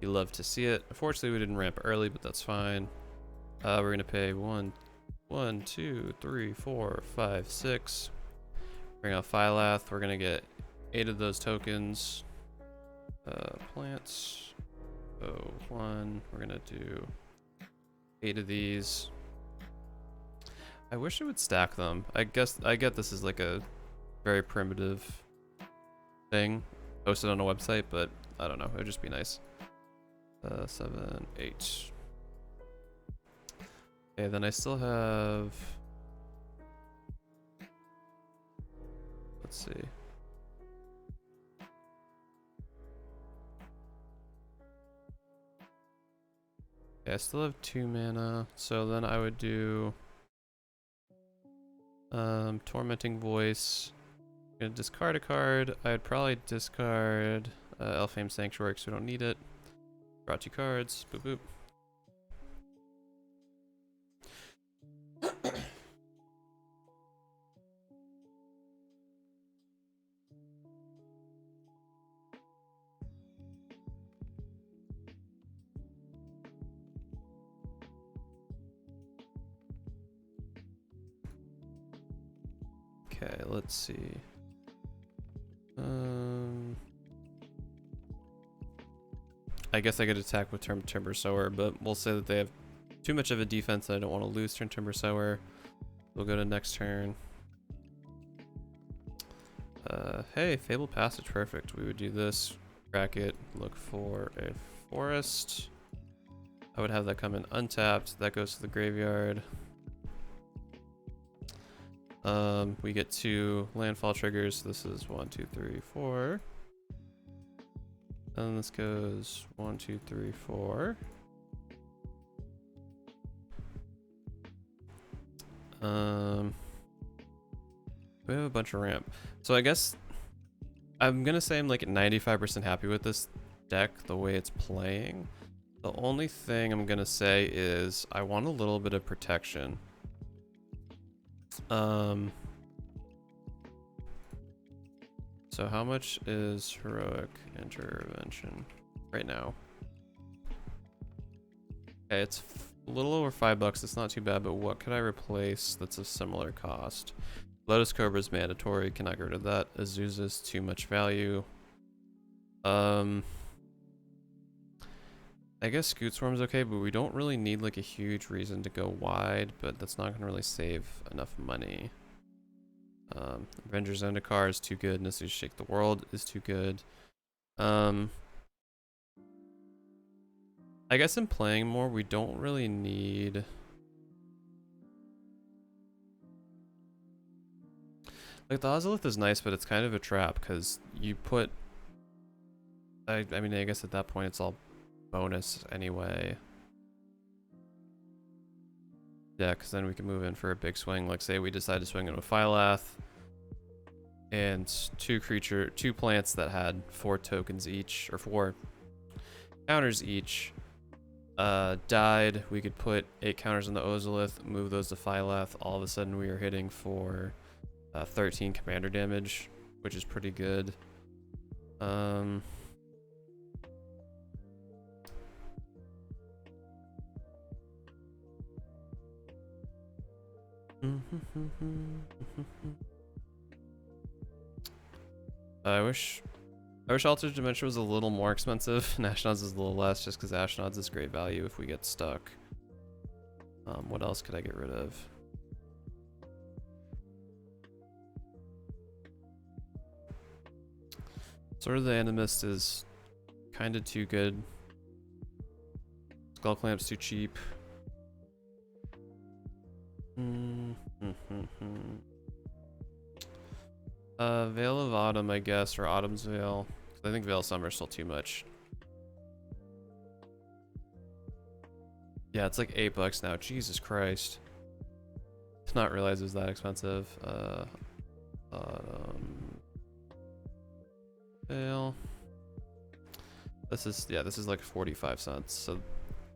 You love to see it. Unfortunately, we didn't ramp early, but that's fine. We're gonna pay 1, 2, 3, 4, 5, 6. Bring out Phylath. We're gonna get 8 of those tokens. Plants. So 1. We're gonna do 8 of these. I wish it would stack them. I get this is like a very primitive thing posted on a website, but I don't know. It would just be nice. 7, 8. Okay, then I still have. Let's see. Okay, I still have 2 mana, so then I would do Tormenting Voice. I'm gonna discard a card. I'd probably discard Elfhame Sanctuary because we don't need it. Draw 2 cards. Boop boop. Okay, let's see. I guess I could attack with Timber Sower, but we'll say that they have too much of a defense that I don't want to lose turn Timber Sower. We'll go to next turn. Hey, Fabled Passage, perfect. We would do this, bracket, look for a forest. I would have that come in untapped. That goes to the graveyard. We get 2 landfall triggers. This is 1, 2, 3, 4. And this goes 1, 2, 3, 4. We have a bunch of ramp. So I guess I'm gonna say I'm like 95% happy with this deck, the way it's playing. The only thing I'm gonna say is I want a little bit of protection. So how much is Heroic Intervention right now? Okay, it's a little over $5. It's not too bad, but what could I replace that's a similar cost? Lotus Cobra is mandatory. Cannot get rid of that. Azusa's too much value. I guess Scoot Swarm's okay, but we don't really need like a huge reason to go wide, but that's not gonna really save enough money. Avengers Zendikar is too good. Nissa's Shake the World is too good. I guess in playing more, we don't really need. Like the Ozolith is nice, but it's kind of a trap because you put. I mean, I guess at that point it's all bonus anyway. Yeah, because then we can move in for a big swing. Like say we decide to swing in with Phylath. And 2 plants that had 4 tokens each, or 4 counters each, died. We could put 8 counters on the Ozolith, move those to Phylath. All of a sudden we are hitting for 13 commander damage, which is pretty good. I wish Altered Dimension was a little more expensive and Ashnod's is a little less, just because Ashnod's is great value if we get stuck. What else could I get rid of? Sword of the Animist is kind of too good. Skull Clamp's too cheap. Veil of Autumn, I guess, or Autumn's Veil. I think Veil of Summer is still too much. Yeah, it's like $8 now. Jesus Christ. Did not realize it was that expensive. Veil. This is like 45 cents. So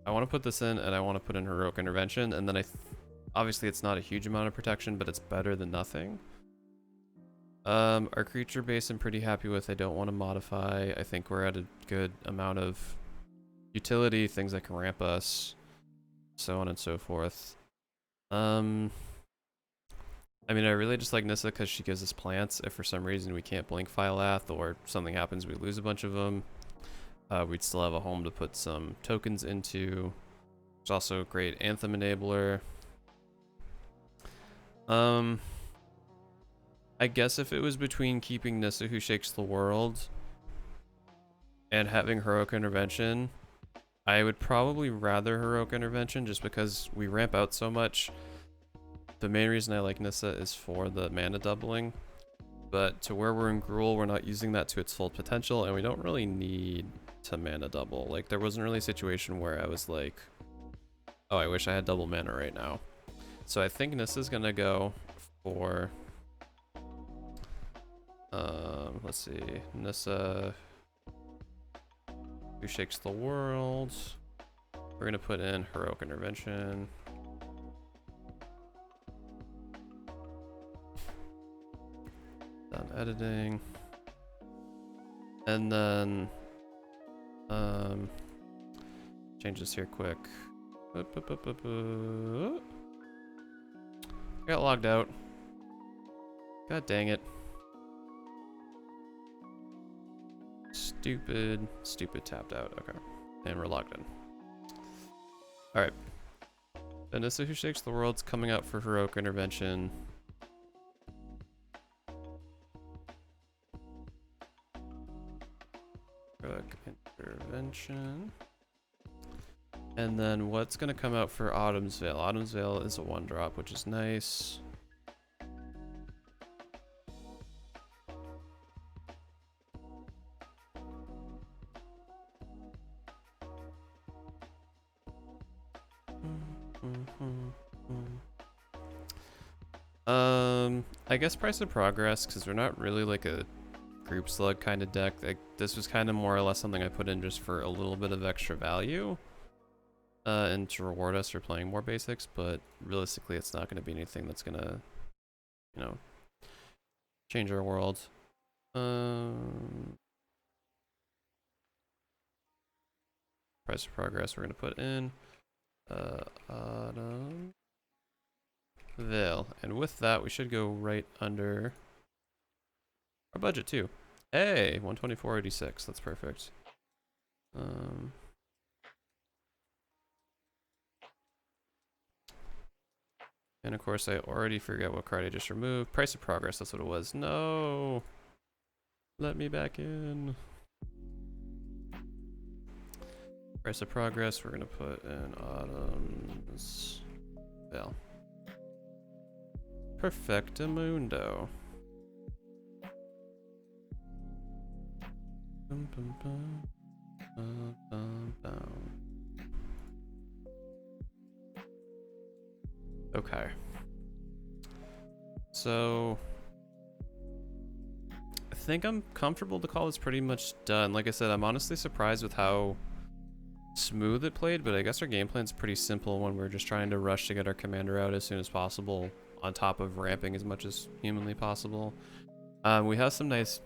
I want to put this in, and I want to put in Heroic Intervention, and then obviously it's not a huge amount of protection, but it's better than nothing. Our creature base I'm pretty happy with. I don't want to modify. I think we're at a good amount of utility, things that can ramp us, so on and so forth. I mean, I really just like Nissa because she gives us plants. If for some reason we can't blink Phylath or something happens, we lose a bunch of them, we'd still have a home to put some tokens into. It's also a great Anthem enabler. I guess if it was between keeping Nissa Who Shakes the World and having Heroic Intervention, I would probably rather Heroic Intervention just because we ramp out so much. The main reason I like Nissa is for the mana doubling, but to where we're in Gruul, we're not using that to its full potential, and we don't really need to mana double. Like, there wasn't really a situation where I was like, oh, I wish I had double mana right now. So I think Nissa's gonna go for... let's see, Nissa Who Shakes the World. We're gonna put in Heroic Intervention. Done editing. And then change this here quick. I got logged out. God dang it. Stupid tapped out. Okay. And we're logged in. Alright. Nissa Who Shakes the World's coming out for Heroic Intervention. Heroic Intervention. And then what's going to come out for Autumn's Veil? Autumn's Veil is a 1-drop, which is nice. I guess Price of Progress, because we're not really like a group slug kind of deck. Like, this was kind of more or less something I put in just for a little bit of extra value, and to reward us for playing more basics, but realistically it's not going to be anything that's going to, you know, change our world. Price of Progress we're going to put in Autumn Veil, and with that we should go right under our budget too. Hey, 124.86. That's perfect. And of course I already forgot what card I just removed. Price of Progress, that's what it was. No! Let me back in. Price of Progress, we're gonna put in Autumn's Veil. Perfectamundo. Bum, bum, bum. Bum, bum, bum. Okay. So I think I'm comfortable to call this pretty much done. Like I said, I'm honestly surprised with how smooth it played, but I guess our game plan's pretty simple when we're just trying to rush to get our commander out as soon as possible, on top of ramping as much as humanly possible. We have some nice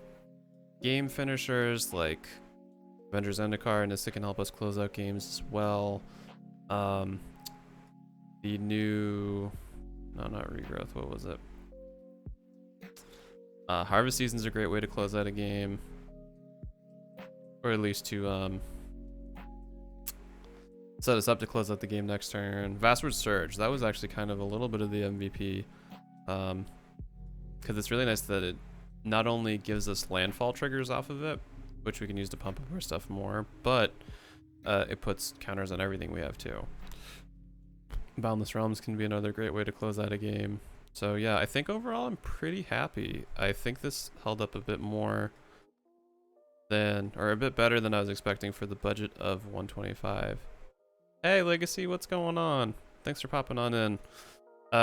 game finishers like Avengers Zendikar and Nissa can help us close out games as well. The new No, not regrowth. What was it? Harvest Season's a great way to close out a game. Or at least to set us up to close out the game next turn. Vastward Surge. That was actually kind of a little bit of the MVP. Because it's really nice that it not only gives us landfall triggers off of it, which we can use to pump up our stuff more, but it puts counters on everything we have too. Boundless Realms can be another great way to close out a game. So yeah, I think overall I'm pretty happy. I think this held up a bit more than, or a bit better than I was expecting for the budget of 125. Hey Legacy, what's going on? Thanks for popping on in.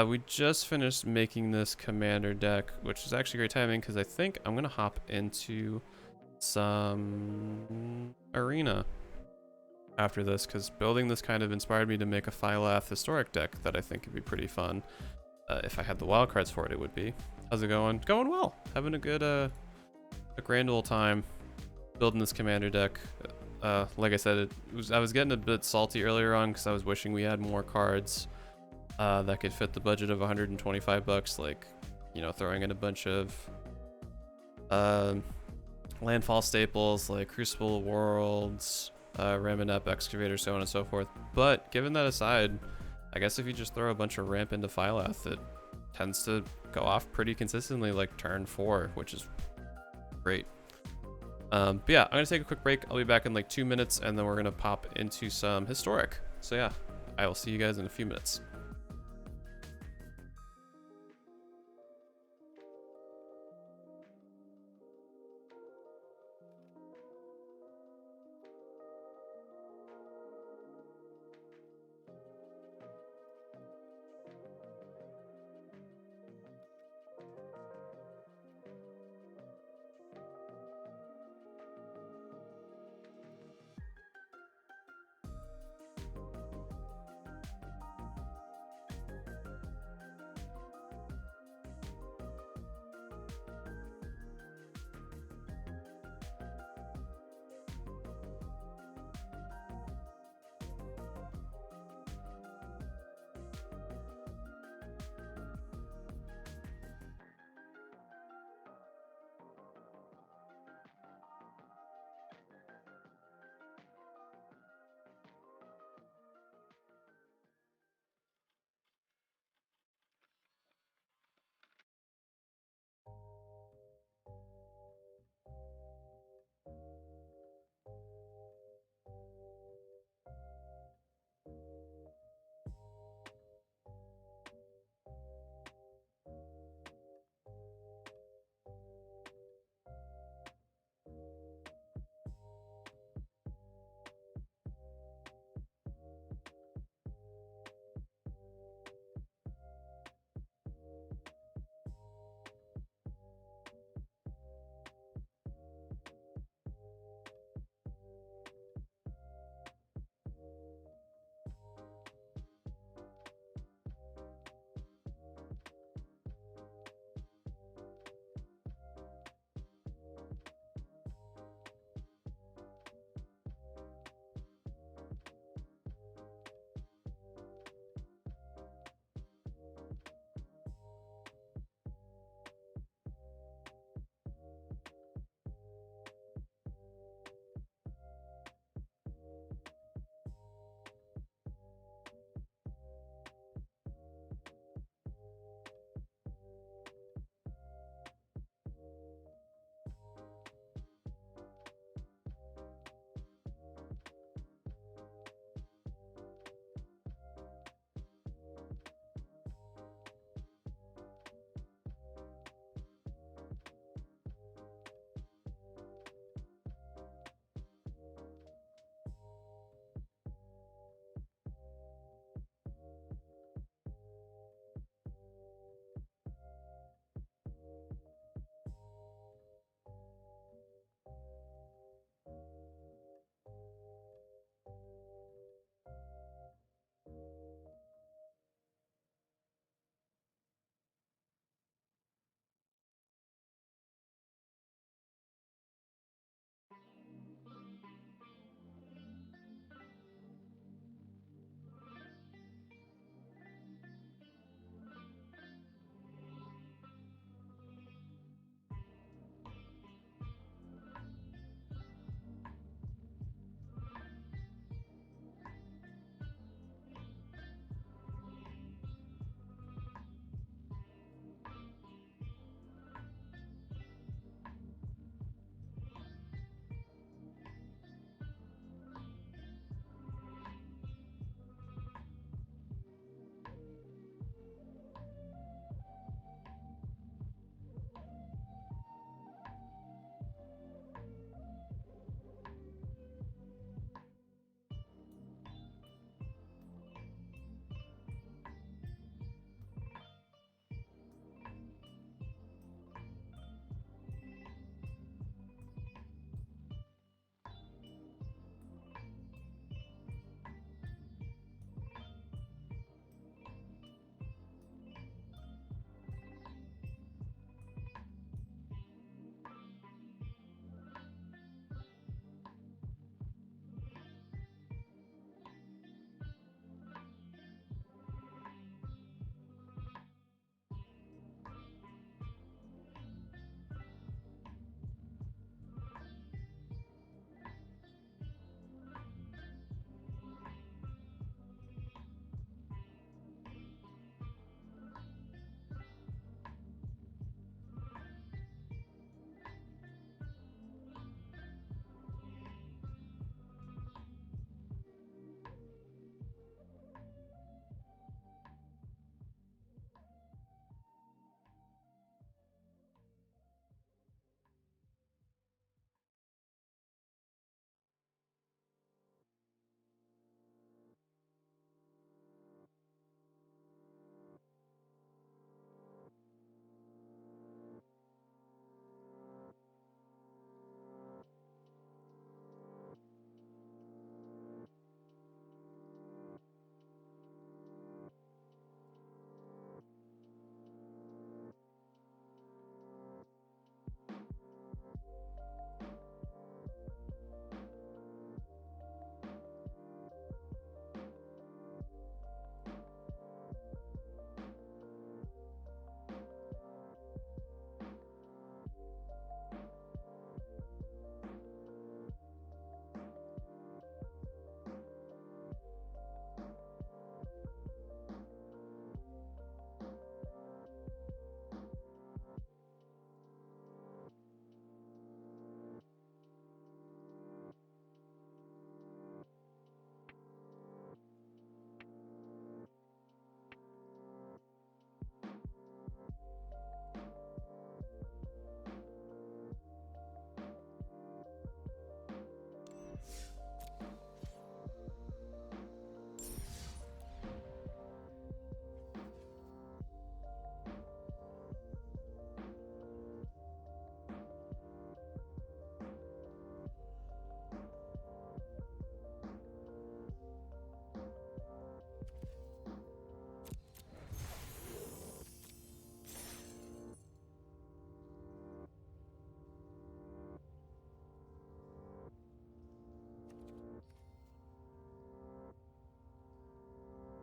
We just finished making this commander deck, which is actually great timing because I think I'm gonna hop into some arena after this, because building this kind of inspired me to make a Phylath historic deck that I think would be pretty fun. If I had the wildcards for it, it would be. How's it going? Going well. Having a good, a grand old time building this commander deck. Like I said, I was getting a bit salty earlier on because I was wishing we had more cards that could fit the budget of 125 bucks. Like, you know, throwing in a bunch of landfall staples like Crucible Worlds, Raminep, Excavator, so on and so forth. But given that aside, I guess if you just throw a bunch of ramp into Phylath, it tends to go off pretty consistently like turn 4, which is great. But yeah, I'm gonna take a quick break. I'll be back in like 2 minutes, and then we're gonna pop into some historic. So yeah, I will see you guys in a few minutes.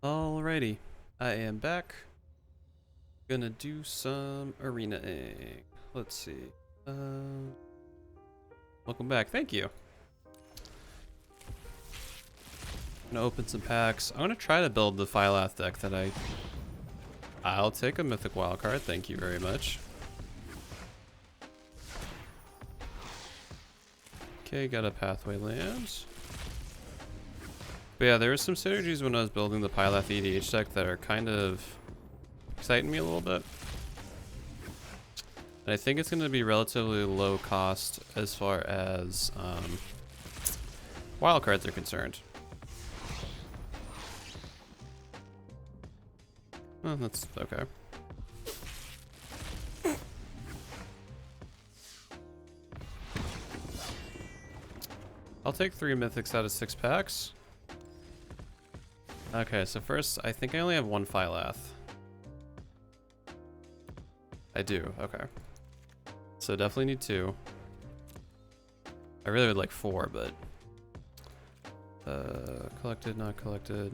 Alrighty, I am back. Gonna do some arenaing. Let's see. Welcome back. Thank you. Gonna open some packs. I'm gonna try to build the Phylath deck that I'll take a mythic wildcard. Thank you very much. Okay, got a pathway lands. But yeah, there was some synergies when I was building the Phylath EDH deck that are kind of exciting me a little bit. And I think it's going to be relatively low cost as far as wildcards are concerned. Oh, that's okay. I'll take 3 mythics out of 6 packs. Okay, so first, I think I only have 1 Phylath. I do, okay. So definitely need 2. I really would like 4, but... collected, not collected.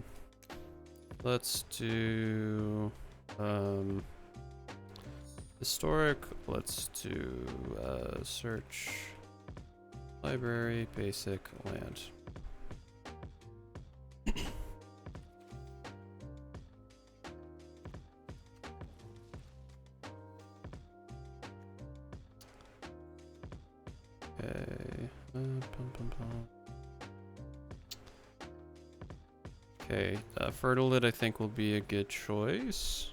Let's do... historic, let's do search, library, basic, land. Okay, Fertilid I think will be a good choice.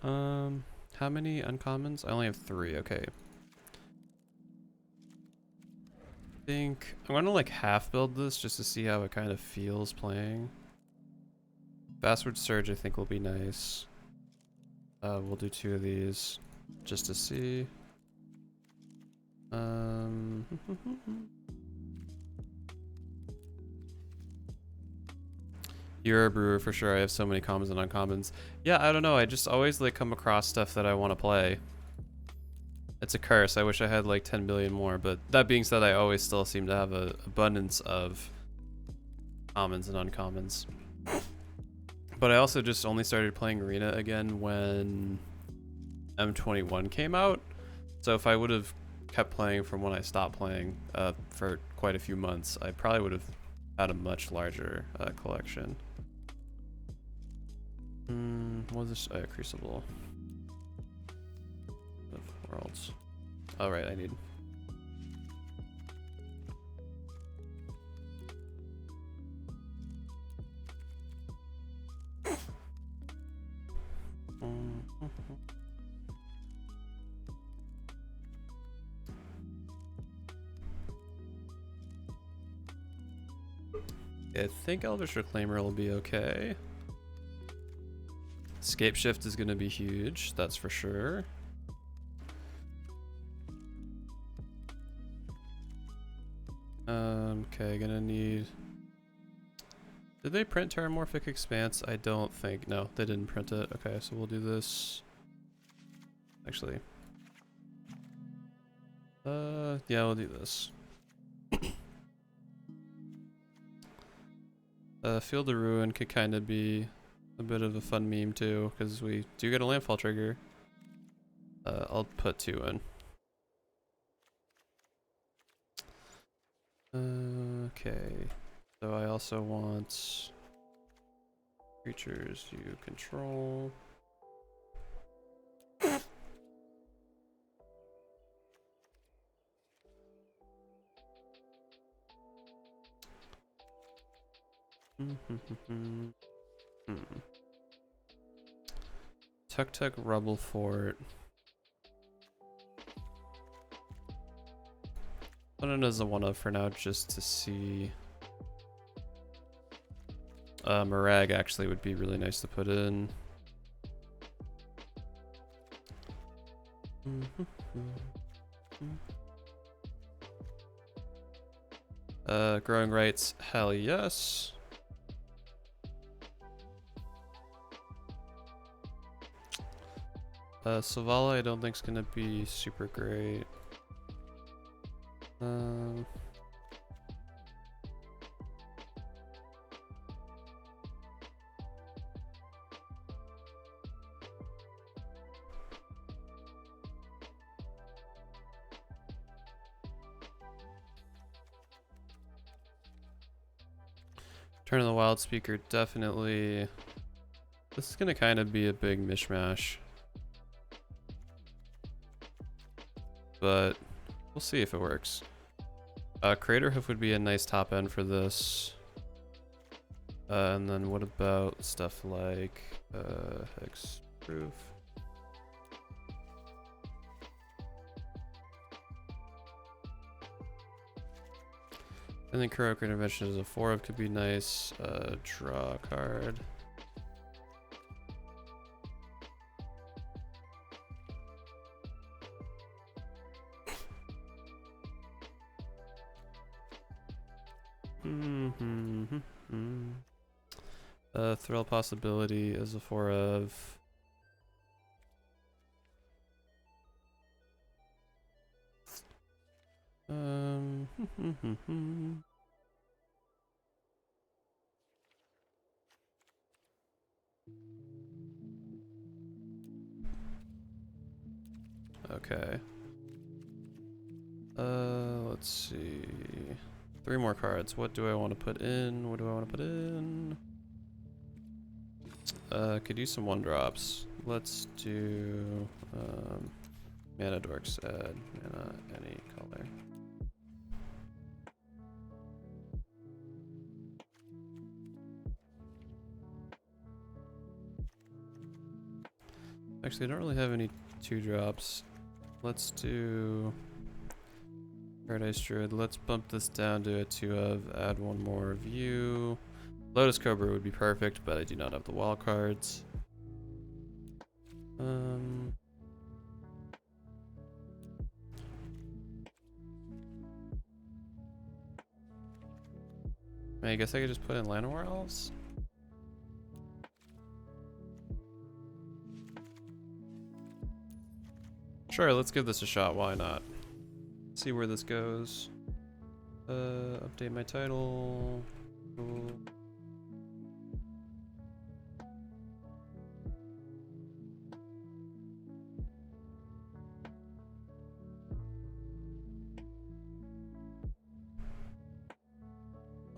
How many uncommons? I only have 3, okay. I think I'm gonna like half build this just to see how it kind of feels playing. Bastard Surge I think will be nice. We'll do 2 of these just to see. You're a brewer for sure. I have so many commons and uncommons. Yeah, I don't know. I just always like come across stuff that I want to play. It's a curse. I wish I had like 10 billion more, but that being said, I always still seem to have an abundance of commons and uncommons. But I also just only started playing Arena again when M21 came out. So if I would have kept playing from when I stopped playing for quite a few months, I probably would have had a much larger collection. What was this? Crucible of Worlds. Oh right, I need. I think Elvish Reclaimer will be okay. Scape Shift is going to be huge, that's for sure. Okay, gonna need... Did they print Terramorphic Expanse? I don't think. No, they didn't print it. Okay, so we'll do this. Actually. Yeah, we'll do this. Field of Ruin could kind of be a bit of a fun meme too, because we do get a landfall trigger. I'll put 2 in. Okay, so I also want creatures you control. Tuk Rubble Fort. Put it as a 1-up for now just to see. Marag actually would be really nice to put in. Growing Rights, hell yes. Savala I don't think is gonna be super great. Um, Turn of the Wild Speaker, definitely. This is gonna kind of be a big mishmash, but we'll see if it works. Crater Hoof would be a nice top end for this. And then what about stuff like Hexproof? And then Kuroku Intervention as a 4 of could be nice. Draw a card. Thrill Possibility as a 4 of. Okay. Let's see. 3 more cards. What do I want to put in? What do I want to put in? Could use some 1-drops. Let's do Mana Dorks, add mana any color. Actually, I don't really have any 2-drops. Let's do Paradise Druid. Let's bump this down to a 2 of, add 1 more view. Lotus Cobra would be perfect, but I do not have the wild cards. I guess I could just put in Llanowar Elves. Sure, let's give this a shot. Why not? See where this goes. Update my title. Cool.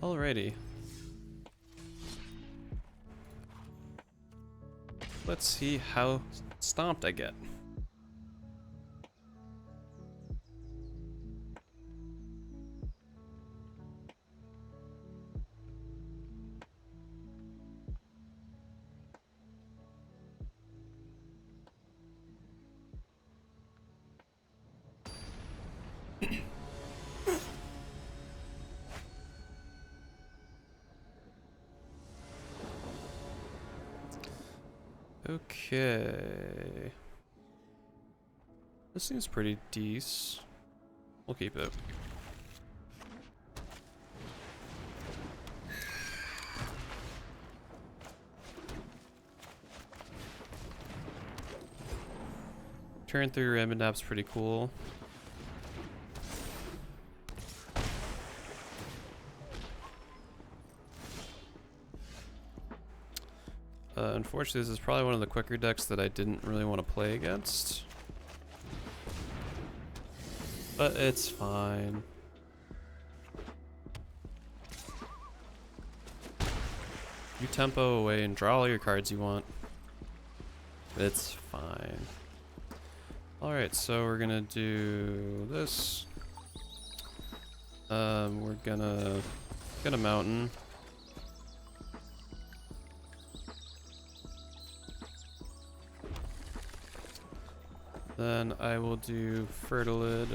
Alrighty. Let's see how stomped I get. Okay. This seems pretty decent. We'll keep it. Turn 3 Ramen Nap's pretty cool. Unfortunately, this is probably one of the quicker decks that I didn't really want to play against. But it's fine. You tempo away and draw all your cards you want. It's fine. Alright, so we're gonna do this. We're gonna get a mountain. Then I will do Fertilid.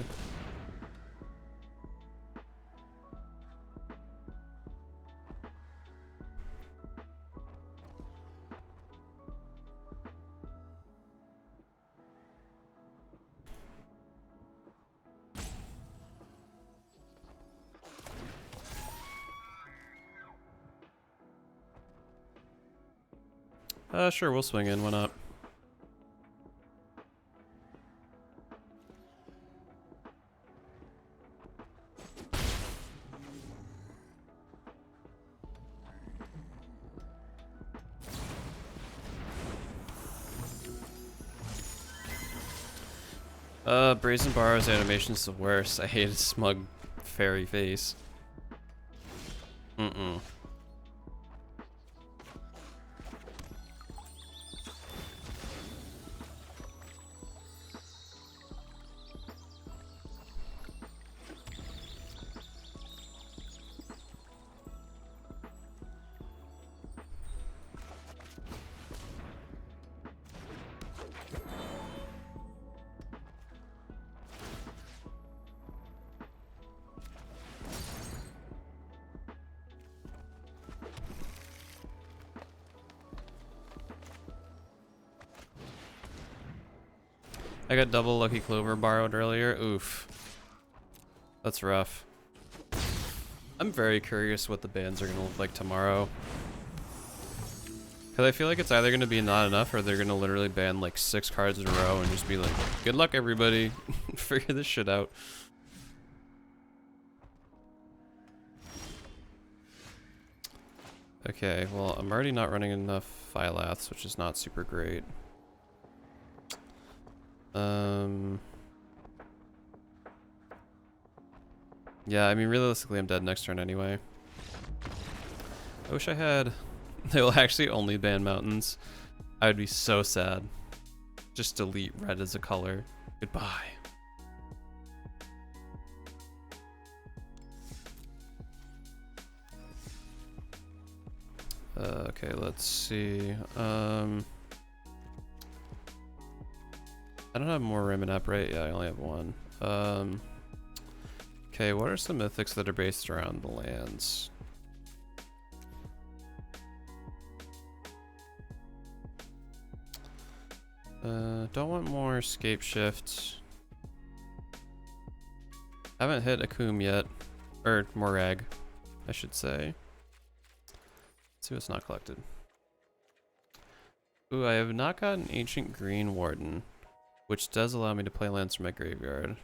Sure, we'll swing in, why not? Brazen Barrow's animation is the worst. I hate his smug fairy face. Mm-mm. I got double Lucky Clover borrowed earlier. Oof. That's rough. I'm very curious what the bans are going to look like tomorrow. Because I feel like it's either going to be not enough or they're going to literally ban like 6 cards in a row and just be like, good luck everybody. Figure this shit out. Okay, well, I'm already not running enough Phylaths, which is not super great. Yeah, I mean, realistically, I'm dead next turn anyway. I wish I had... They will actually only ban mountains. I would be so sad. Just delete red as a color. Goodbye. Okay, let's see. I don't have more Raymond app, right? Yeah, I only have one. Okay, what are some mythics that are based around the lands? Don't want more Scape Shift. Haven't hit Akum yet. Or Morag, I should say. Let's see what's not collected. Ooh, I have not got an Ancient Green Warden, which does allow me to play lands from my graveyard.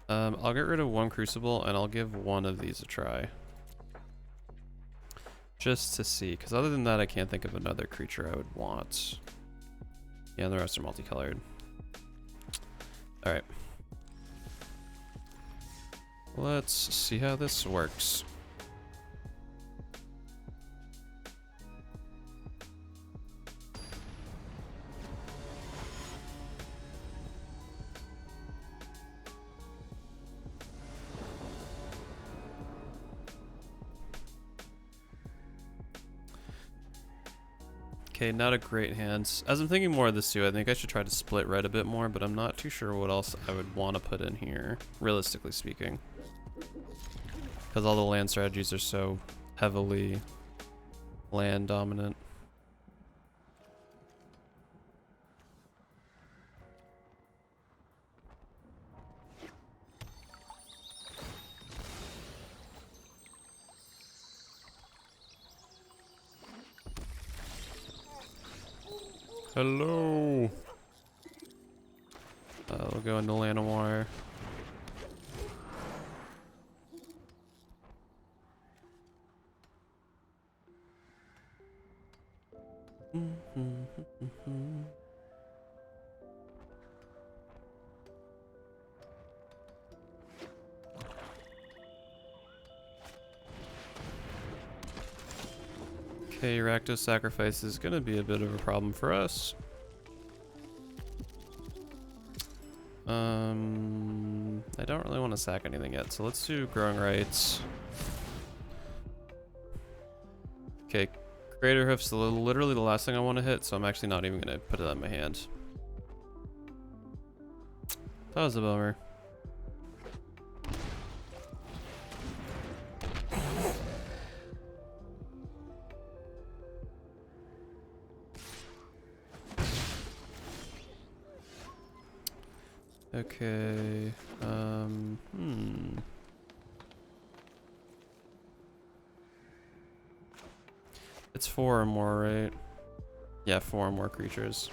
I'll get rid of one Crucible and I'll give one of these a try. Just to see, because other than that I can't think of another creature I would want. Yeah, the rest are multicolored. Alright. Let's see how this works. Okay, not a great hand. As I'm thinking more of this too, I think I should try to split red a bit more, but I'm not too sure what else I would want to put in here, realistically speaking. Because all the land strategies are so heavily land dominant. Hello. We'll go into Llanowar. Okay, Rakdos sacrifice is gonna be a bit of a problem for us. I don't really want to sack anything yet, so let's do Growing Rights. Okay, Greater Hoof's literally the last thing I want to hit, so I'm actually not even gonna put it on my hand. That was a bummer. Okay, It's 4 or more, right? Yeah, 4 or more creatures.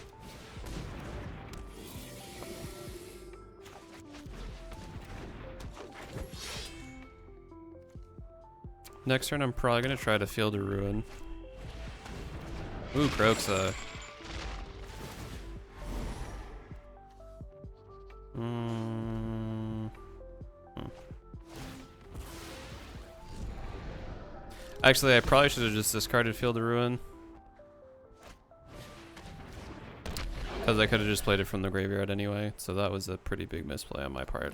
Next turn, I'm probably gonna try to Field of Ruin. Ooh, Croxa. Actually, I probably should have just discarded Field of Ruin. Because I could have just played it from the graveyard anyway, so that was a pretty big misplay on my part.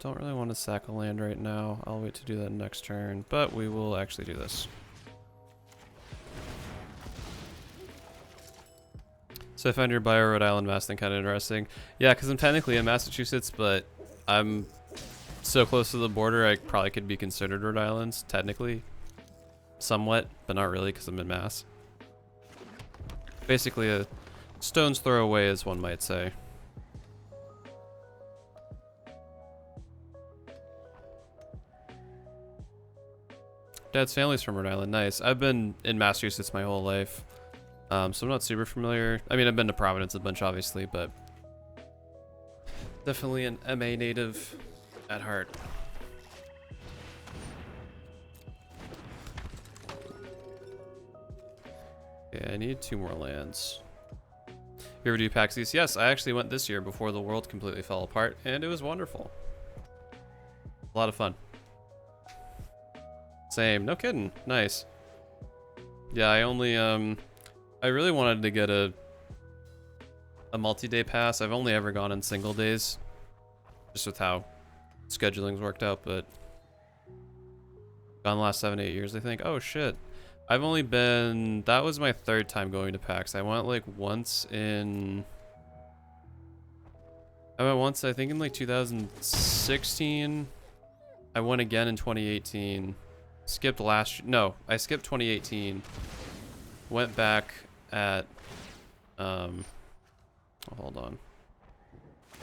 Don't really want to sack a land right now. I'll wait to do that next turn, but we will actually do this. So I found your bio Rhode Island mass thing kind of interesting. Yeah, because I'm technically in Massachusetts, but I'm so close to the border I probably could be considered Rhode Island, technically. Somewhat, but not really because I'm in Mass. Basically a stone's throw away, as one might say. Dad's family's from Rhode Island. Nice. I've been in Massachusetts my whole life, so I'm not super familiar. I mean, I've been to Providence a bunch, obviously, but definitely an MA native at heart. Yeah, I need 2 more lands. You ever do PAX East? Yes, I actually went this year before the world completely fell apart, and it was wonderful. A lot of fun. Same. No kidding. Nice. Yeah, I only, I really wanted to get a multi-day pass. I've only ever gone in single days, just with how scheduling's worked out, but gone the last 7-8 years, I think. Oh, shit. I've only been, that was my 3rd time going to PAX. I went like once in, I think in like 2016. I went again in 2018. Skipped I skipped 2018. Went back at, hold on.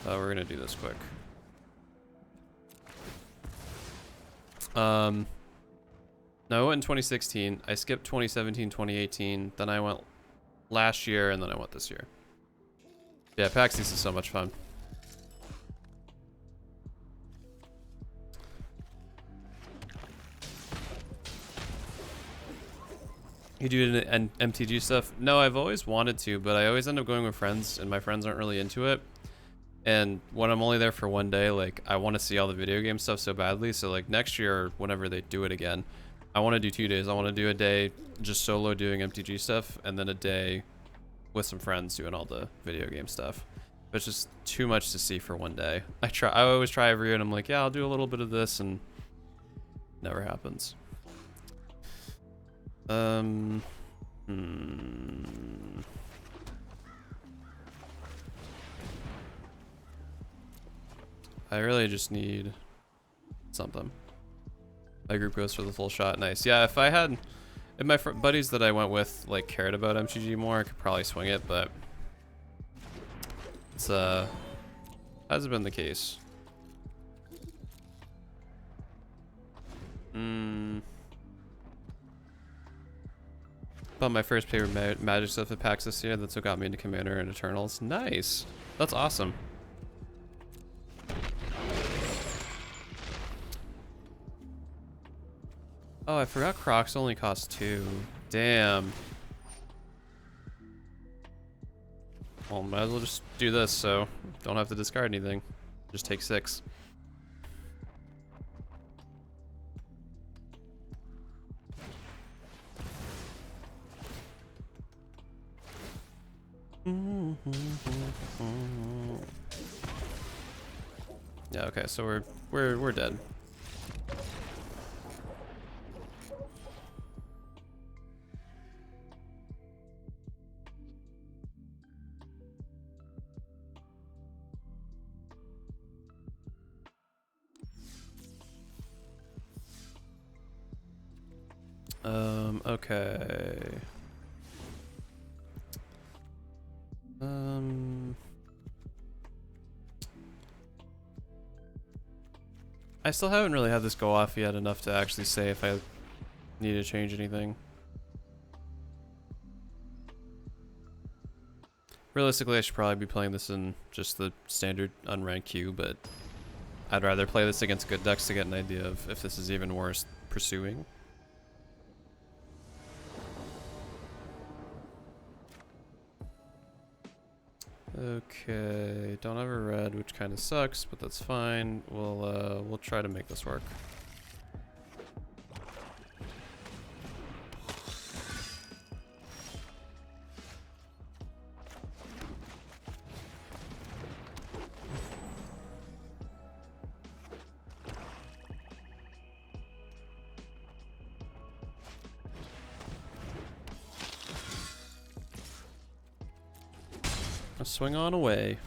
We're gonna do this quick. No, I went in 2016. I skipped 2017, 2018. Then I went last year, and then I went this year. Yeah, PAX East is so much fun. You do an MTG stuff? No, I've always wanted to, but I always end up going with friends, and my friends aren't really into it. And when I'm only there for 1 day, like, I want to see all the video game stuff so badly. So, like, next year, or whenever they do it again, I want to do 2 days. I want to do a day just solo doing MTG stuff, and then a day with some friends doing all the video game stuff. But it's just too much to see for 1 day. I always try every year, and I'm like, yeah, I'll do a little bit of this, and never happens. I really just need something. My group goes for the full shot. Nice. Yeah, if my buddies that I went with like cared about MTG more, I could probably swing it, but it's hasn't been the case. But my first paper magic stuff at PAX this year, that's what got me into Commander and Eternals. Nice. That's awesome. Oh, I forgot Crocs only cost 2. Damn. Well, might as well just do this, so don't have to discard anything. Just take 6. Yeah, okay, so we're dead. Okay. I still haven't really had this go off yet enough to actually say if I need to change anything. Realistically, I should probably be playing this in just the standard unranked queue, but I'd rather play this against good decks to get an idea of if this is even worth pursuing. Okay, don't have a red, which kind of sucks, but that's fine. We'll try to make this work. Swing on away.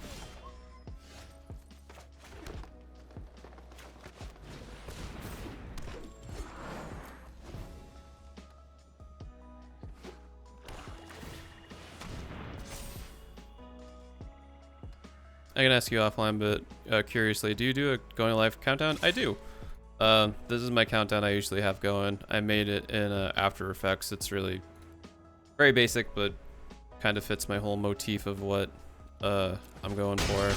I can ask you offline, but curiously, do you do a going live countdown? I do. This is my countdown I usually have going. I made it in After Effects. It's really very basic, but kind of fits my whole motif of what I'm going for.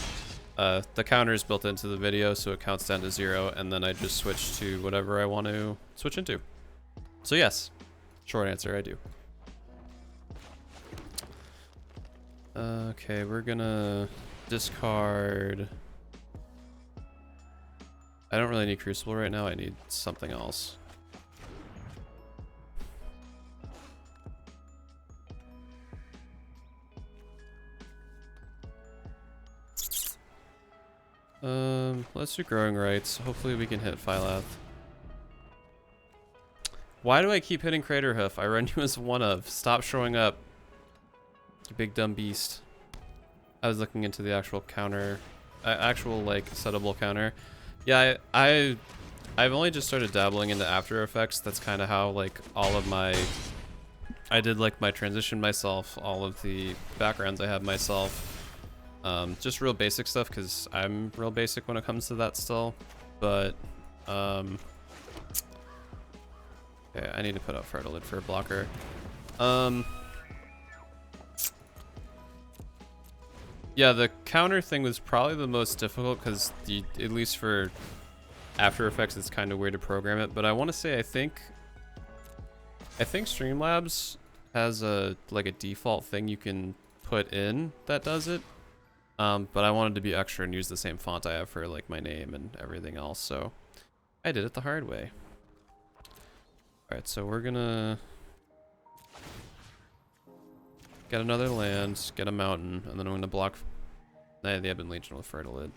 The counter is built into the video, so it counts down to 0, and then I just switch to whatever I want to switch into. So yes, short answer, I do. Okay, we're gonna discard. I don't really need Crucible right now, I need something else. Let's do Growing Rights. Hopefully we can hit Phylath. Why do I keep hitting Crater Hoof? I run you as one of. Stop showing up. You big dumb beast. I was looking into the actual counter, actual like settable counter. Yeah, I've only just started dabbling into After Effects. That's kind of how like all of my, I did like my transition myself, all of the backgrounds I have myself. Just real basic stuff because I'm real basic when it comes to that still, but okay, I need to put out Fertilid for a blocker. Yeah, the counter thing was probably the most difficult because at least for After Effects it's kind of weird to program it, but I want to say I think Streamlabs has a like a default thing you can put in that does it. But I wanted to be extra and use the same font I have for like my name and everything else, so I did it the hard way. Alright, so we're gonna get another land, get a mountain, and then I'm gonna block the Ebon Legion with Fertilid.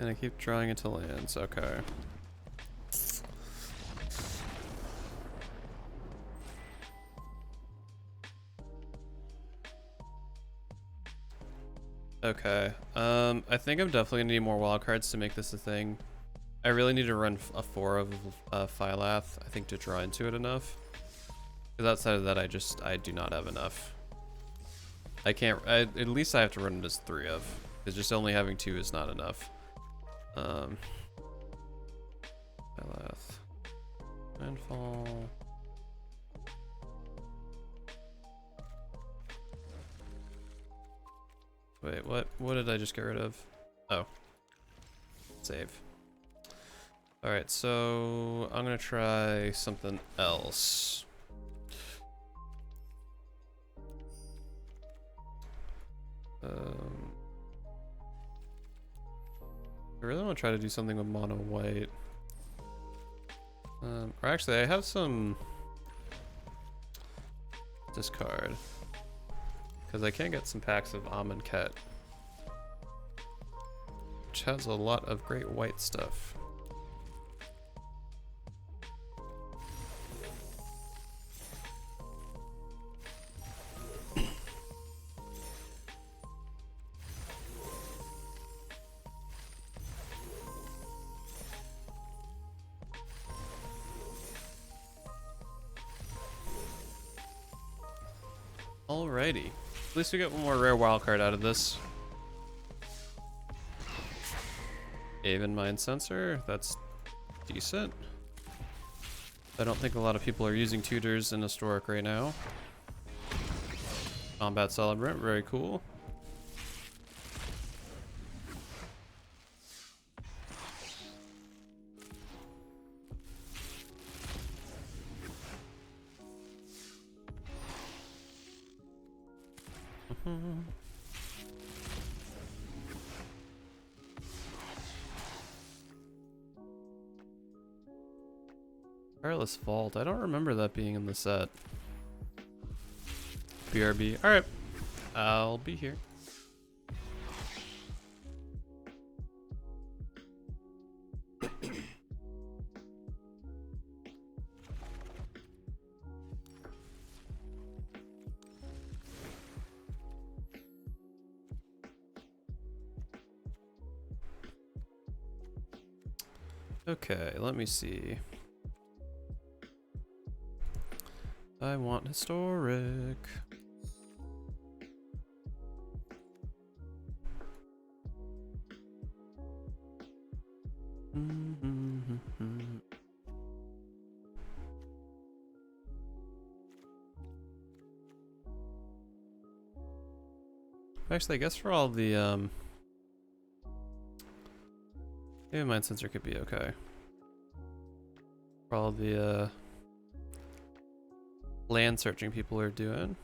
And I keep drawing into lands, okay. Okay, I think I'm definitely gonna need more wildcards to make this a thing. I really need to run a 4 of Phylath, I think, to draw into it enough. Because outside of that, I do not have enough. I can't, at least I have to run it as 3 of. Because just only having 2 is not enough. Phylath. Landfall. Wait, what did I just get rid of? Oh. Save. Alright, so I'm gonna try something else. I really want to try to do something with mono white. Or actually, I have some discard. Because I can get some packs of Almond Cat, which has a lot of great white stuff. Alrighty. At least we get one more rare wild card out of this. Aven Mind Sensor, that's decent. I don't think a lot of people are using tutors in Historic right now. Combat Celebrant, very cool. Careless Vault, I don't remember that being in the set. BRB, alright. I'll be here. Okay, let me see. I want Historic. Actually, I guess for all the maybe Mind Sensor could be okay. For all the land searching people are doing.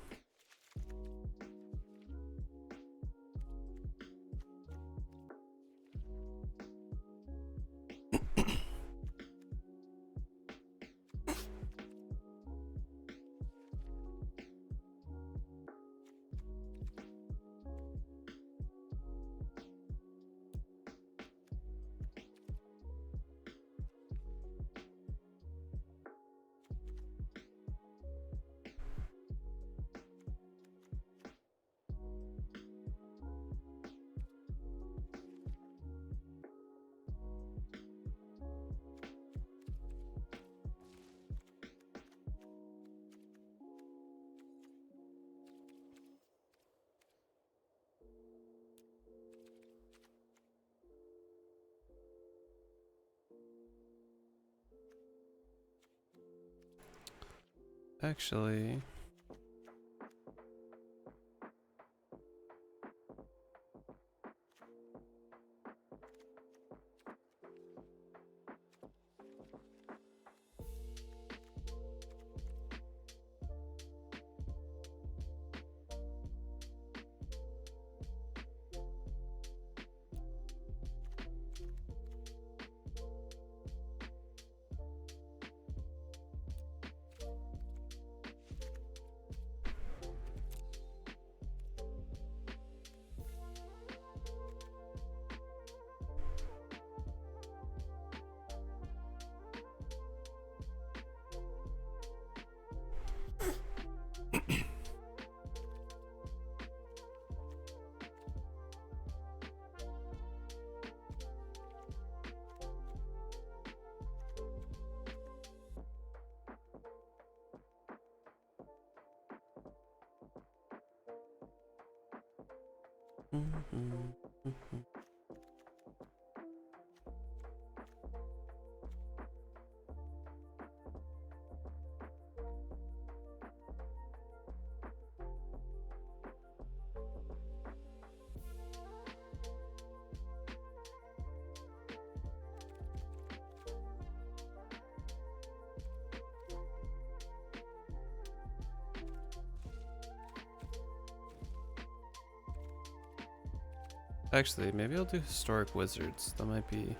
Actually, maybe I'll do Historic Wizards. That might be.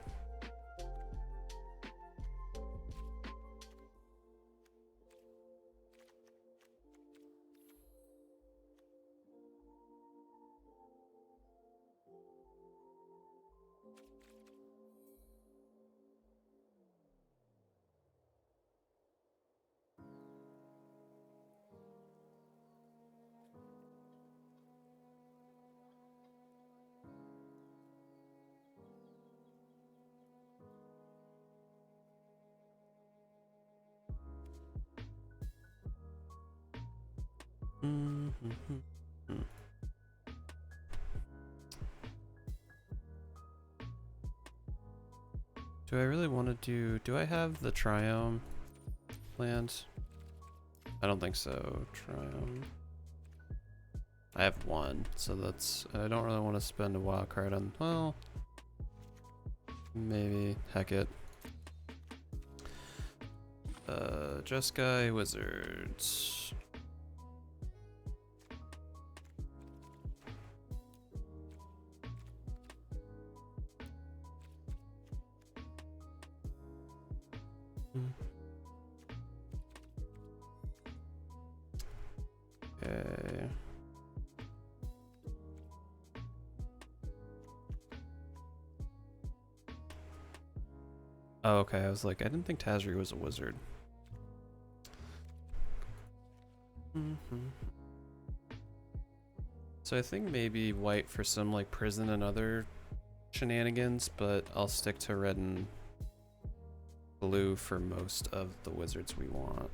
Hmm. Do I really want to do I have the Triome land? I don't think so. Triome. I have one, so that's, I don't really want to spend a wild card on, well, maybe, heck it. Jeskai Wizards. Okay. Oh, okay, I was like, I didn't think Tazri was a wizard. So I think maybe white for some like prison and other shenanigans, but I'll stick to red and blue for most of the wizards we want.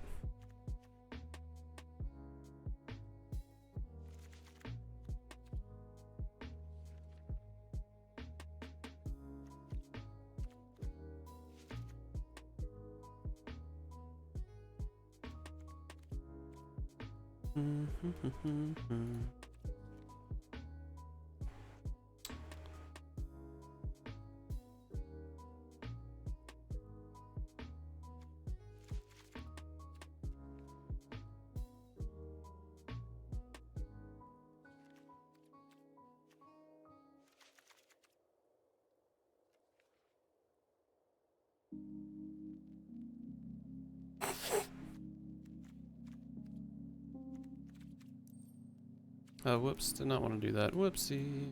Oh, whoops, did not want to do that. Whoopsie.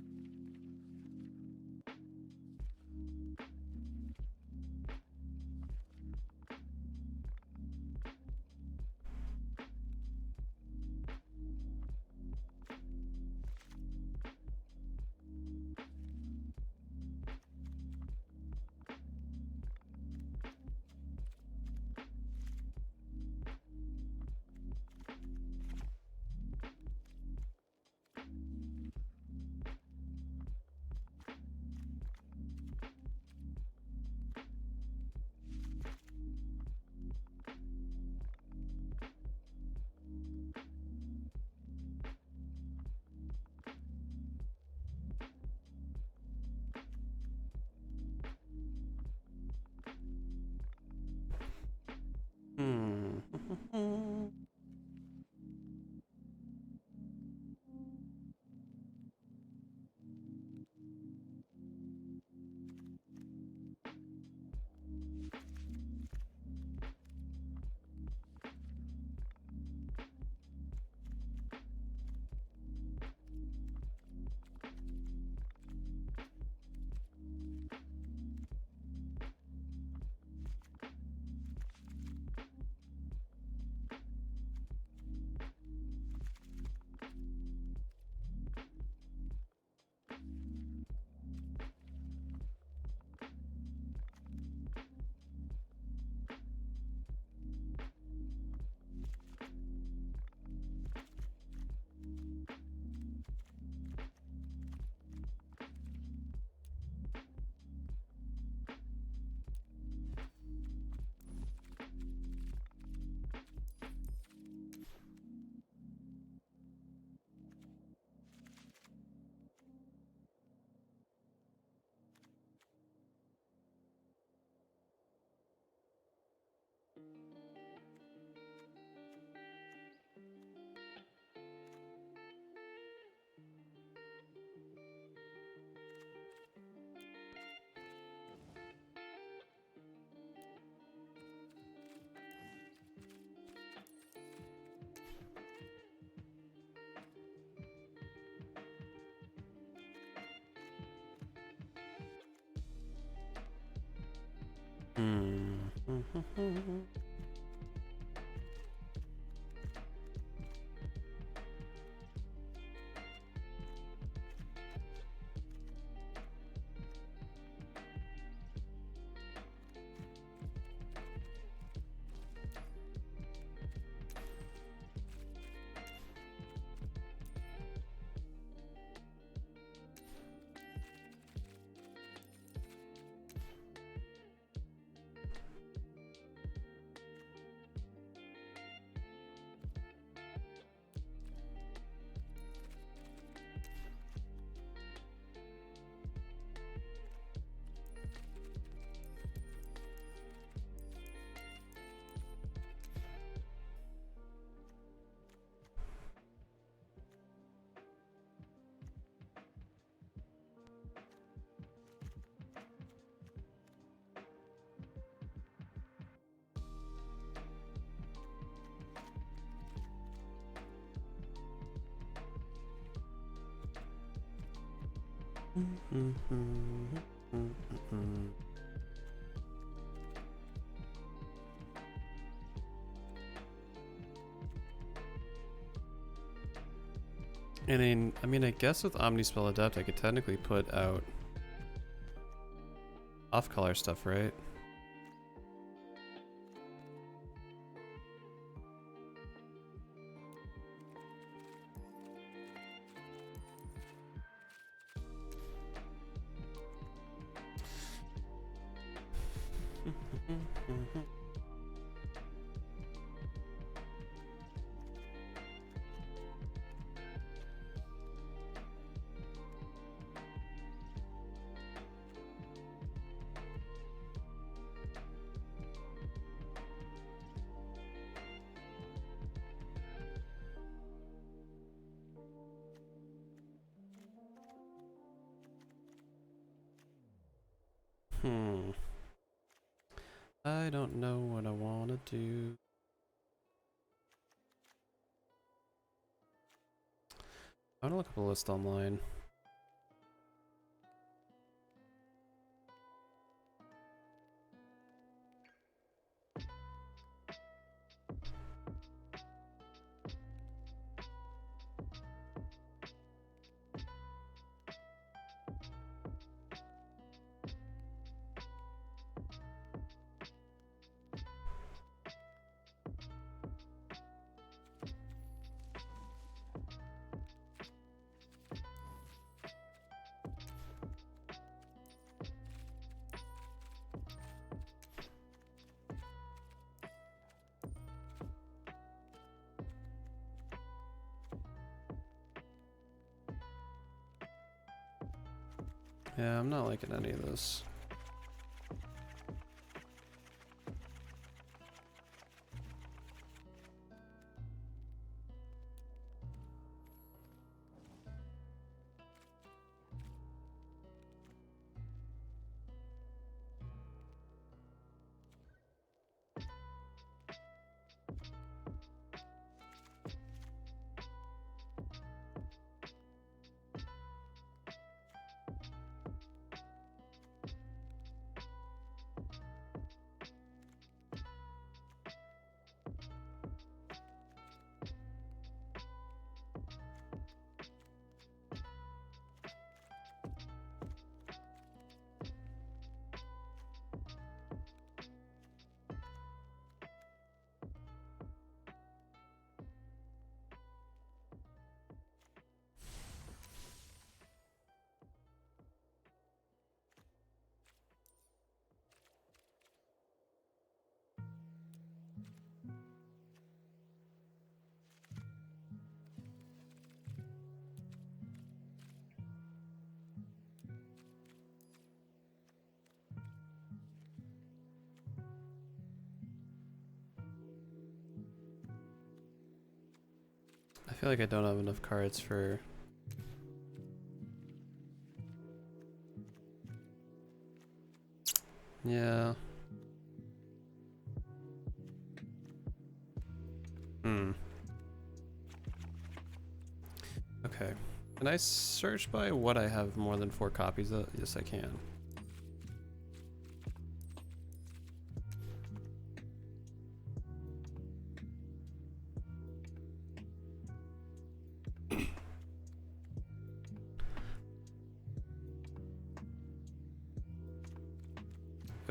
And I mean, I guess with Omnispell Adept, I could technically put out off-color stuff, right? I don't know what I want to do. I want to look up a list online. Yeah, I'm not liking any of this. I feel like I don't have enough cards for... Yeah. Okay. Can I search by what I have more than 4 copies of? Yes, I can.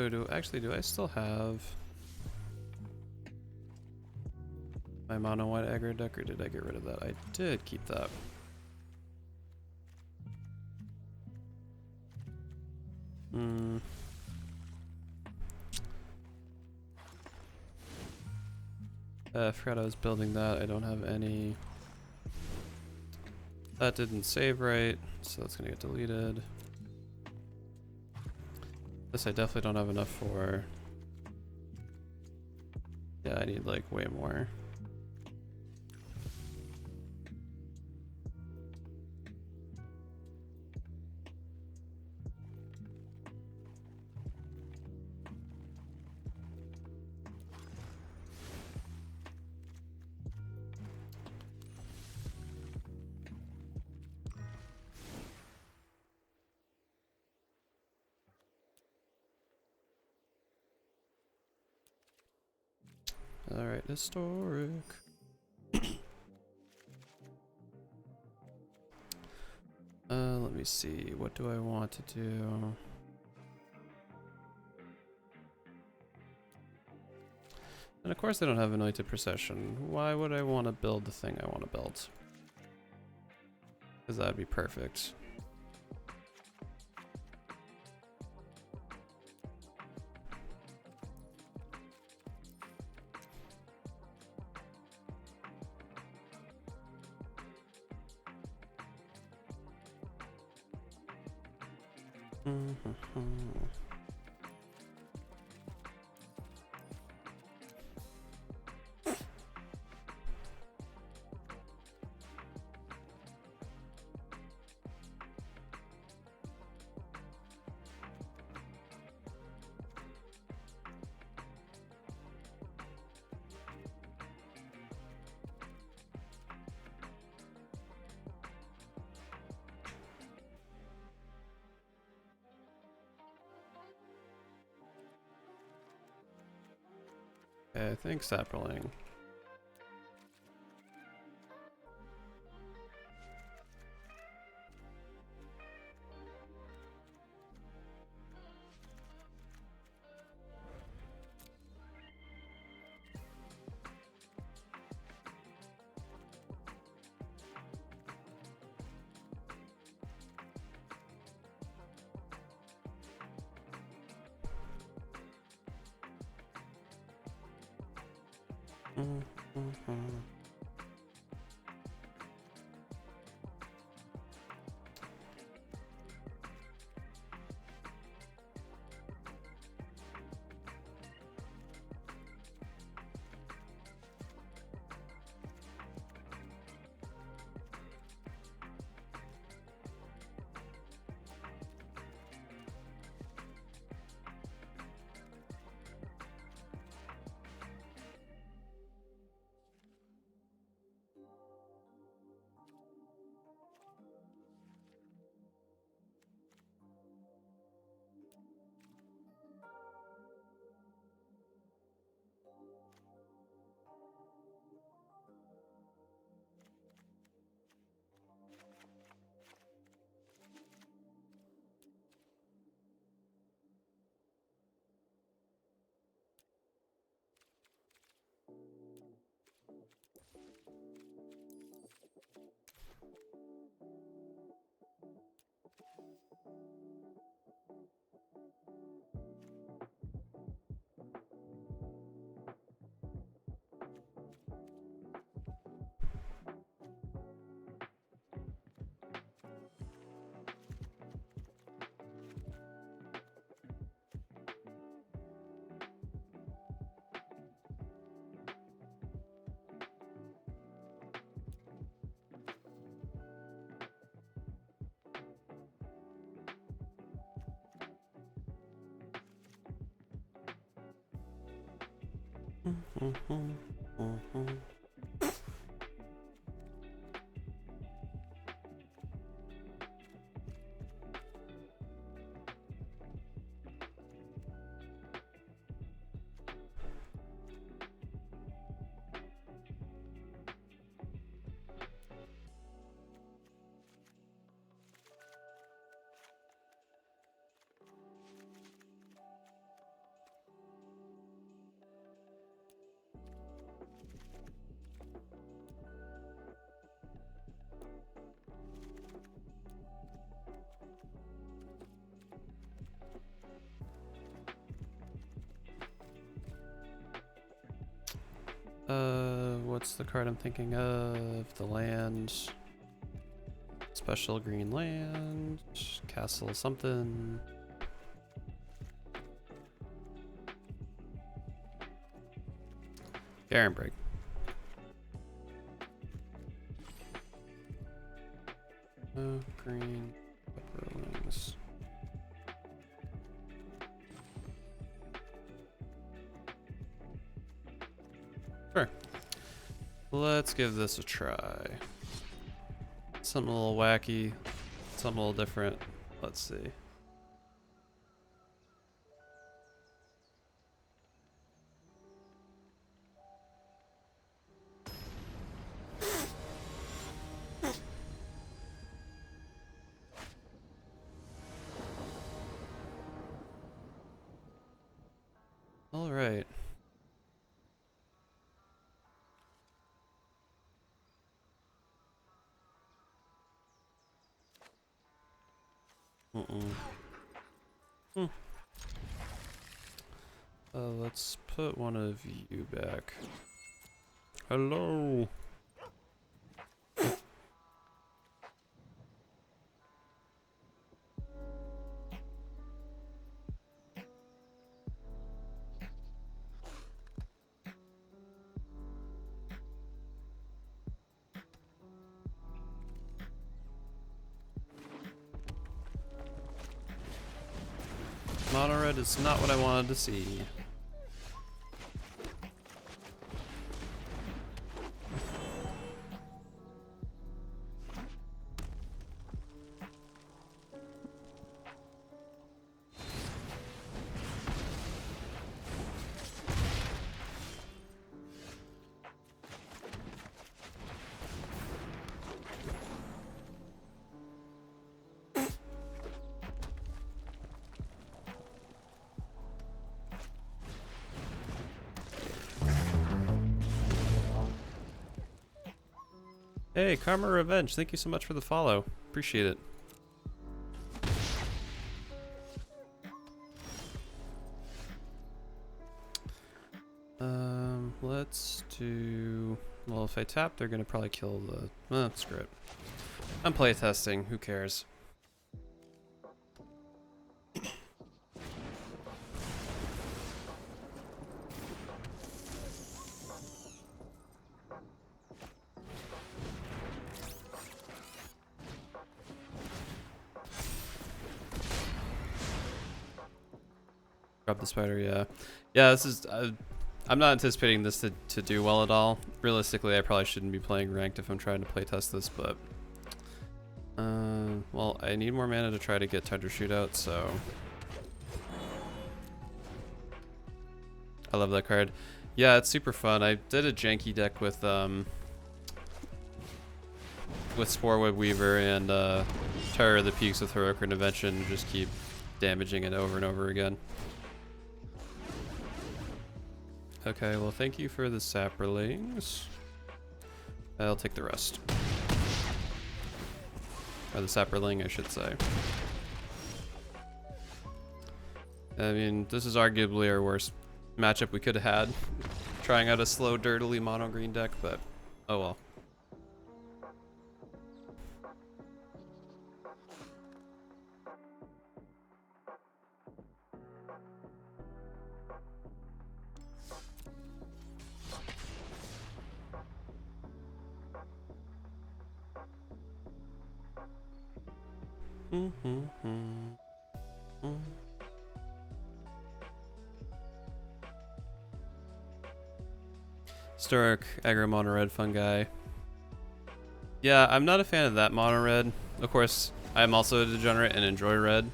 Oh, do I still have my mono white aggro deck, or did I get rid of that? I did keep that. I forgot I was building that. I don't have any. That didn't save right, so that's gonna get deleted. This I definitely don't have enough for. Yeah, I need like way more. Historic. Let me see. What do I want to do? And of course I don't have Anointed Procession. Why would I want to build the thing I want to build? Because that'd be perfect. I think sapling. What's the card I'm thinking of? The land. Special green land. Castle something. Garen Break. Green upperlings. Sure. Let's give this a try. Something a little wacky, something a little different. Let's see. Hmm. Let's put one of you back. Hello. Mono red is not what I wanted to see. Hey, Karma Revenge, thank you so much for the follow. Appreciate it. Let's do... Well, if I tap, they're gonna probably kill the... screw it. I'm playtesting, who cares? Grab the spider, yeah. Yeah, this is... I'm not anticipating this to do well at all. Realistically, I probably shouldn't be playing ranked if I'm trying to playtest this, but... well, I need more mana to try to get Tundra Shootout, so... I love that card. Yeah, it's super fun. I did a janky deck with Sporeweb Weaver and Terror of the Peaks with Heroic Intervention, just keep damaging it over and over again. Okay, well thank you for the saprolings. I'll take the rest. Or the saproling, I should say. I mean, this is arguably our worst matchup we could have had. Trying out a slow, dirtily mono green deck, but oh well. Historic aggro mono red fungi. Yeah, I'm not a fan of that mono red. Of course, I'm also a degenerate and enjoy red,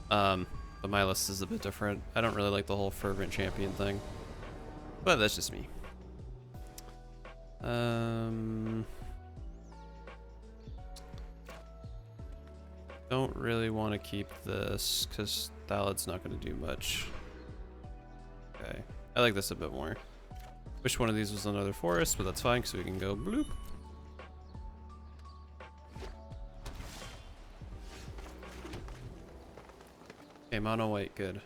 but my list is a bit different. I don't really like the whole fervent champion thing, but that's just me. Don't really want to keep this because Thalad's not going to do much. Okay, I like this a bit more. Wish one of these was another forest, but that's fine because we can go bloop. Okay, mono white, good.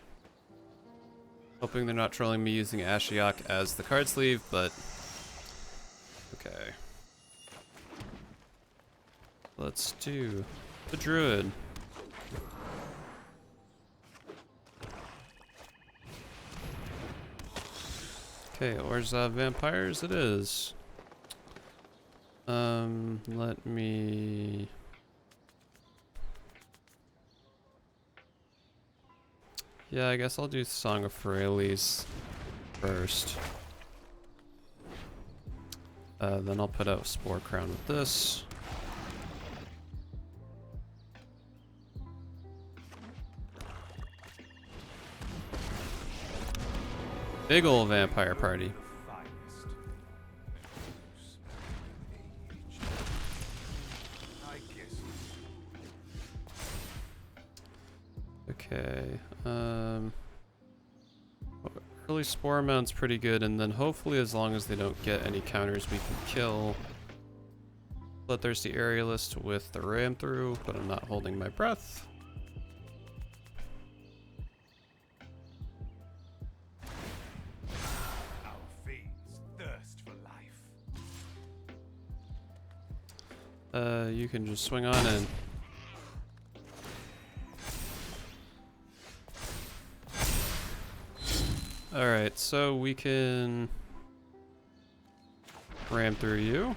Hoping they're not trolling me using Ashiok as the card sleeve, but okay. Let's do the druid. Okay, where's vampires? It is. Let me... Yeah, I guess I'll do Song of Freyalise first. Then I'll put out Spore Crown with this. Big ol' vampire party. Okay. Early spore amount's pretty good, and then hopefully, as long as they don't get any counters, we can kill Bloodthirsty Aerialist with the ram through, but I'm not holding my breath. You can just swing on in. Alright, so we can ram through you.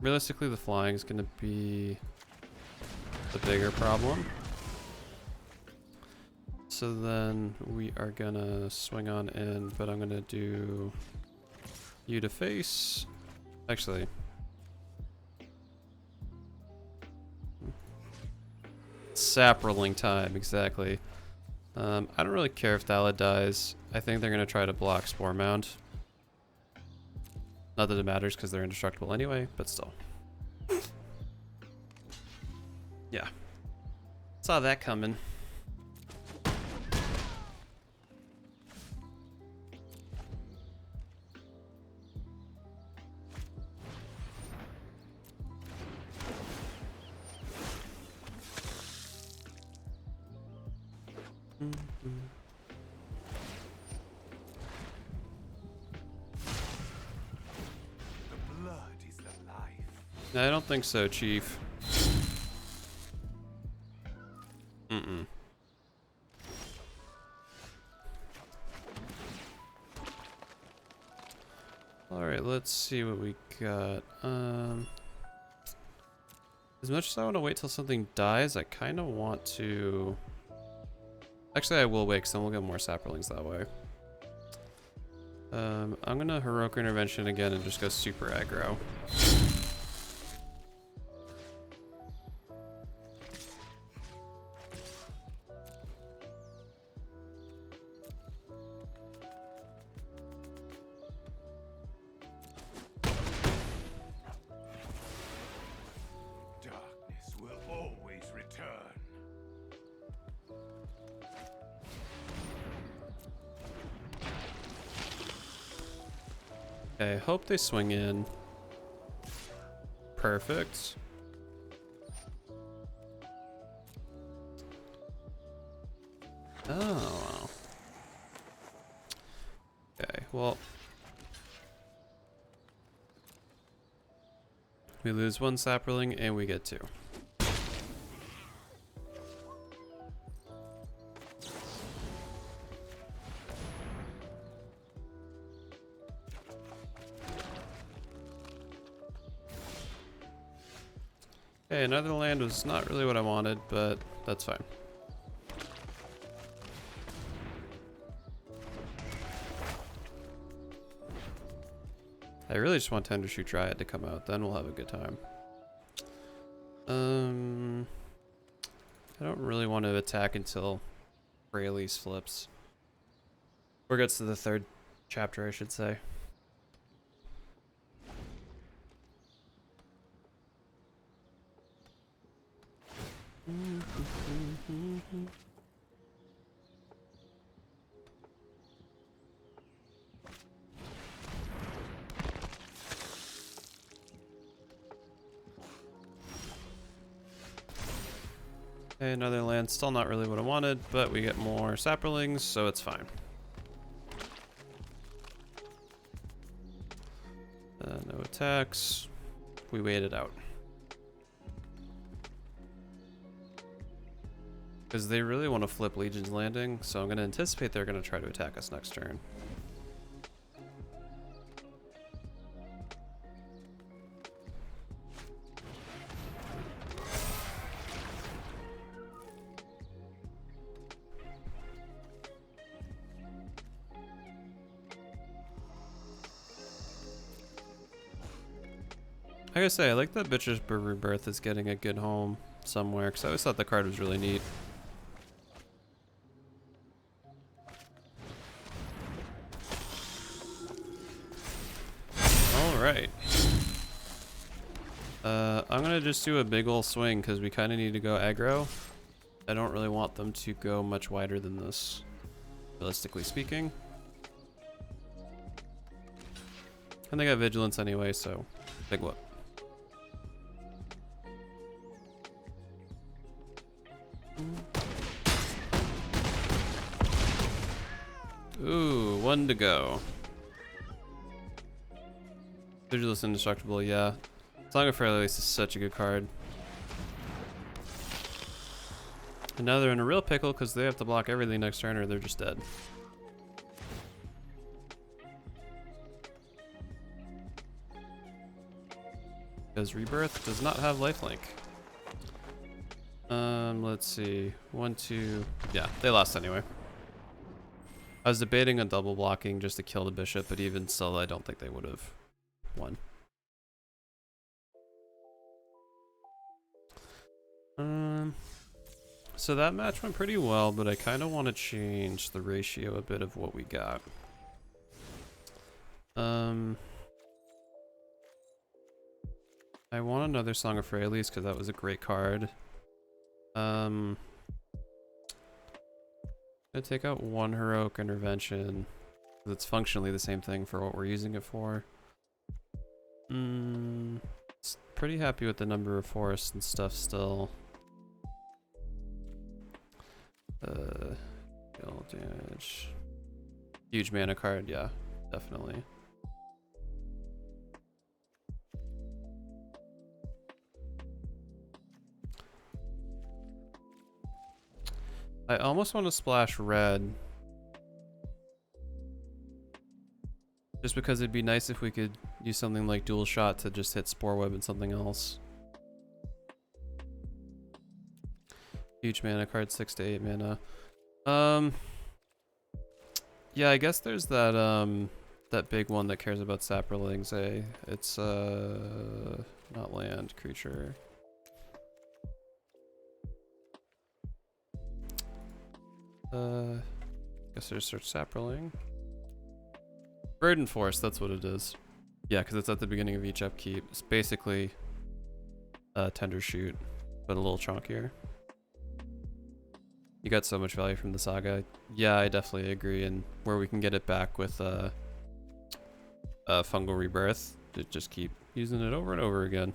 Realistically, the flying is going to be the bigger problem. So then we are going to swing on in, but I'm going to do you to face. Actually, saproling time, exactly. I don't really care if Thala dies. I think they're going to try to block Spore Mound. Not that it matters because they're indestructible anyway, but still. Yeah. Saw that coming. I don't think so, Chief. Mm-mm. Alright, let's see what we got. As much as I want to wait till something dies, I kind of want to... Actually, I will wait, because then we'll get more saplings that way. I'm going to Heroic Intervention again and just go super aggro. Okay, hope they swing in. Perfect. Oh. Okay, well. We lose one sapling and we get two. Okay, another land was not really what I wanted, but that's fine. I really just want Tendershoot Dryad to come out, then we'll have a good time. I don't really want to attack until Fraley's flips. Or gets to the third chapter, I should say. Okay, another land, still not really what I wanted, but we get more saplings, so it's fine. No attacks. We wait it out. Because they really want to flip Legion's Landing, so I'm going to anticipate they're going to try to attack us next turn. Like I say, I like that Bitch's Rebirth is getting a good home somewhere, because I always thought the card was really neat. Alright. I'm gonna just do a big ol' swing, because we kind of need to go aggro. I don't really want them to go much wider than this, realistically speaking. And they got Vigilance anyway, so big whoop. Ooh, one to go. Vigilus Indestructible, yeah. Song of Phylath is such a good card. And now they're in a real pickle because they have to block everything next turn or they're just dead. Because Rebirth does not have lifelink. Let's see. 1, 2. Yeah, they lost anyway. I was debating on double blocking just to kill the bishop, but even still, I don't think they would have won. So that match went pretty well, but I kind of want to change the ratio a bit of what we got. I want another Song of Phylath because that was a great card. Gonna take out one Heroic Intervention. It's functionally the same thing for what we're using it for. Pretty happy with the number of forests and stuff still. Kill damage. Huge mana card, yeah, definitely. I almost want to splash red. Just because it'd be nice if we could use something like Dual Shot to just hit Spore Web and something else. Huge mana card, 6 to 8 mana. Yeah, I guess there's that that big one that cares about Saprolings, eh? It's not land, creature. Guess there's Search Saproling. Burden Force, that's what it is. Yeah, because it's at the beginning of each upkeep. It's basically Tender Shoot, but a little chunkier. You got so much value from the Saga. Yeah, I definitely agree. And where we can get it back with Fungal Rebirth, to just keep using it over and over again.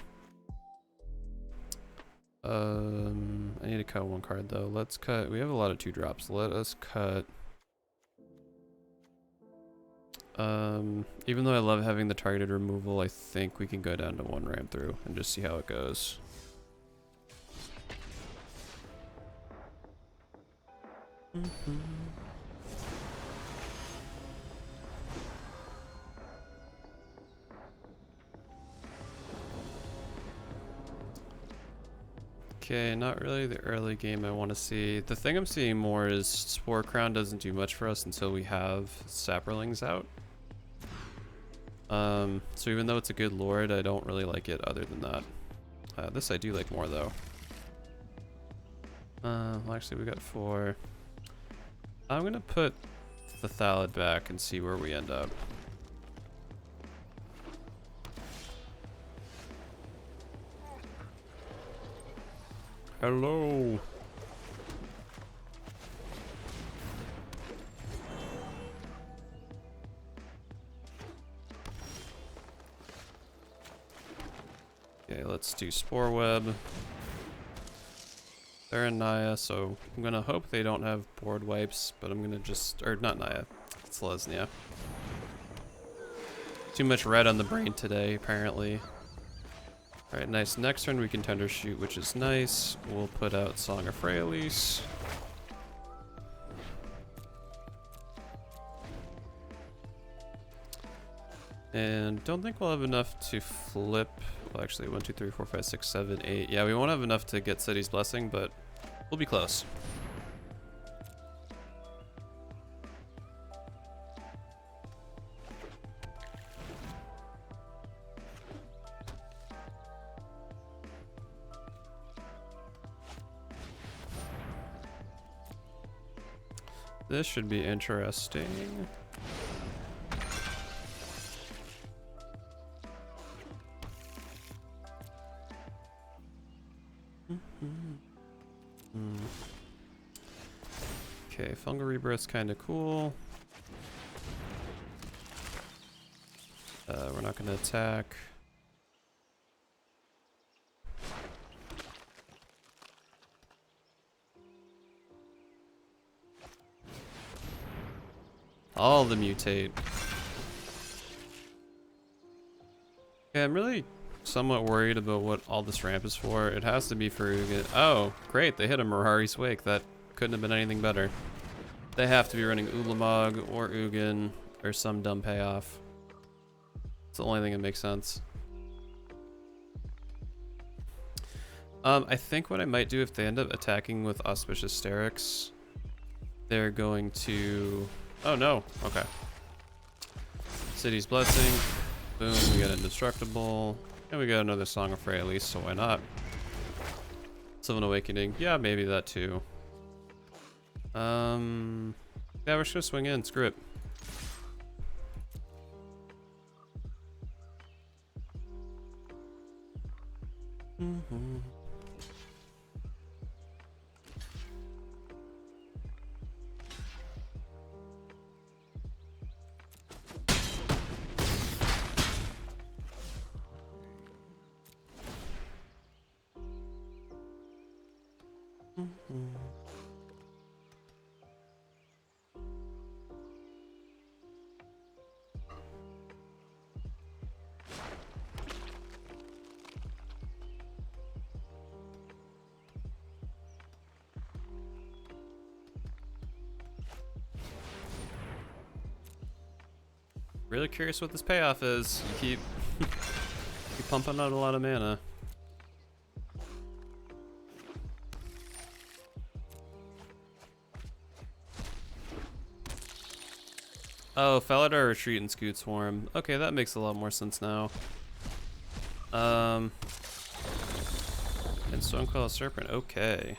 I need to cut one card though. Let's cut. We have a lot of 2-drops. Let us cut. Even though I love having the targeted removal, I think we can go down to 1 ram through and just see how it goes. Okay, not really the early game I want to see. The thing I'm seeing more is Spore Crown doesn't do much for us until we have Saprolings out. So even though it's a good lord, I don't really like it other than that. This I do like more though. Well, actually we got 4. I'm gonna put the Thalid back and see where we end up. Hello. Okay, let's do Spore Web. They're in Naya, so I'm gonna hope they don't have board wipes, but I'm gonna just, or not Naya, it's Lesnia. Too much red on the brain today, apparently. Alright, nice. Next turn we can Tender Shoot, which is nice. We'll put out Song of Phylath. And don't think we'll have enough to flip. Well, actually, 1, 2, 3, 4, 5, 6, 7, 8. Yeah, we won't have enough to get City's Blessing, but we'll be close. This should be interesting. Okay, Fungal Rebirth's kind of cool. We're not going to attack. All the mutate. Yeah, I'm really somewhat worried about what all this ramp is for. It has to be for Ugin. Oh, great, they hit a Mirari's Wake. That couldn't have been anything better. They have to be running Ulamog or Ugin or some dumb payoff. It's the only thing that makes sense. I think what I might do if they end up attacking with Auspicious Sterix, they're going to... Oh no, okay. City's Blessing. Boom, we got Indestructible. And we got another Song of Frey at least, so why not? Sylvan Awakening. Yeah, maybe that too. Yeah, we're just gonna swing in. Screw it. Really curious what this payoff is. You keep pumping out a lot of mana. Oh, Phylath retreat and Scoot Swarm. Okay, that makes a lot more sense now. And Stonecoil Serpent. Okay.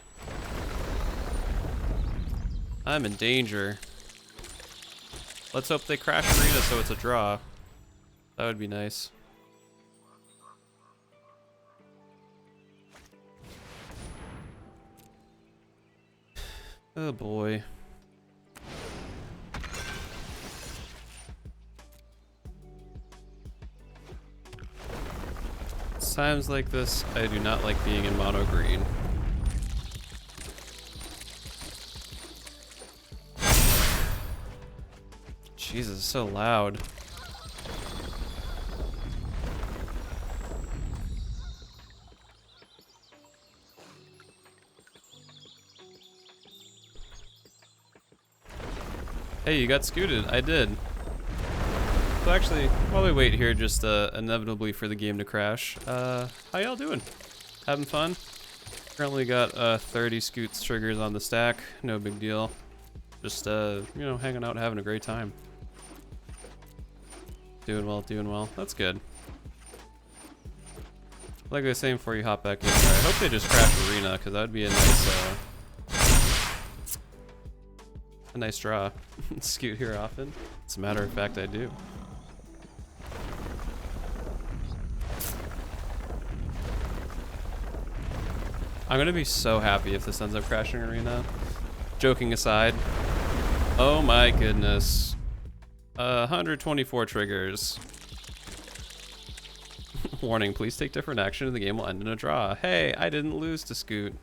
I'm in danger. Let's hope they crash Arena so it's a draw. That would be nice. Oh boy. Times like this, I do not like being in mono green. Jesus, it's so loud. Hey, you got scooted. I did. So actually, while we wait here just inevitably for the game to crash, how y'all doing? Having fun? Currently got 30 scoots triggers on the stack. No big deal. Just, you know, hanging out and having a great time. Doing well, doing well. That's good. Like I was saying before you hop back in there, I hope they just crash Arena, because that would be a nice draw. Scoot here often. As a matter of fact, I do. I'm gonna be so happy if this ends up crashing Arena. Joking aside. Oh my goodness. 124 triggers. Warning, please take different action and the game will end in a draw. Hey, I didn't lose to Scoot.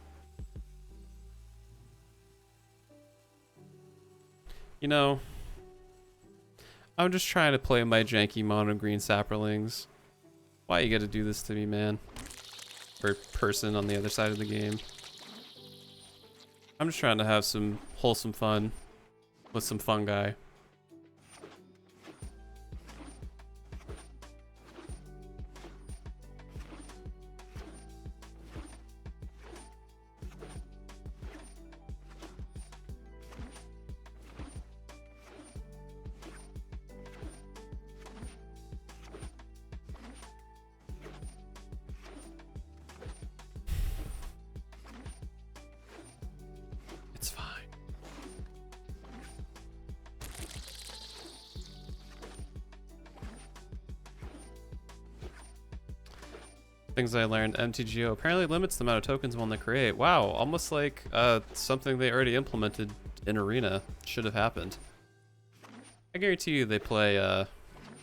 You know, I'm just trying to play my janky mono green sapperlings. Why you gotta do this to me, man? Or person on the other side of the game. I'm just trying to have some wholesome fun with some fungi. It's fine. Things I learned, MTGO apparently limits the amount of tokens one they create. Wow, almost like something they already implemented in Arena should have happened. I guarantee you they play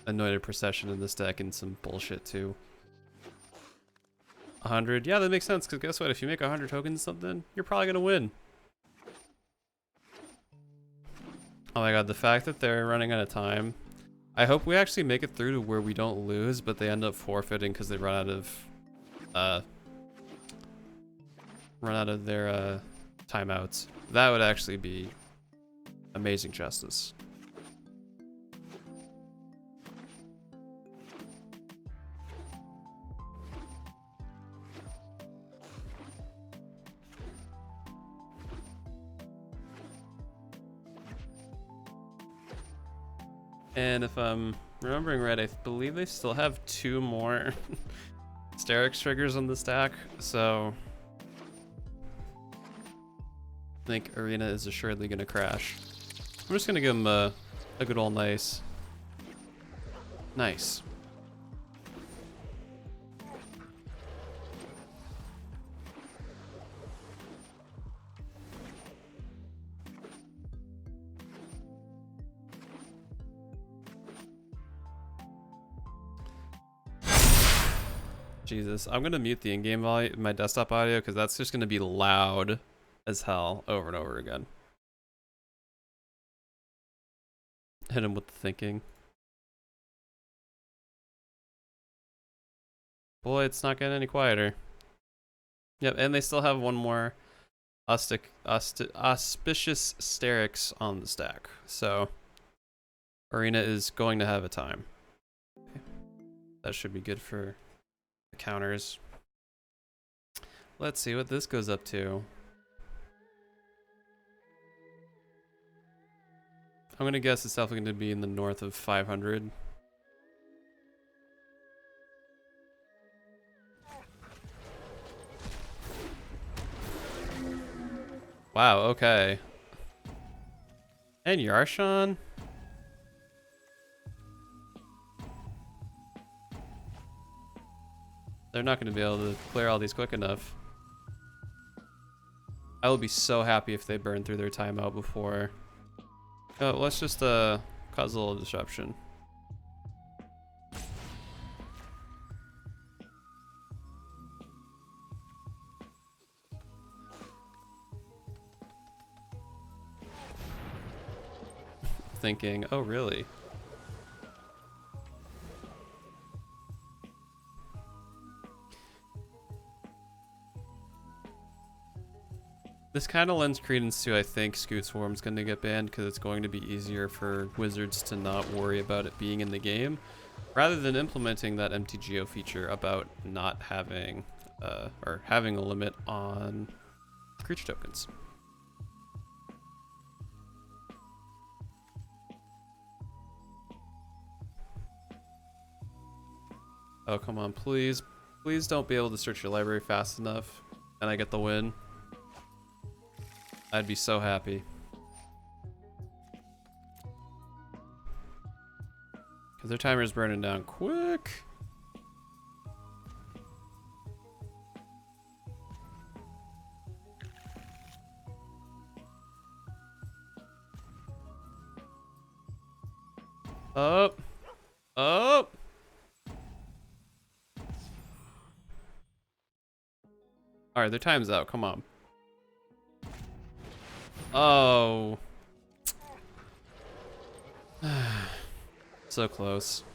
Anointed Procession in this deck and some bullshit too. 100? Yeah, that makes sense, because guess what? If you make 100 tokens something, you're probably going to win. Oh my god, the fact that they're running out of time. I hope we actually make it through to where we don't lose, but they end up forfeiting because they run out of their timeouts. That would actually be amazing justice. And if I'm remembering right, I believe they still have 2 more Sterix triggers on the stack, so I think Arena is assuredly going to crash. I'm just going to give him a good old nice. Nice. Jesus, I'm gonna mute the in-game volume, my desktop audio, because that's just gonna be loud as hell over and over again. Hit him with the thinking. Boy, it's not getting any quieter. Yep, and they still have 1 more auspicious Sterix on the stack, so Arena is going to have a time. Okay. That should be good for counters. Let's see what this goes up to. I'm gonna guess it's definitely going to be in the north of 500. Wow, okay. And Yarshan? They're not going to be able to clear all these quick enough. I will be so happy if they burn through their timeout before. Oh, let's just cause a little disruption. Thinking, oh really? This kind of lends credence to, I think, Scoot Swarm's going to get banned because it's going to be easier for Wizards to not worry about it being in the game, rather than implementing that MTGO feature about not having, or having a limit on creature tokens. Oh, come on, please. Please don't be able to search your library fast enough and I get the win. I'd be so happy. Because their timer's burning down quick. Oh. Oh. Alright, their time's out. Come on. Oh. So close.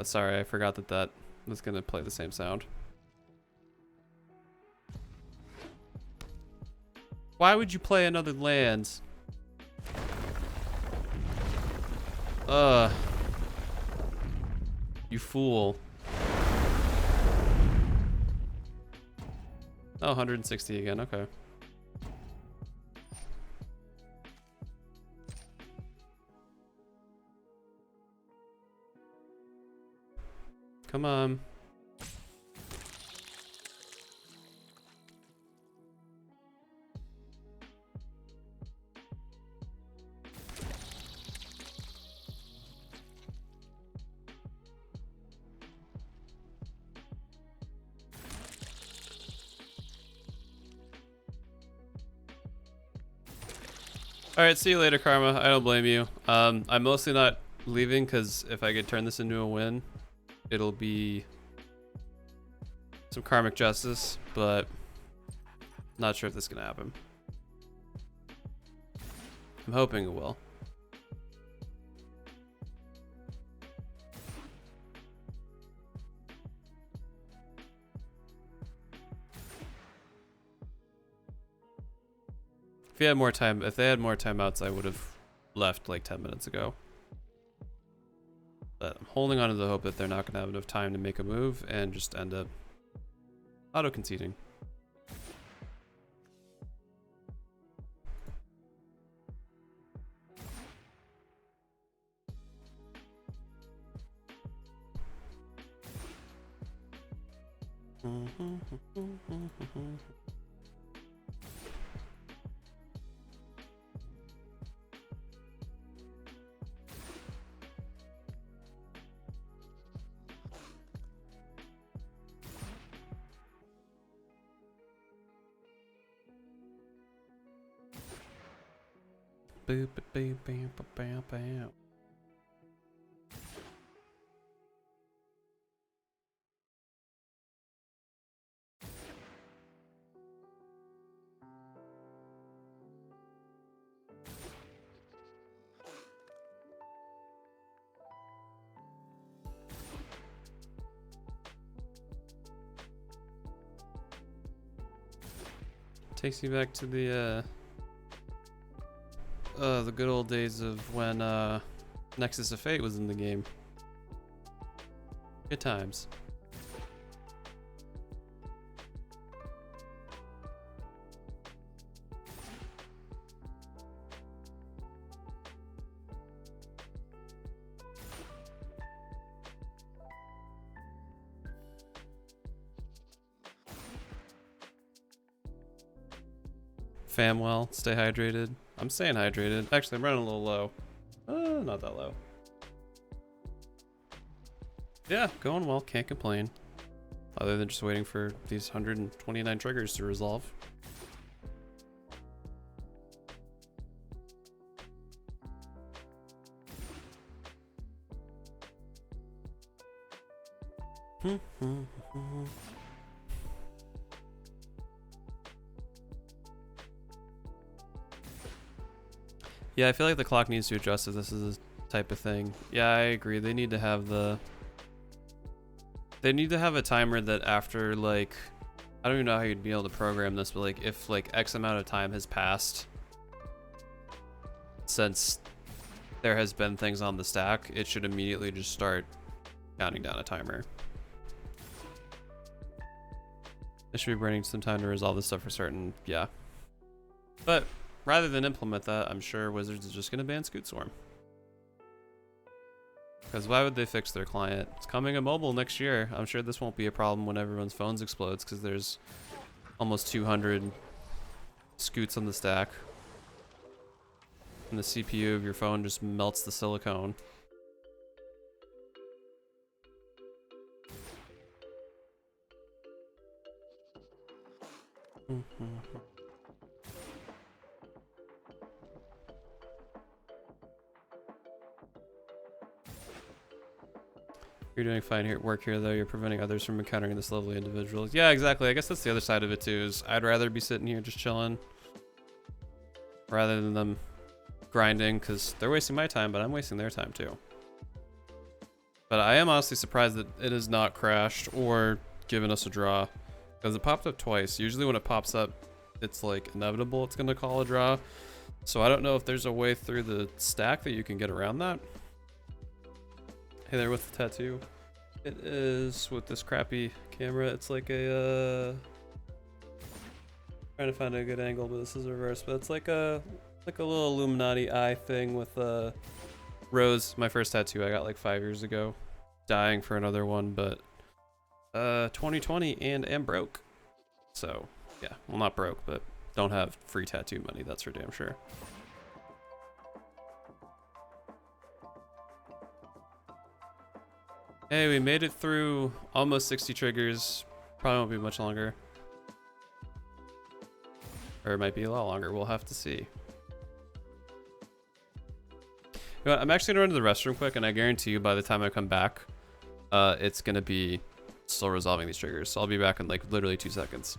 Sorry, I forgot that was gonna play the same sound. Why would you play another land? You fool. Oh, 160 again, okay. Come on. All right, see you later, Karma. I don't blame you. I'm mostly not leaving because if I could turn this into a win, it'll be some karmic justice, but not sure if this is gonna happen. I'm hoping it will. If they had more timeouts, I would have left like 10 minutes ago. But I'm holding on to the hope that they're not going to have enough time to make a move and just end up auto-conceding. Boop, boop, boop, boop, boop. Takes you back to the good old days of when Nexus of Fate was in the game. Good times. Fam well, stay hydrated. I'm staying hydrated. Actually, I'm running a little low. Not that low. Yeah, going well, can't complain. Other than just waiting for these 129 triggers to resolve. Yeah, I feel like the clock needs to adjust if this is a type of thing. Yeah, I agree. They need to have a timer that after like, I don't even know how you'd be able to program this, but like if like X amount of time has passed since there has been things on the stack, it should immediately just start counting down a timer. It should be burning some time to resolve this stuff for certain, yeah. But rather than implement that, I'm sure Wizards is just going to ban Scoot Swarm. Because why would they fix their client? It's coming to mobile next year. I'm sure this won't be a problem when everyone's phones explodes because there's almost 200 scoots on the stack. And the CPU of your phone just melts the silicone. You're doing fine here at work here, though. You're preventing others from encountering this lovely individual. Yeah, exactly. I guess that's the other side of it, too, is I'd rather be sitting here just chilling rather than them grinding, because they're wasting my time, but I'm wasting their time, too. But I am honestly surprised that it has not crashed or given us a draw, because it popped up twice. Usually when it pops up, it's like inevitable it's going to call a draw. So I don't know if there's a way through the stack that you can get around that. Hey there with the tattoo. It is with this crappy camera. It's like a trying to find a good angle, but this is reverse. But it's like a little Illuminati eye thing with a rose. My first tattoo I got like 5 years ago. Dying for another one, but 2020 and am broke. So yeah, well not broke, but don't have free tattoo money. That's for damn sure. Hey, we made it through almost 60 triggers. Probably won't be much longer. Or it might be a lot longer. We'll have to see. You know what, I'm actually going to run to the restroom quick, and I guarantee you by the time I come back, it's going to be still resolving these triggers. So I'll be back in like literally 2 seconds.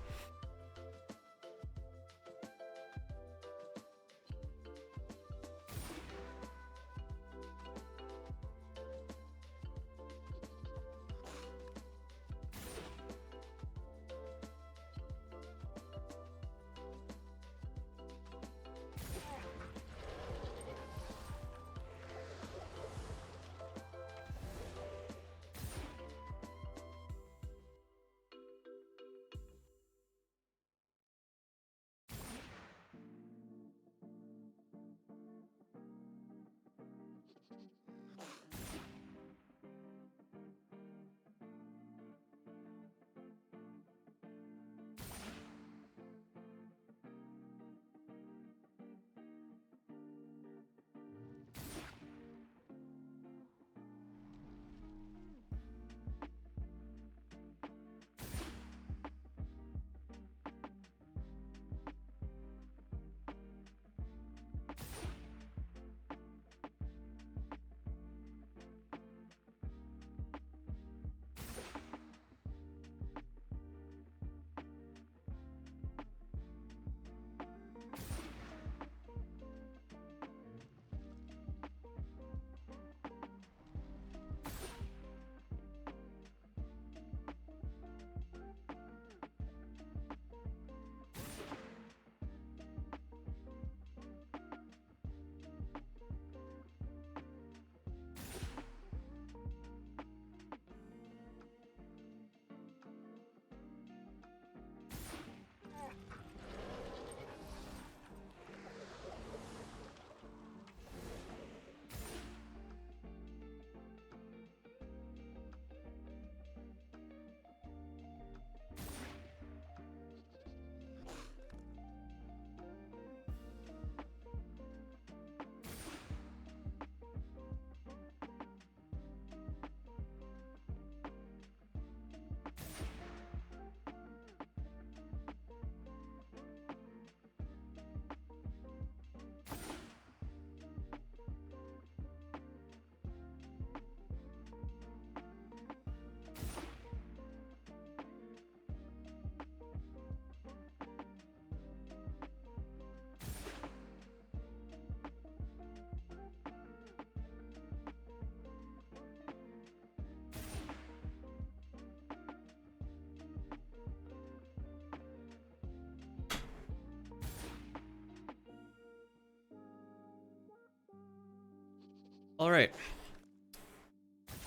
All right.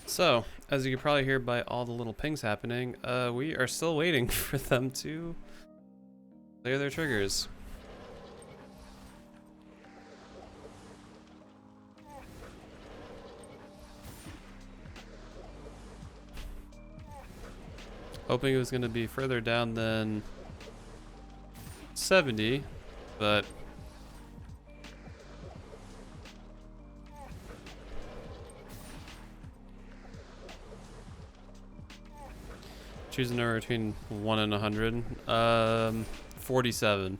So, as you can probably hear by all the little pings happening, we are still waiting for them to clear their triggers. Hoping it was going to be further down than 70, but choose a number between 1 and 100. 47.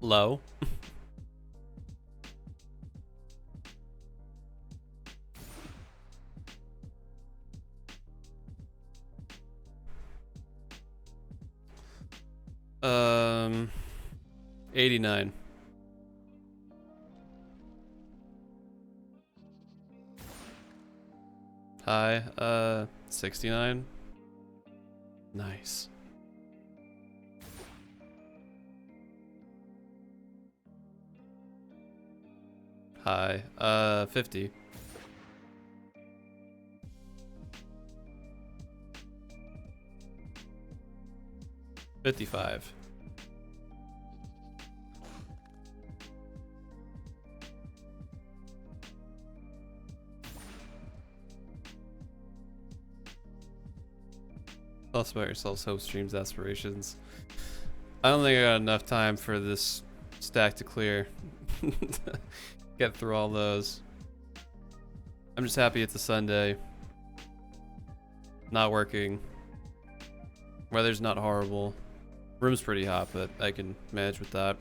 Low. um, 89. High, 69. Nice. High, 50. 55. Tell us about yourselves, hopes, dreams, aspirations. I don't think I got enough time for this stack to clear. Get through all those. I'm just happy it's a Sunday. Not working. Weather's not horrible. Room's pretty hot, but I can manage with that.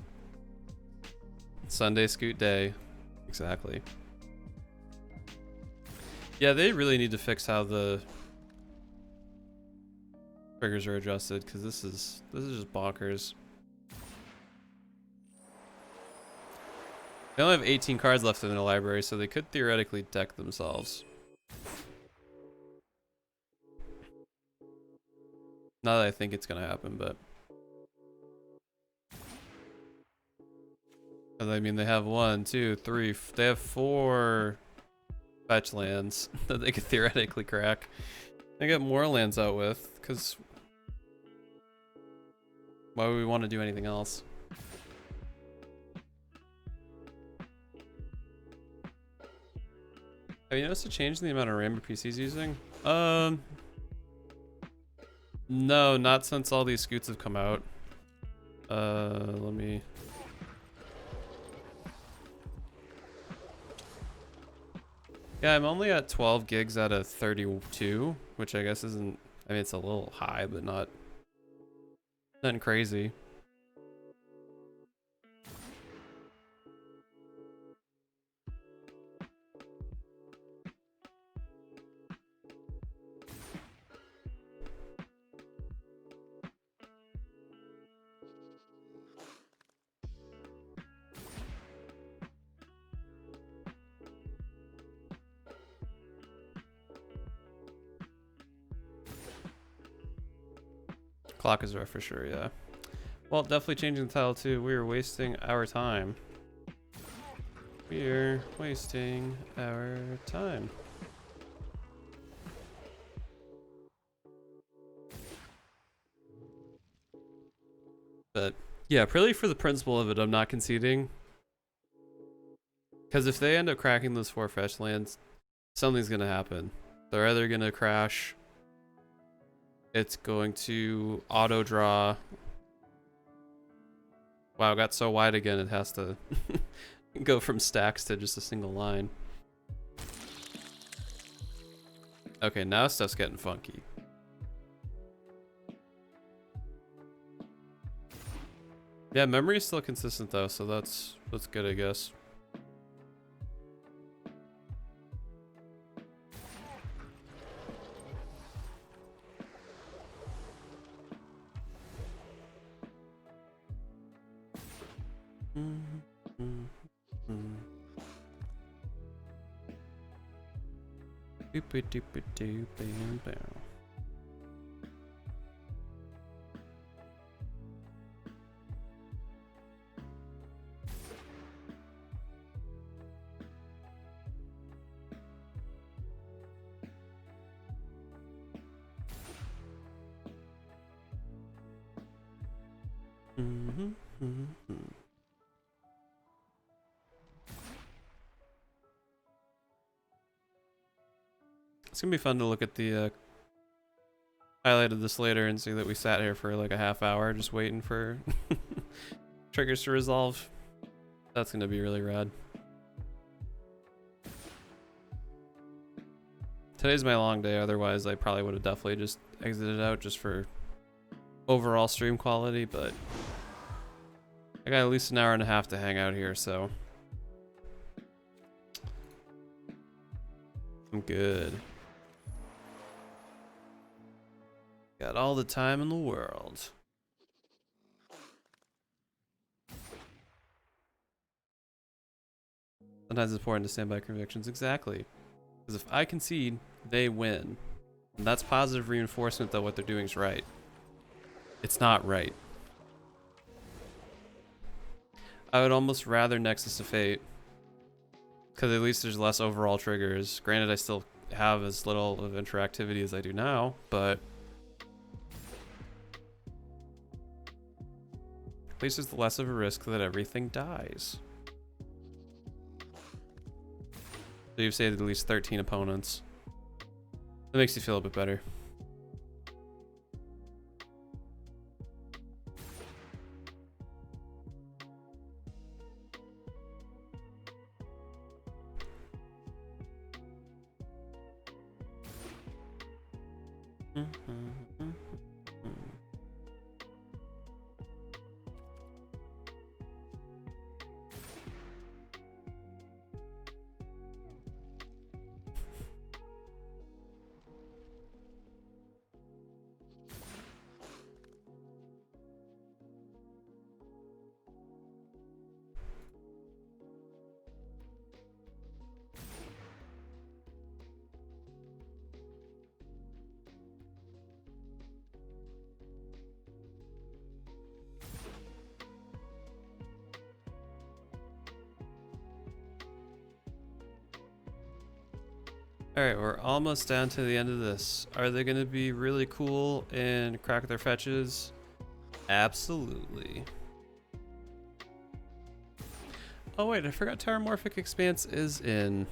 Sunday scoot day. Exactly. Yeah, they really need to fix how the triggers are adjusted, because this is just bonkers. They only have 18 cards left in the library, so they could theoretically deck themselves. Not that I think it's gonna happen, but I mean, they have 1, 2, 3. They have 4 fetch lands that they could theoretically crack. They get more lands out with, because why would we want to do anything else? Have you noticed a change in the amount of RAM your PC's using? No, not since all these scoots have come out. Let me... Yeah, I'm only at 12 gigs out of 32, which I guess isn't... I mean, it's a little high, but not... nothing crazy. Clock is rough for sure, yeah. Well, definitely changing the title too. We are wasting our time. We're wasting our time. But yeah, purely for the principle of it, I'm not conceding. Because if they end up cracking those 4 fetch lands, something's gonna happen. They're either gonna crash. It's going to auto draw. Wow, it got so wide again, it has to go from stacks to just a single line. Okay, now stuff's getting funky. Yeah, memory is still consistent though, so that's good, I guess. It's gonna be fun to look at the highlight of this later and see that we sat here for like a half hour just waiting for triggers to resolve. That's gonna be really rad. Today's my long day, otherwise I probably would have definitely just exited out just for overall stream quality, but I got at least an hour and a half to hang out here, so I'm good. Got all the time in the world. Sometimes it's important to stand by convictions. Exactly. Because if I concede, they win. And that's positive reinforcement that what they're doing is right. It's not right. I would almost rather Nexus of Fate. Because at least there's less overall triggers. Granted, I still have as little of interactivity as I do now, but at least there's less of a risk that everything dies. So you've saved at least 13 opponents. That makes you feel a bit better. Alright, we're almost down to the end of this. Are they going to be really cool and crack their fetches? Absolutely. Oh wait, I forgot Terramorphic Expanse is in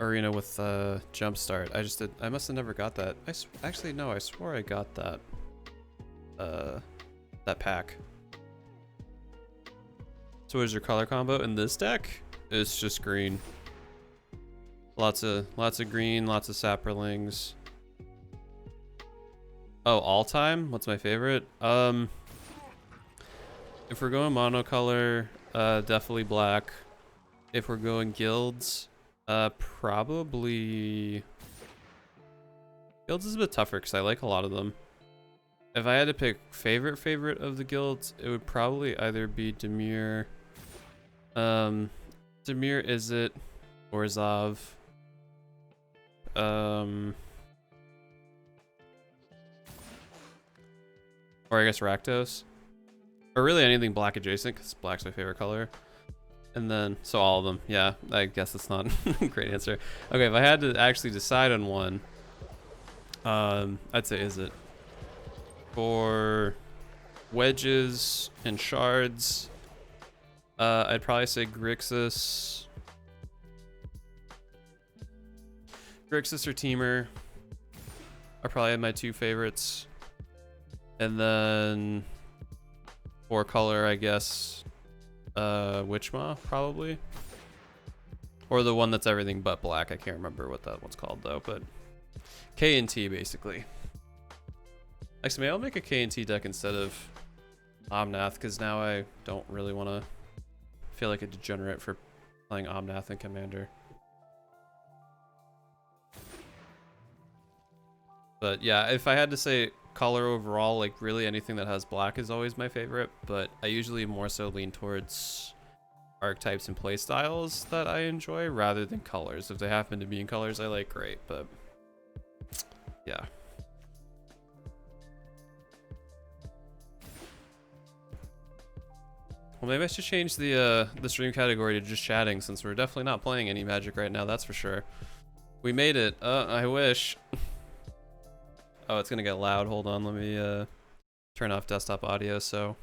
Arena with Jumpstart. I must have never got that. Actually, no, I swore I got that. That pack. So what is your color combo in this deck? It's just green. Lots of green, lots of saprolings. Oh, all time? What's my favorite? If we're going monocolor, definitely black. If we're going guilds, probably guilds is a bit tougher because I like a lot of them. If I had to pick favorite of the guilds, it would probably either be Dimir, Izzet, or Zav. Or I guess Rakdos. Or really anything black adjacent, because black's my favorite color. And then, so all of them. Yeah, I guess that's not a great answer. Okay, if I had to actually decide on one, I'd say Izzet. For wedges and shards, I'd probably say Grixis. Grixis or Temur are probably my two favorites. And then for color, I guess Witchmaw probably. Or the one that's everything but black. I can't remember what that one's called though, but K and T basically. Actually, maybe I'll make a K and T deck instead of Omnath, because now I don't really want to feel like a degenerate for playing Omnath and Commander. But yeah, if I had to say color overall, like really anything that has black is always my favorite, but I usually more so lean towards archetypes and playstyles that I enjoy rather than colors. If they happen to be in colors I like, great, but yeah. Well, maybe I should change the stream category to just chatting, since we're definitely not playing any Magic right now, that's for sure. We made it. I wish. Oh, it's gonna get loud. Hold on, let me turn turn off desktop audio so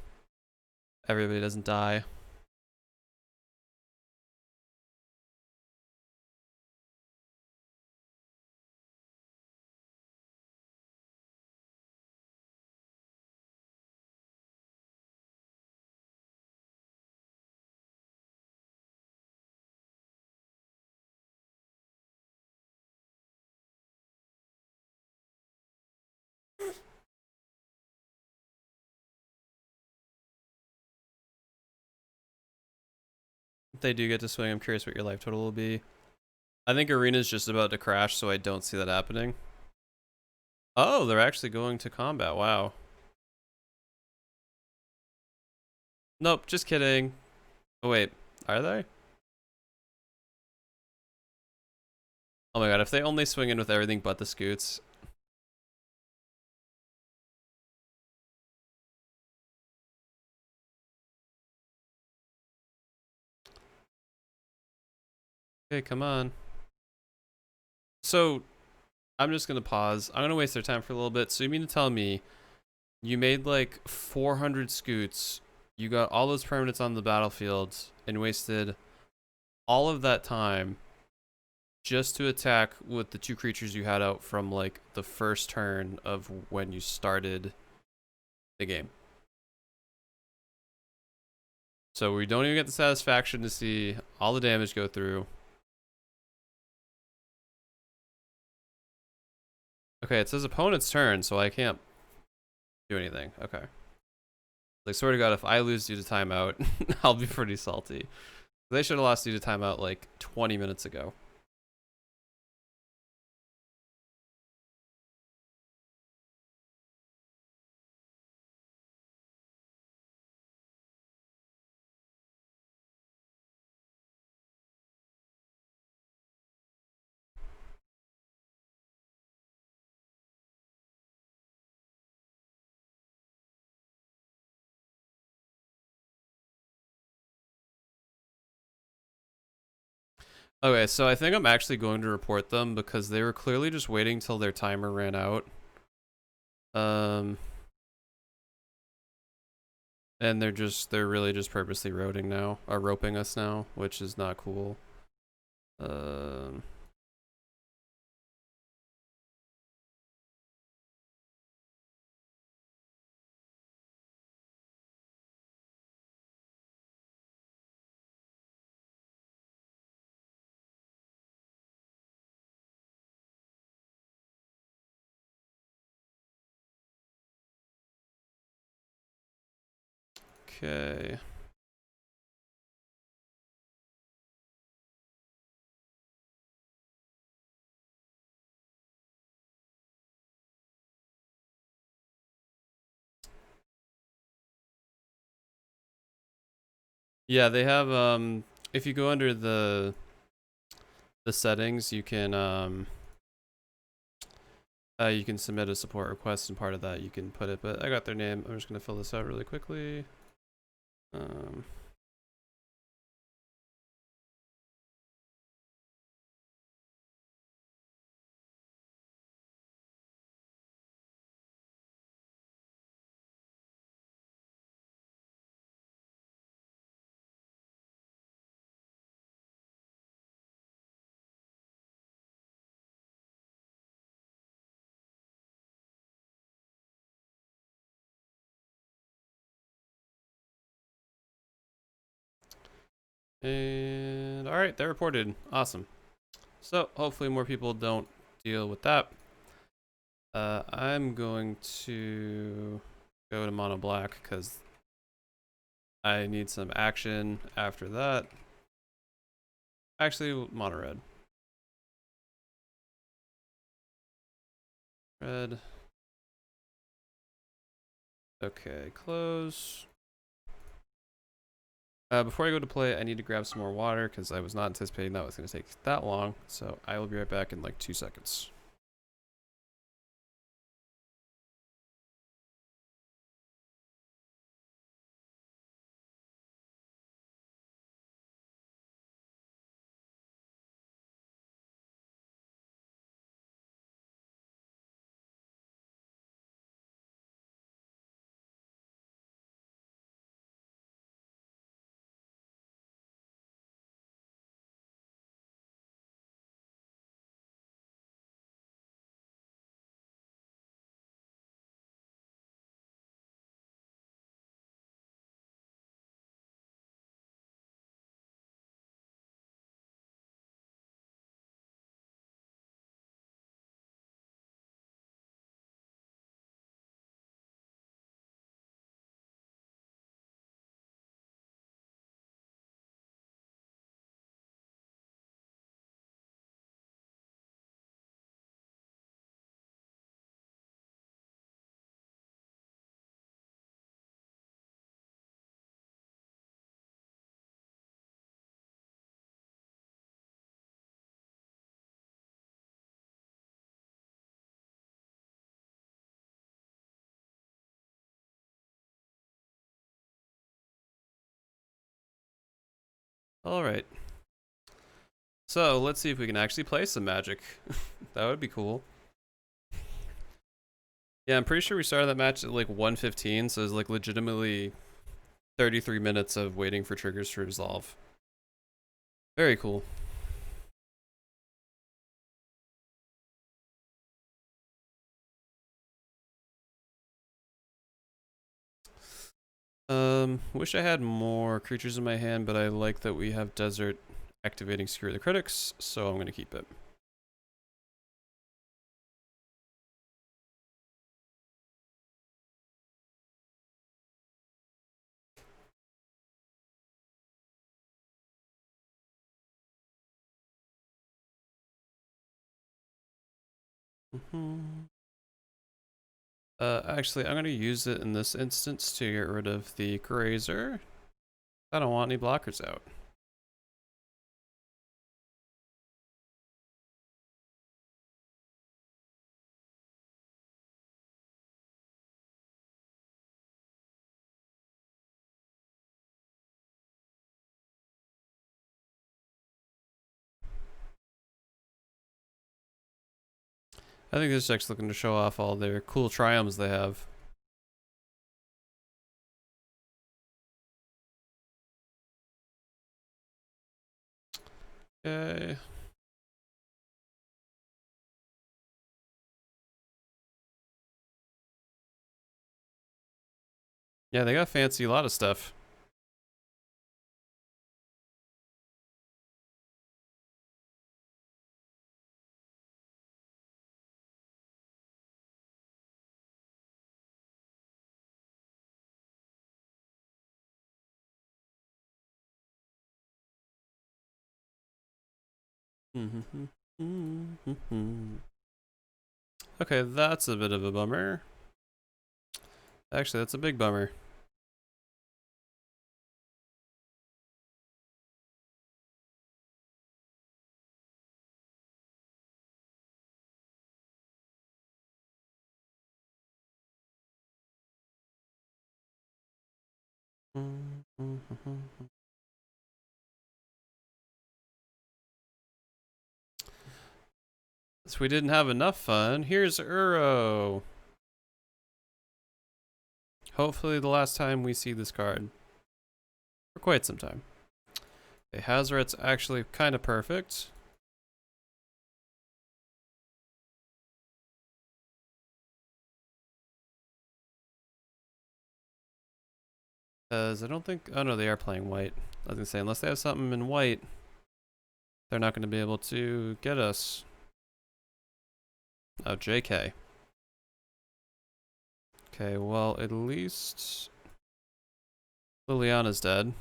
everybody doesn't die. If they do get to swing, I'm curious what your life total will be. I think Arena's just about to crash, so I don't see that happening. Oh, they're actually going to combat. Wow. Nope, just kidding. Oh, wait. Are they? Oh my god, if they only swing in with everything but the scoots. Okay, come on. So, I'm just gonna pause. I'm gonna waste their time for a little bit. So you mean to tell me you made like 400 scoots, you got all those permanents on the battlefield, and wasted all of that time just to attack with the 2 creatures you had out from like the first turn of when you started the game. So we don't even get the satisfaction to see all the damage go through. Okay, it says opponent's turn, so I can't do anything. Okay. Like, swear to God, if I lose due to timeout, I'll be pretty salty. They should have lost due to timeout like 20 minutes ago. Okay, so I think I'm actually going to report them because they were clearly just waiting till their timer ran out. And they're really just purposely roping now, or roping us now, which is not cool. Um, okay. Yeah, they have if you go under the settings, you can submit a support request, and part of that you can put it, but I got their name. I'm just gonna fill this out really quickly. Um and all right, they're reported. Awesome. So hopefully more people don't deal with that. I'm going to go to mono black because I need some action after that. Actually, mono red. Red. Okay, close. Before I go to play, I need to grab some more water because I was not anticipating that was going to take that long. So I will be right back in like 2 seconds. All right. So let's see if we can actually play some Magic. That would be cool. Yeah, I'm pretty sure we started that match at like 1:15, so it's like legitimately 33 minutes of waiting for triggers to resolve. Very cool. Wish I had more creatures in my hand, but I like that we have Desert activating Secure the Critics, so I'm gonna keep it. Actually, I'm gonna use it in this instance to get rid of the Grazer. I don't want any blockers out. I think this deck's looking to show off all their cool triumphs they have. Okay. Yeah, they got fancy a lot of stuff. Okay, that's a bit of a bummer. Actually, that's a big bummer. So we didn't have enough fun. Here's Uro. Hopefully the last time we see this card. For quite some time. Okay, Hazoret's actually kind of perfect. Because I don't think... Oh no, they are playing white. I was going to say, unless they have something in white, they're not going to be able to get us. Oh, JK. Okay, well, at least Liliana's dead.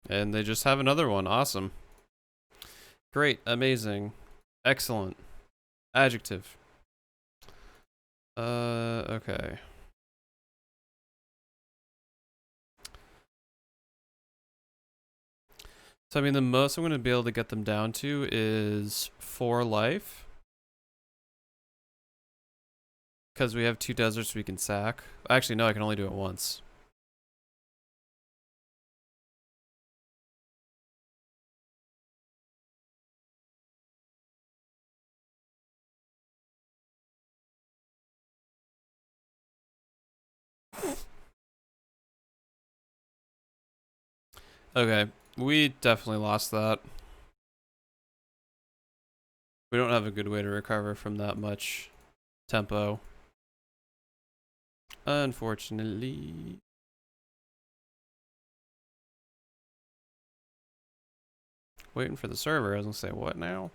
And they just have another one. Awesome. Great. Amazing. Excellent. Adjective. Okay. So, I mean, the most I'm going to be able to get them down to is 4 life. Because we have 2 deserts we can sack. Actually, no, I can only do it once. Okay, we definitely lost that. We don't have a good way to recover from that much tempo. Unfortunately. Waiting for the server. I was gonna say, what now?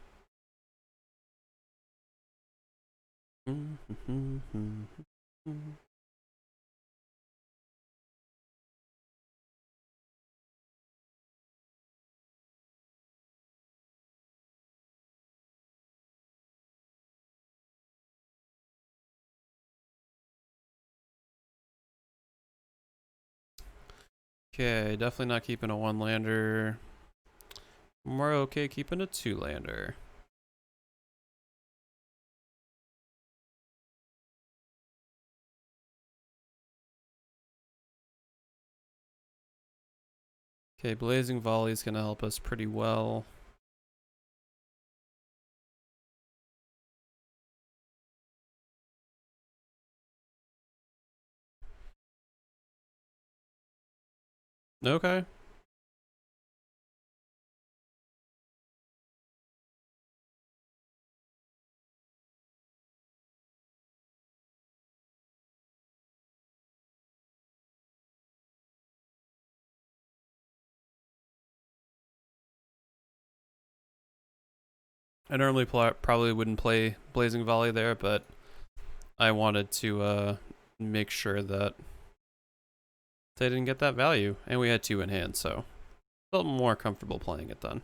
Okay, definitely not keeping a 1-lander. We're okay keeping a 2-lander. Okay, Blazing Volley is gonna help us pretty well. Okay. I normally probably wouldn't play Blazing Volley there, but I wanted to make sure that they didn't get that value, and we had 2 in hand, so felt more comfortable playing it then.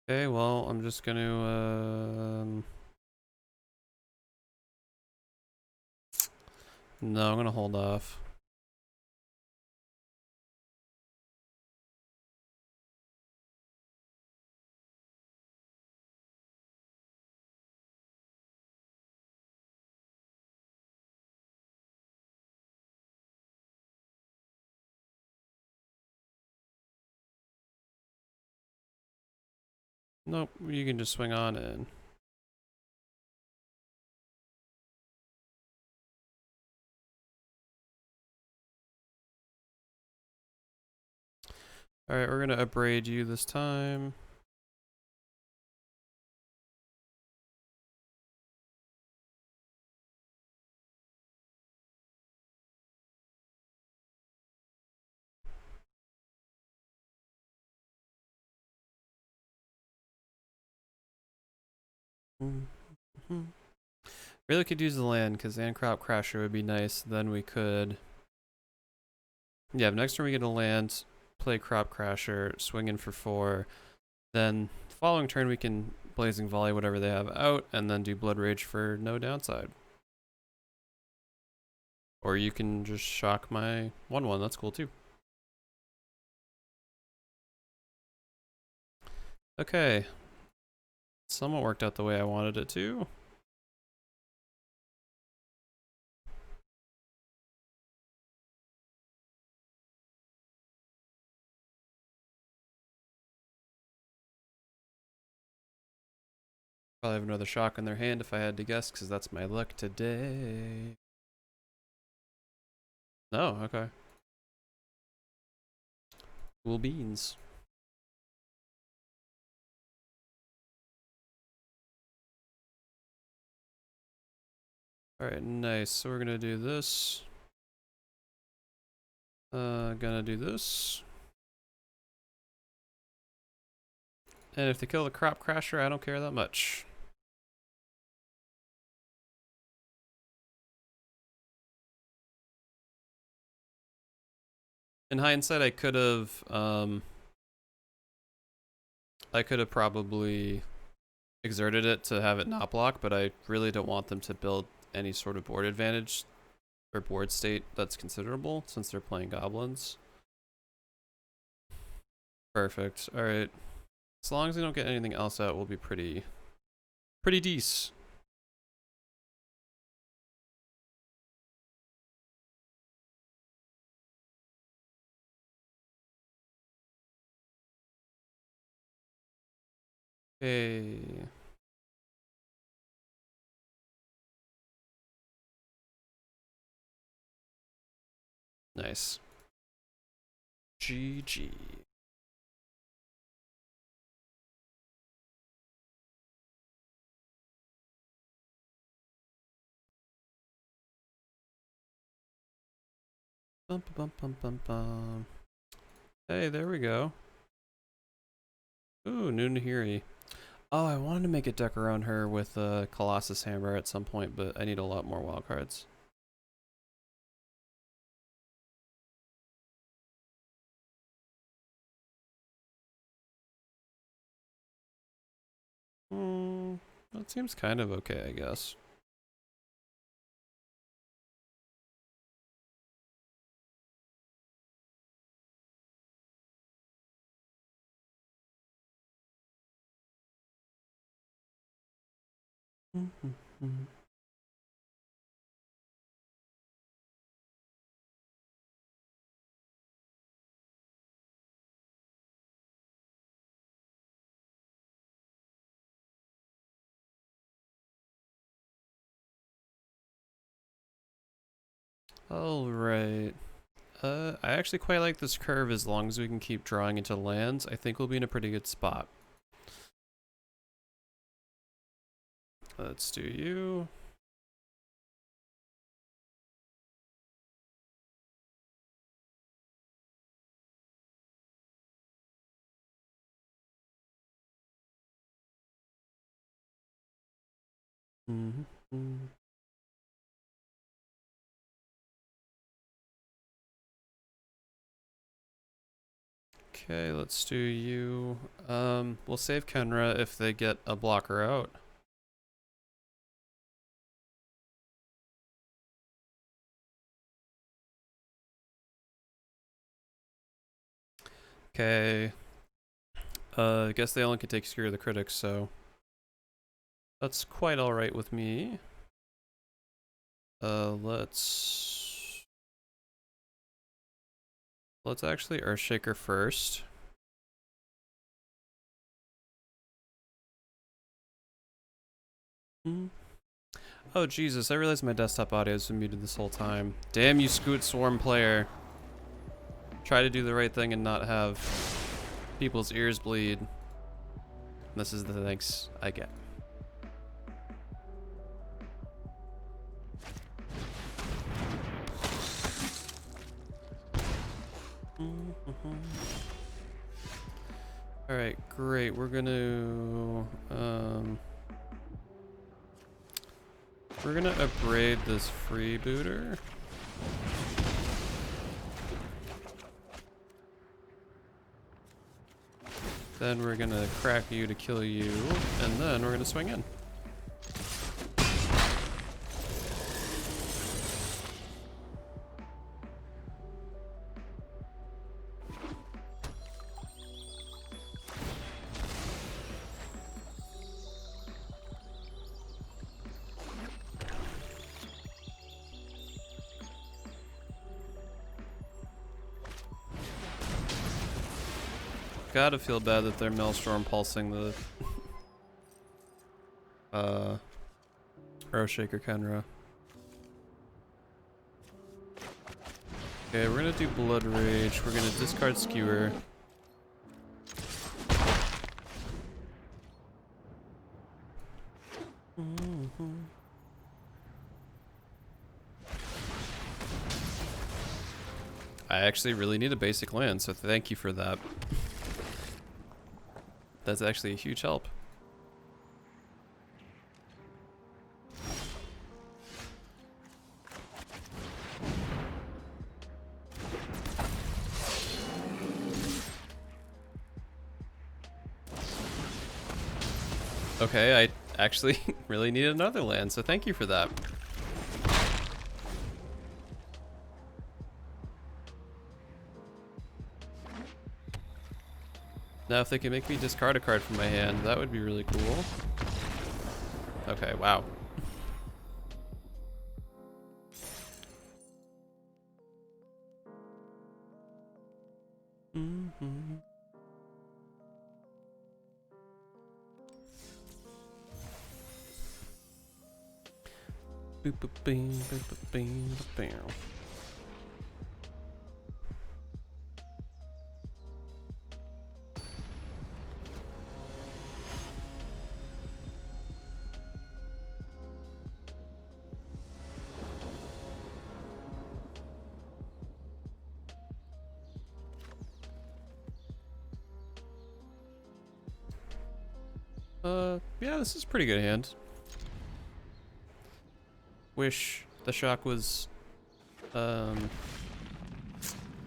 Okay, well, I'm just gonna no, I'm gonna hold off. Nope, you can just swing on in. Alright, we're gonna upbraid you this time. Really could use the land, because Land Crop Crasher would be nice. Then we could... Yeah, next turn we get a land, play Crop Crasher, swing in for 4. Then following turn we can Blazing Volley whatever they have out, and then do Blood Rage for no downside. Or you can just shock my 1/1, that's cool too. Okay. Somewhat worked out the way I wanted it to. Probably have another shock in their hand if I had to guess, because that's my luck today. No, okay. Cool beans. Alright, nice. So we're gonna do this. Gonna do this. And if they kill the Crop Crasher, I don't care that much. In hindsight, I could have probably exerted it to have it not block, but I really don't want them to build any sort of board advantage or board state that's considerable since they're playing goblins. Perfect. All right. As long as they don't get anything else out, we'll be pretty decent. Okay. Nice. GG. Bum bum bum bum bum. Hey, there we go. Ooh, new Nahiri. Oh, I wanted to make a deck around her with a Colossus Hammer at some point, but I need a lot more wildcards. That seems kind of okay, I guess. All right. I actually quite like this curve as long as we can keep drawing into lands. I think we'll be in a pretty good spot. Let's do you. Okay, let's do you. We'll save Kenra if they get a blocker out. Okay. I guess they only can take Secure the Critics, so that's quite alright with me. Let's actually Earthshaker first. Oh Jesus, I realized my desktop audio has been muted this whole time. Damn you, Scoot Swarm player. Try to do the right thing and not have people's ears bleed. This is the thanks I get. Alright, great. We're gonna upgrade this freebooter. Then we're gonna crack you to kill you, and then we're gonna swing in. Gotta feel bad that they're Maelstrom pulsing the Earthshaker Kenra. Okay, we're gonna do Blood Rage. We're gonna discard Skewer. I actually really need a basic land, so thank you for that. That's actually a huge help. Okay, I actually really need another land, so thank you for that. Now if they can make me discard a card from my hand, that would be really cool. Okay, wow. Boop boop bing boop boop bing boop bing. Yeah, this is a pretty good hand. Wish the shock was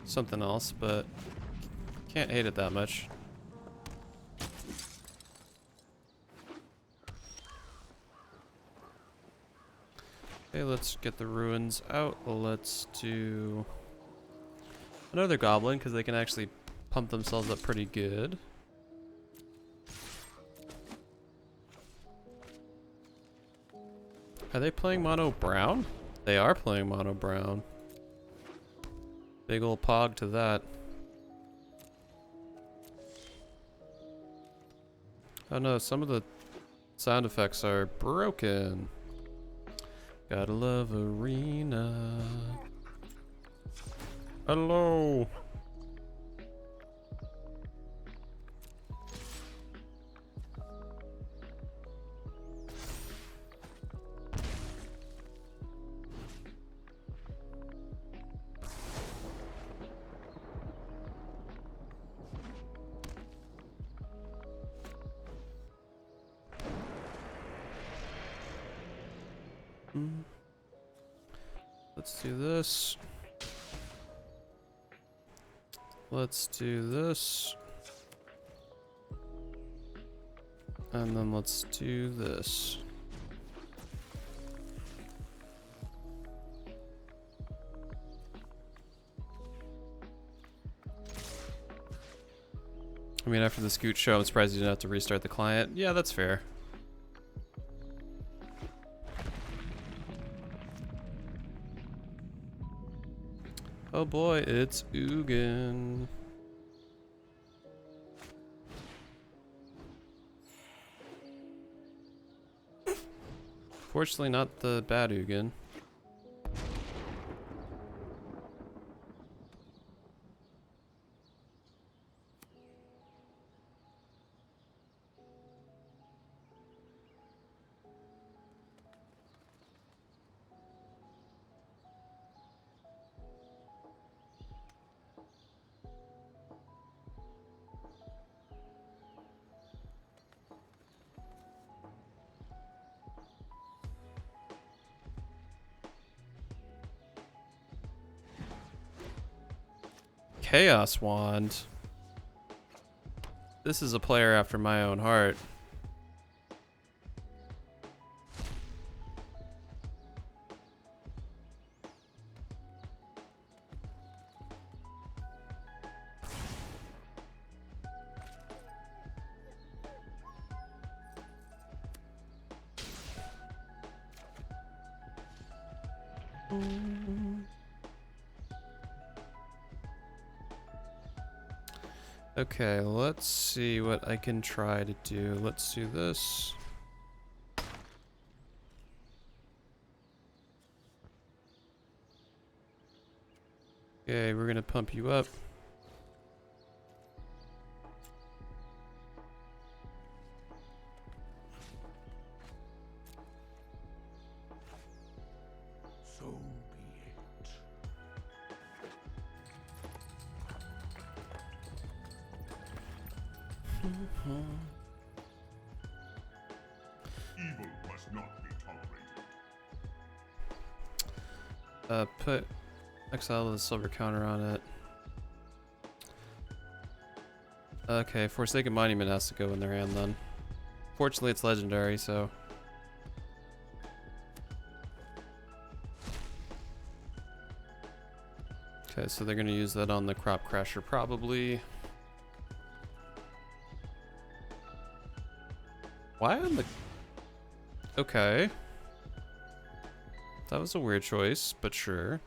something else, but can't hate it that much. Okay, let's get the ruins out. Let's do another goblin because they can actually pump themselves up pretty good. Are they playing mono brown? They are playing mono brown. Big ol' pog to that. Oh no, some of the sound effects are broken. Gotta love arena. Hello. Let's do this. Let's do this. And then let's do this. I mean, after the Scoot show, I'm surprised you didn't have to restart the client. Yeah, that's fair. Oh boy, it's Ugin. Fortunately, not the bad Ugin. Chaos Wand. This is a player after my own heart. Okay, let's see what I can try to do. Let's do this. Okay, we're gonna pump you up. So be it. Evil must not be tolerated. Put exile with a silver counter on it. Okay, Forsaken Monument has to go in their hand then. Fortunately, it's legendary, so. Okay, so they're gonna use that on the Crop Crasher probably. Why on the... Okay. That was a weird choice, but sure.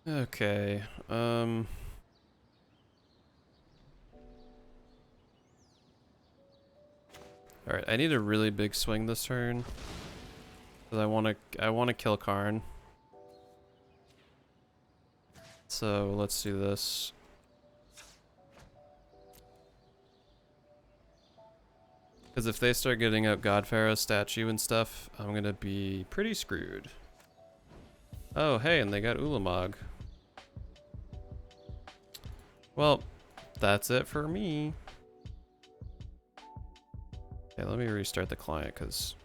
Okay, alright, I need a really big swing this turn. Cause I wanna kill Karn. So let's do this. Because if they start getting up God Pharaoh's statue and stuff, I'm gonna be pretty screwed. Oh, hey, and they got Ulamog. Well, that's it for me. Okay, let me restart the client because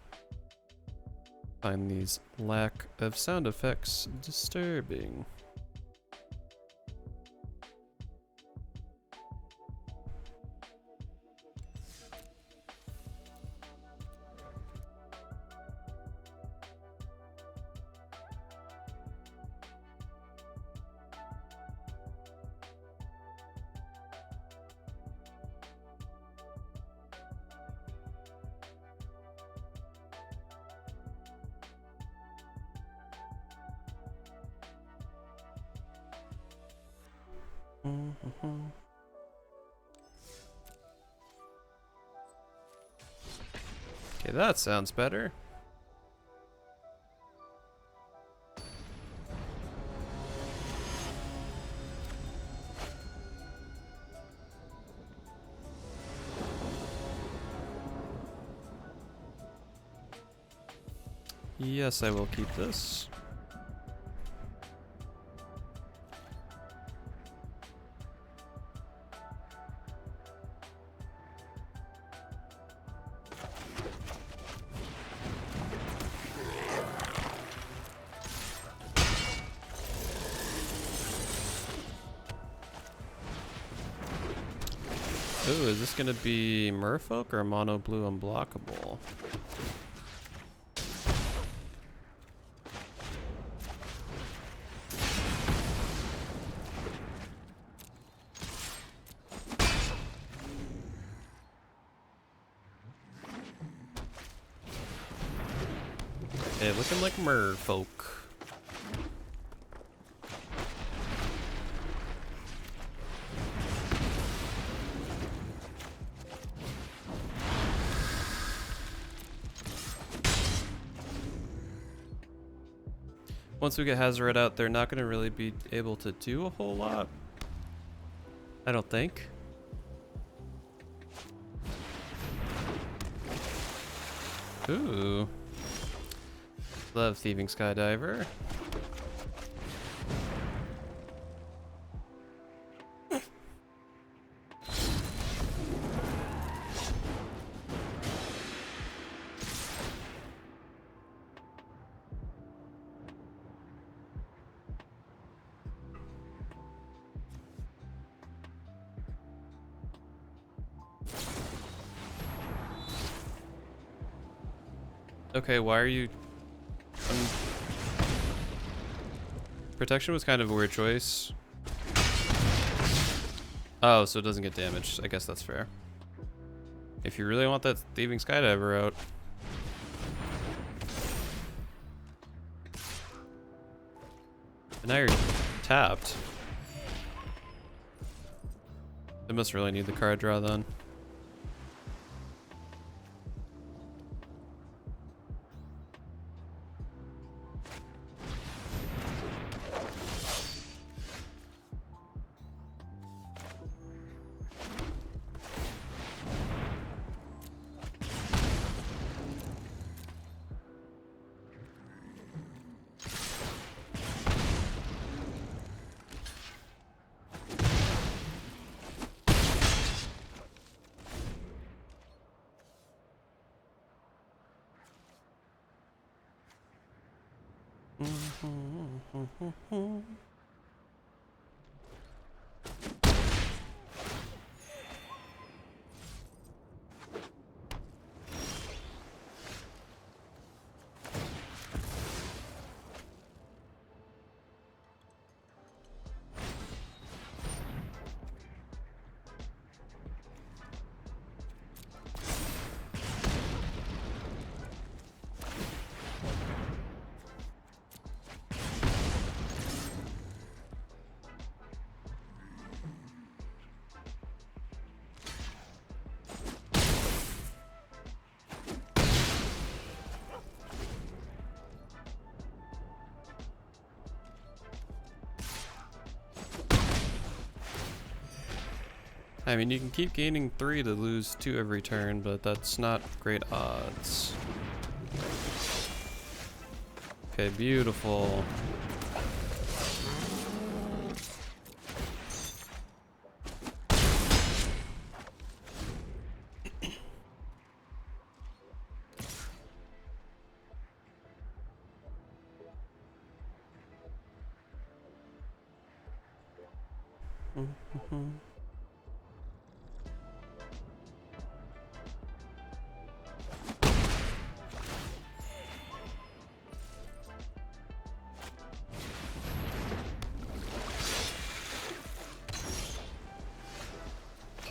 I find these lack of sound effects disturbing. Okay, that sounds better. Yes, I will keep this. Ooh, is this gonna be Merfolk or Mono Blue Unblockable? Okay, looking like Merfolk. Once we get Hazoret out, they're not going to really be able to do a whole lot. I don't think. Ooh. Love Thieving Skydiver. Okay, why are you... Protection was kind of a weird choice. Oh, so it doesn't get damaged. I guess that's fair. If you really want that Thieving Skydiver out. And now you're tapped. I must really need the card draw then. I mean, you can keep gaining 3 to lose 2 every turn, but that's not great odds. Okay, beautiful.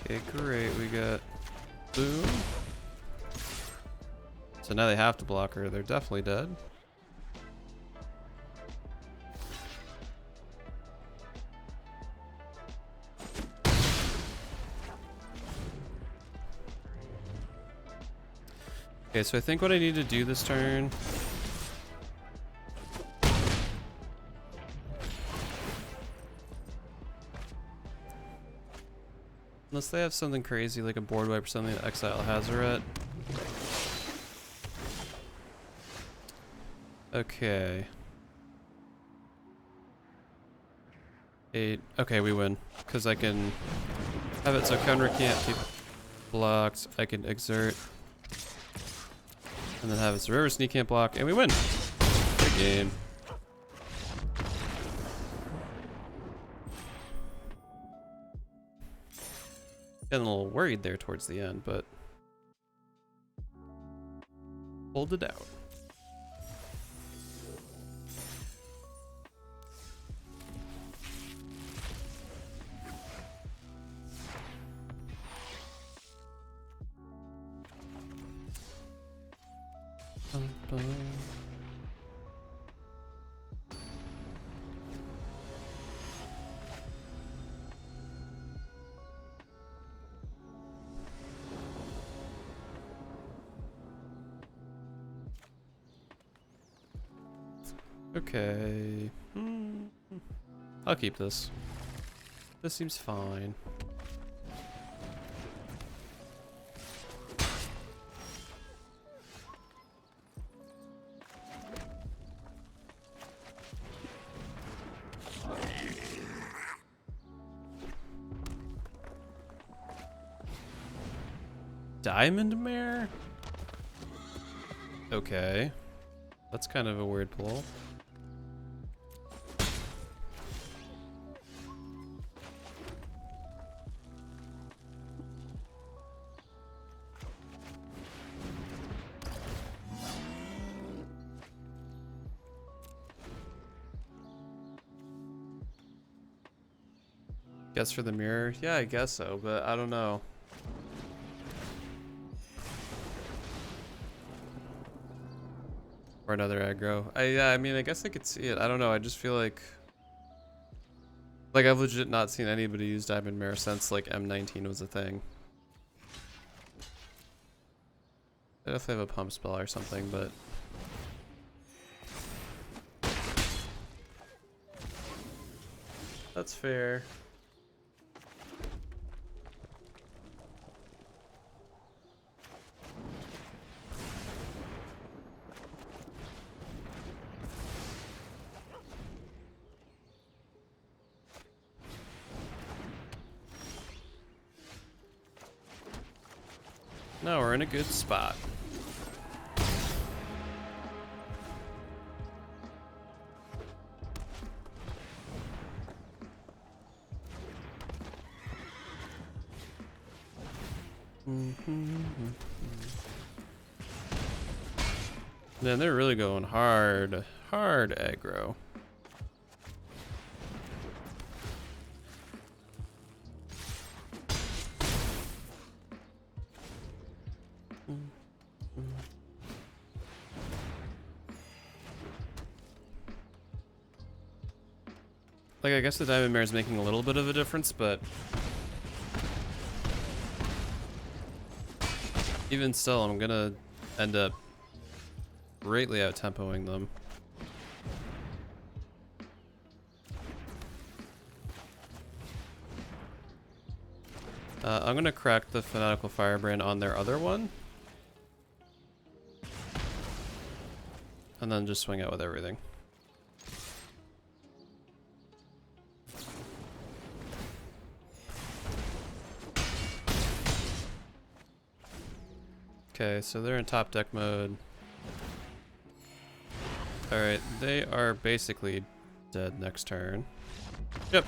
Okay, great. We got boom. So now they have to block her. They're definitely dead. Okay, so I think what I need to do this turn. Unless they have something crazy like a board wipe or something to exile Hazaret. Okay. 8. Okay, we win. Because I can have it so counter can't be blocked. I can exert. And then have it so river sneak can't block. And we win. Good game. Getting a little worried there towards the end, but pulled it out. Okay. I'll keep this. This seems fine. Diamond Mare? Okay. That's kind of a weird pull. Guess for the mirror? Yeah, I guess so, but I don't know. Or another aggro. Yeah, I mean, I guess I could see it. I don't know. I just feel like I've legit not seen anybody use Diamond Mare since like M19 was a thing. I definitely have a pump spell or something, but that's fair. No, we're in a good spot. Man, they're really going hard aggro. Like, I guess the Diamond Mare is making a little bit of a difference, but even still, I'm gonna end up greatly out-tempoing them. I'm gonna crack the Fanatical Firebrand on their other one. And then just swing out with everything. Okay, so they're in top deck mode. Alright, they are basically dead next turn. Yep.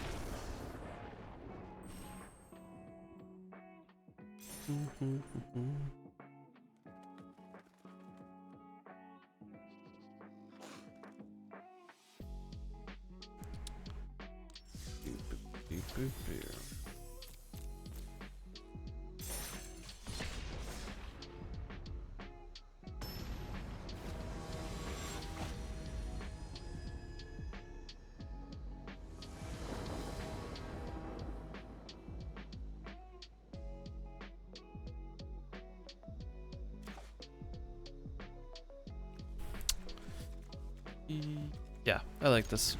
Yeah, I like this.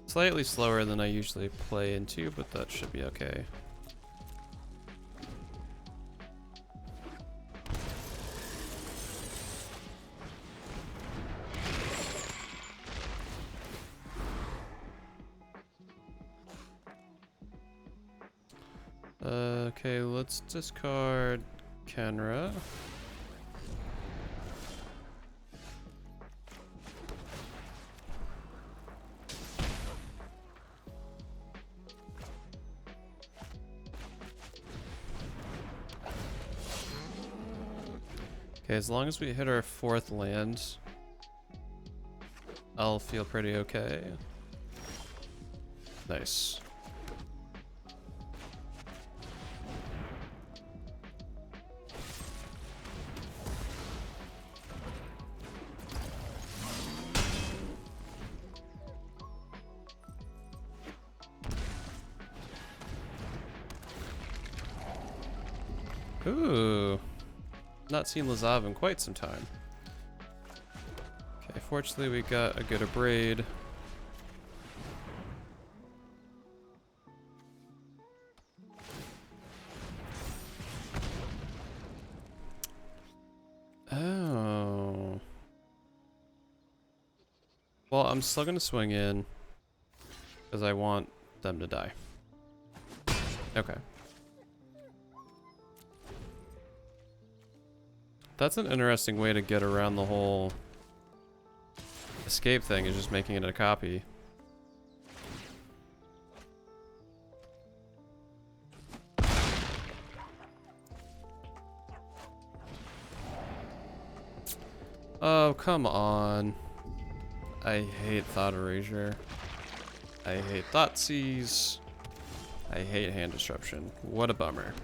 Slightly slower than I usually play into, but that should be okay. Okay, let's discard Kenra. Okay, as long as we hit our 4th land, I'll feel pretty okay. Nice. Ooh. Not seen Lazav in quite some time. Okay, fortunately we got a good abrade. Oh. Well, I'm still gonna swing in because I want them to die. Okay. That's an interesting way to get around the whole escape thing, is just making it a copy. Oh, come on. I hate Thought Erasure. I hate Thoughtseize. I hate Hand Disruption. What a bummer.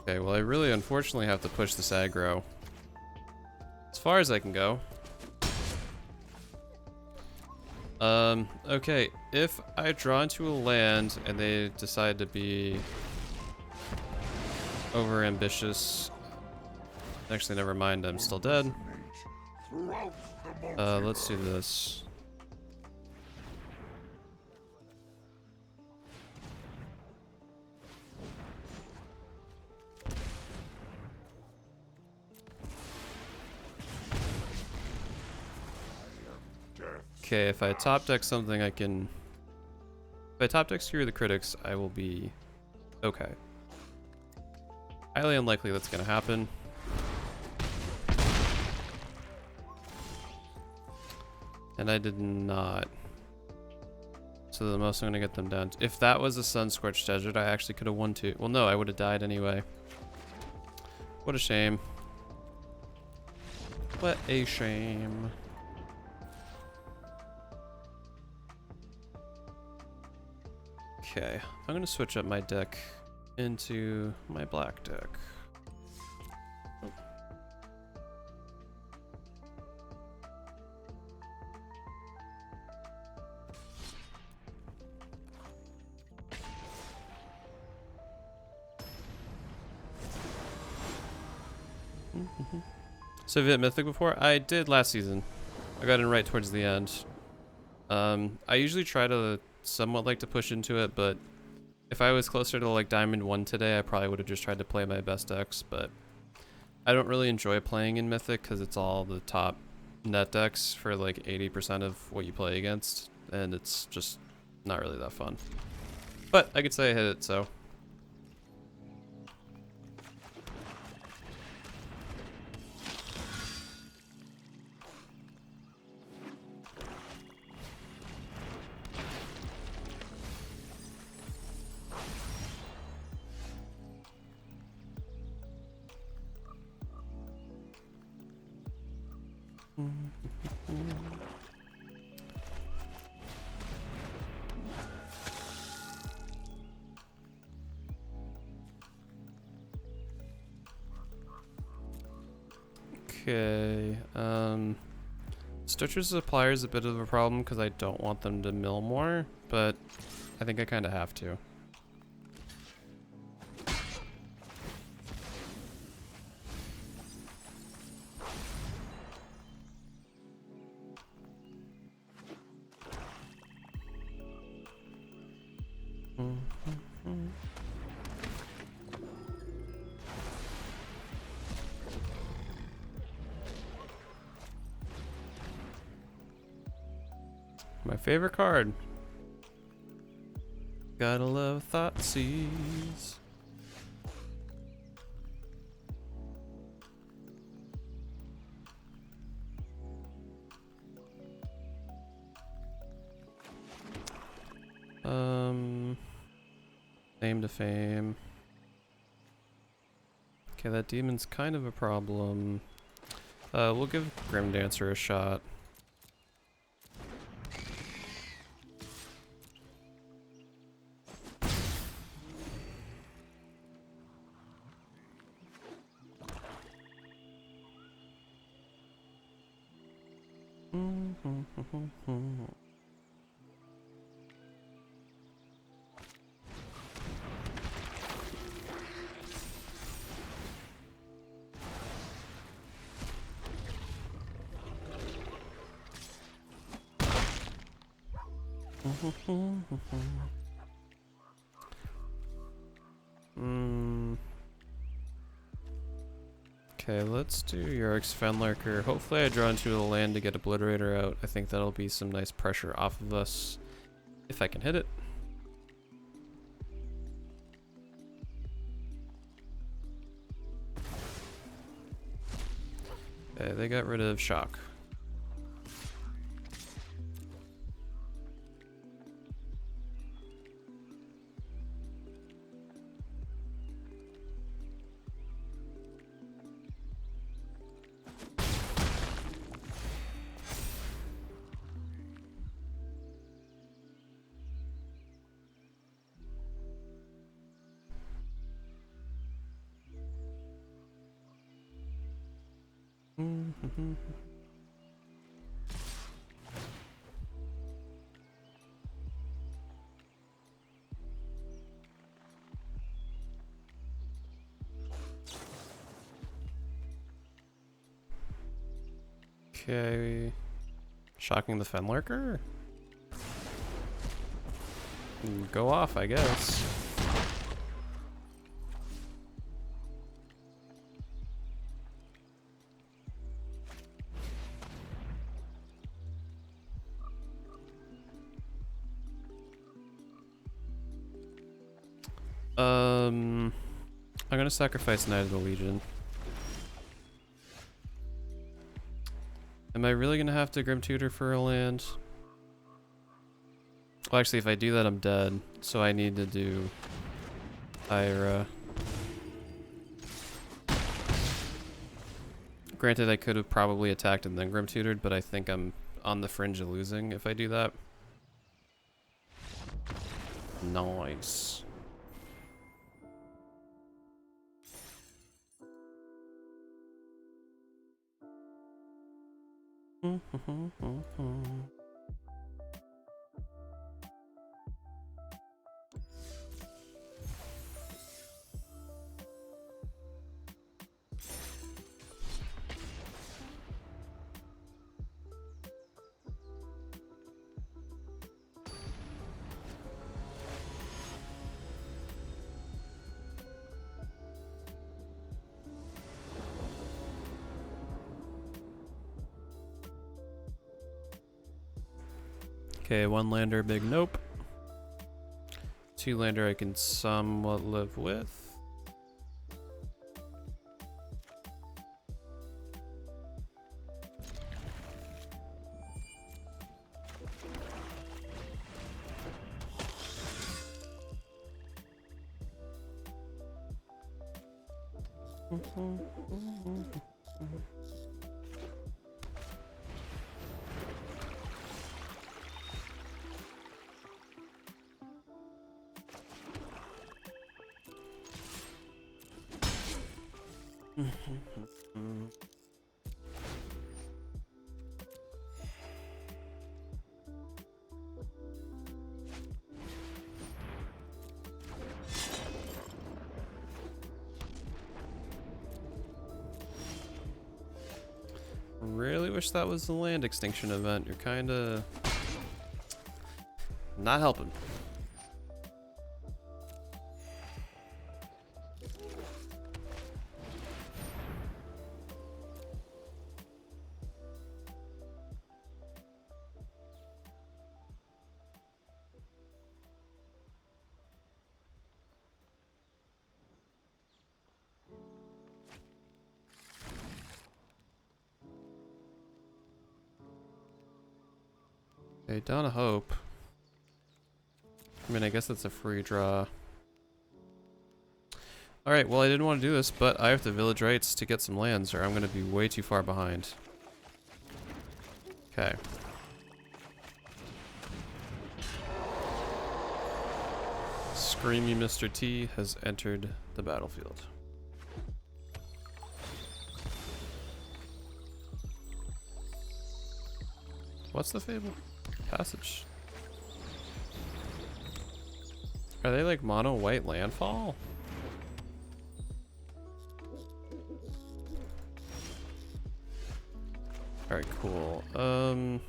Okay, well I really unfortunately have to push this aggro as far as I can go. Okay, if I draw into a land and they decide to be over ambitious, actually never mind, I'm still dead. Let's do this. Okay, if I top deck something, I can... If I top deck Screw the Critics, I will be okay. Highly unlikely that's gonna happen. And I did not. So the most I'm gonna get them down to... If that was a Sun-Scorched Desert, I actually could have won too. Well, no, I would have died anyway. What a shame. What a shame. Okay, I'm gonna switch up my deck into my black deck. Oh. So have you hit Mythic before? I did last season. I got in right towards the end. I usually try to somewhat like to push into it, but if I was closer to like Diamond 1 today, I probably would have just tried to play my best decks, but I don't really enjoy playing in Mythic because it's all the top net decks for like 80% of what you play against, and it's just not really that fun. But I could say I hit it, so. Okay, Stitcher's Supplier is a bit of a problem because I don't want them to mill more, but I think I kind of have to. My favorite card. Gotta love Thoughtseize. Name to fame. Okay, that demon's kind of a problem. We'll give Grim Dancer a shot. Okay, let's do Yorick's Fenlurker. Hopefully I draw into the land to get Obliterator out. I think that'll be some nice pressure off of us if I can hit it. Okay, they got rid of Shock. Okay, shocking the Fenlurker? Go off, I guess. I'm gonna sacrifice Knight of the Legion. Am I really gonna have to Grim Tutor for a land? Well, actually, if I do that, I'm dead. So I need to do Ira. Granted, I could have probably attacked and then Grim Tutored, but I think I'm on the fringe of losing if I do that. Nice. Okay, one lander, big nope. Two lander I can somewhat live with. Really wish that was the land extinction event. You're kinda not helping. Okay, Dawn of Hope. I mean, I guess that's a free draw. Alright, well I didn't want to do this, but I have to village rights to get some lands or I'm going to be way too far behind. Okay. Screamy Mr. T has entered the battlefield. What's the Fable? Passage. Are they like mono white landfall? Alright, cool. Well,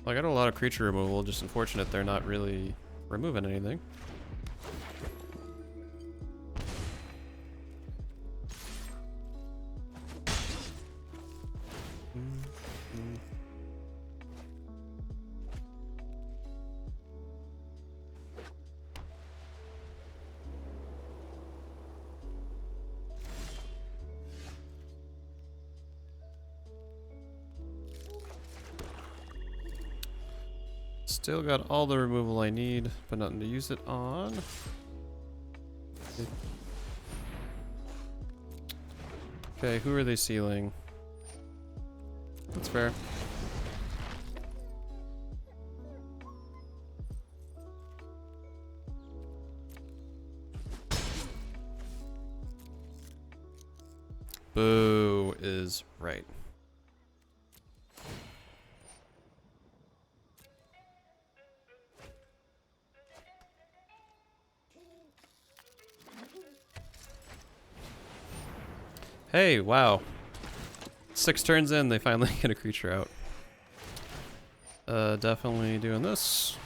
I got a lot of creature removal, just unfortunate they're not really removing anything. Still got all the removal I need, but nothing to use it on. Okay, who are they sealing? That's fair. Boo is right. Hey, wow. 6 turns in, they finally get a creature out. Definitely doing this.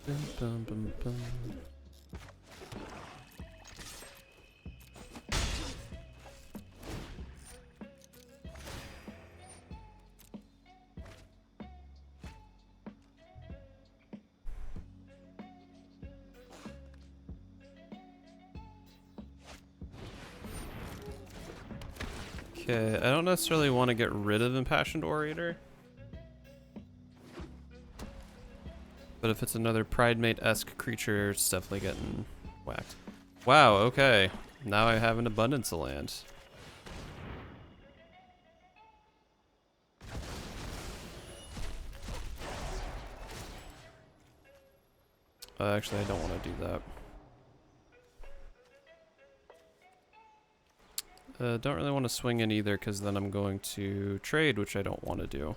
Bum, bum, bum, bum. Okay, I don't necessarily want to get rid of Impassioned Orator. But if it's another Pridemate-esque creature, it's definitely getting whacked. Wow, okay. Now I have an abundance of land. Actually, I don't want to do that. Don't really want to swing in either, because then I'm going to trade, which I don't want to do.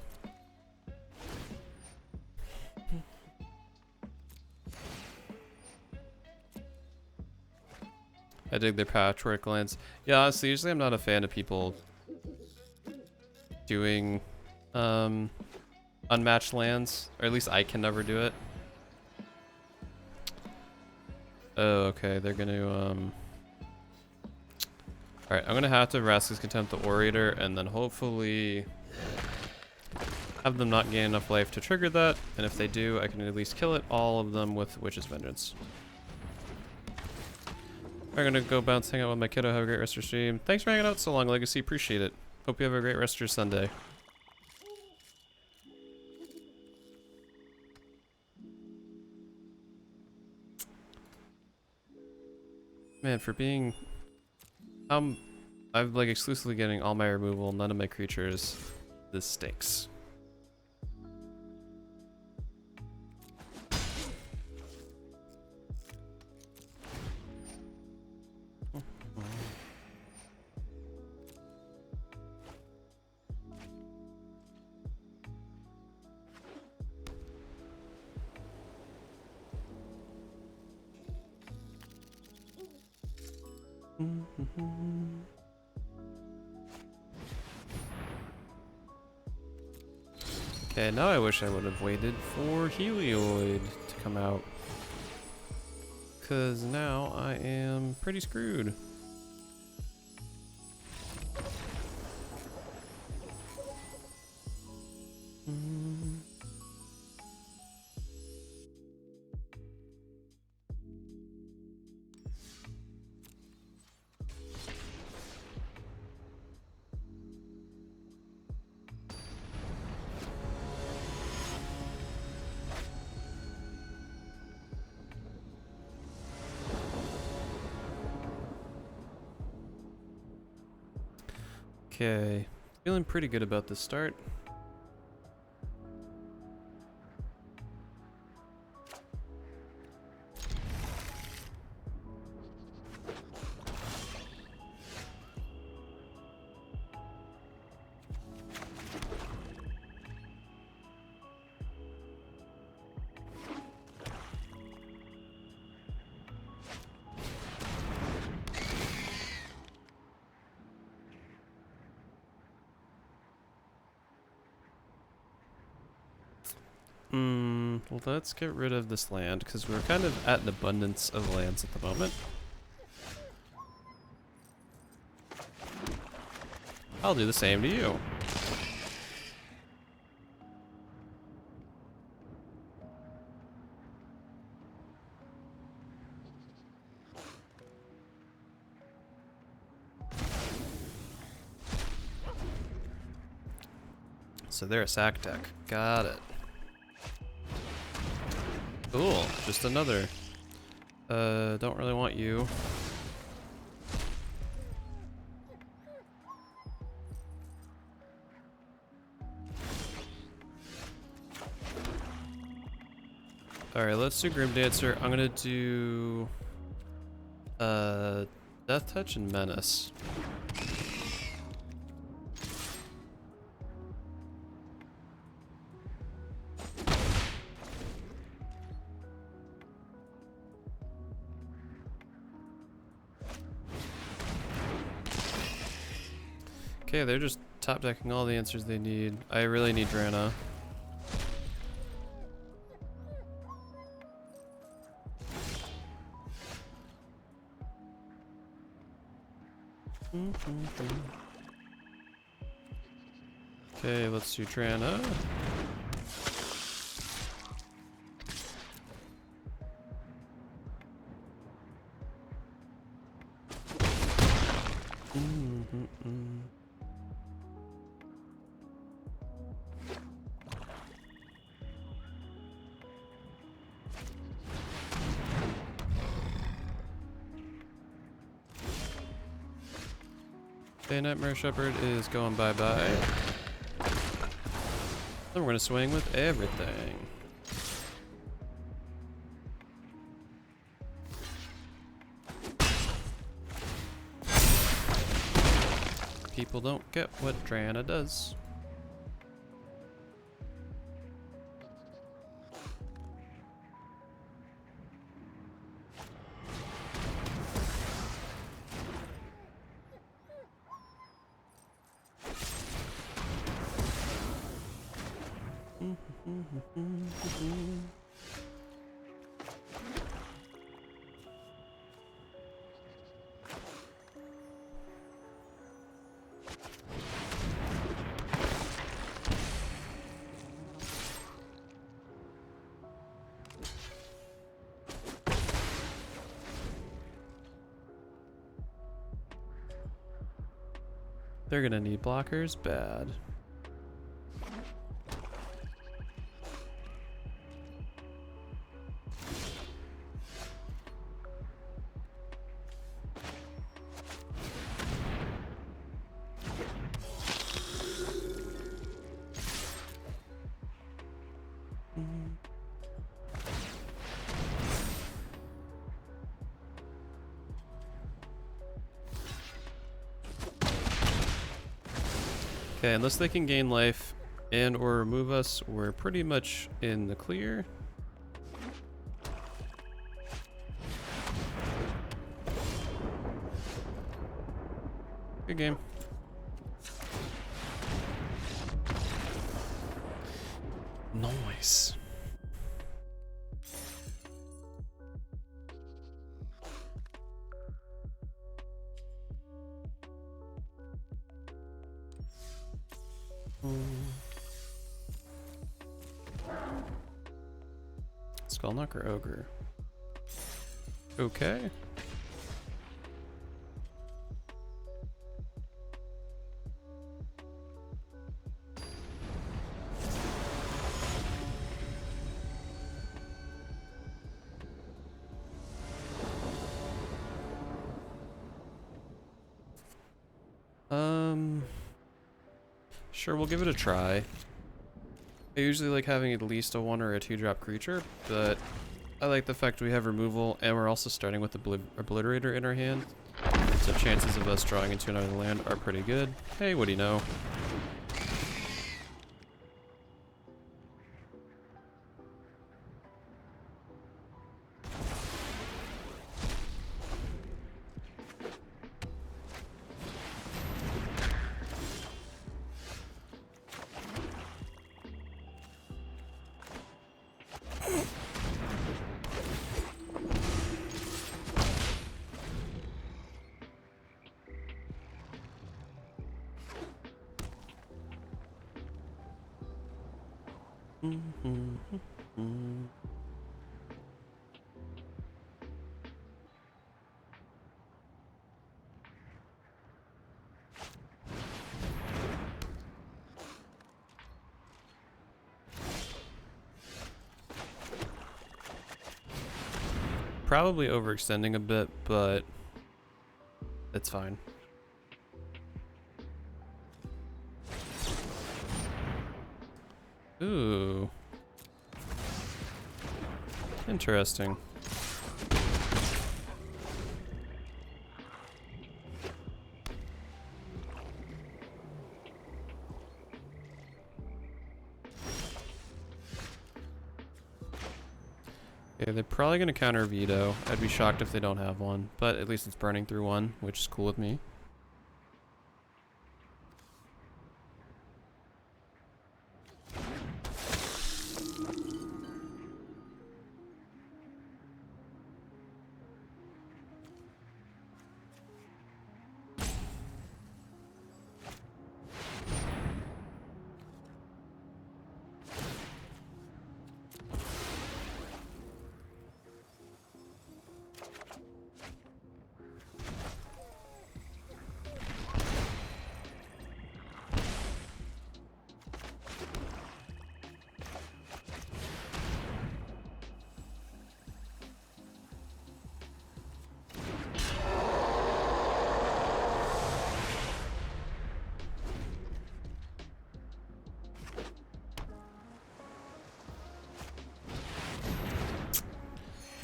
I dig their patchwork lands. Yeah, honestly, usually I'm not a fan of people doing unmatched lands, or at least I can never do it. Oh, okay, they're gonna Alright, I'm gonna have to Rascal's Contempt the Orator, and then hopefully have them not gain enough life to trigger that, and if they do, I can at least kill it, all of them with Witch's Vengeance. I'm gonna go bounce, hang out with my kiddo, have a great rest of your stream. Thanks for hanging out so long, Legacy, appreciate it. Hope you have a great rest of your Sunday. Man, for being... I'm like exclusively getting all my removal, none of my creatures. This stinks. Okay, now I wish I would have waited for Helioid to come out. Because now I am pretty screwed. Okay, feeling pretty good about this start. Well, let's get rid of this land because we're kind of at an abundance of lands at the moment. I'll do the same to you. So they're a sack deck. Got it. Cool. Just another. Don't really want you. Alright, let's do Grim Dancer. I'm gonna do Death Touch and Menace. Okay, they're just top decking all the answers they need. I really need Drana. Okay, let's do Drana. Okay, Nightmare Shepherd is going bye-bye. Then we're gonna swing with everything. People don't get what Drana does. They're gonna need blockers bad. Okay, unless they can gain life and or remove us, we're pretty much in the clear. Good game. Nice. Skullknocker Ogre. Okay. Sure, we'll give it a try. I usually like having at least a 1 or a 2 drop creature, but I like the fact we have removal and we're also starting with the Obliterator in our hand. So chances of us drawing into another land are pretty good. Hey, what do you know? Probably overextending a bit, but it's fine. Ooh. Interesting. Okay, they're probably going to counter veto. I'd be shocked if they don't have one, but at least it's burning through one, which is cool with me.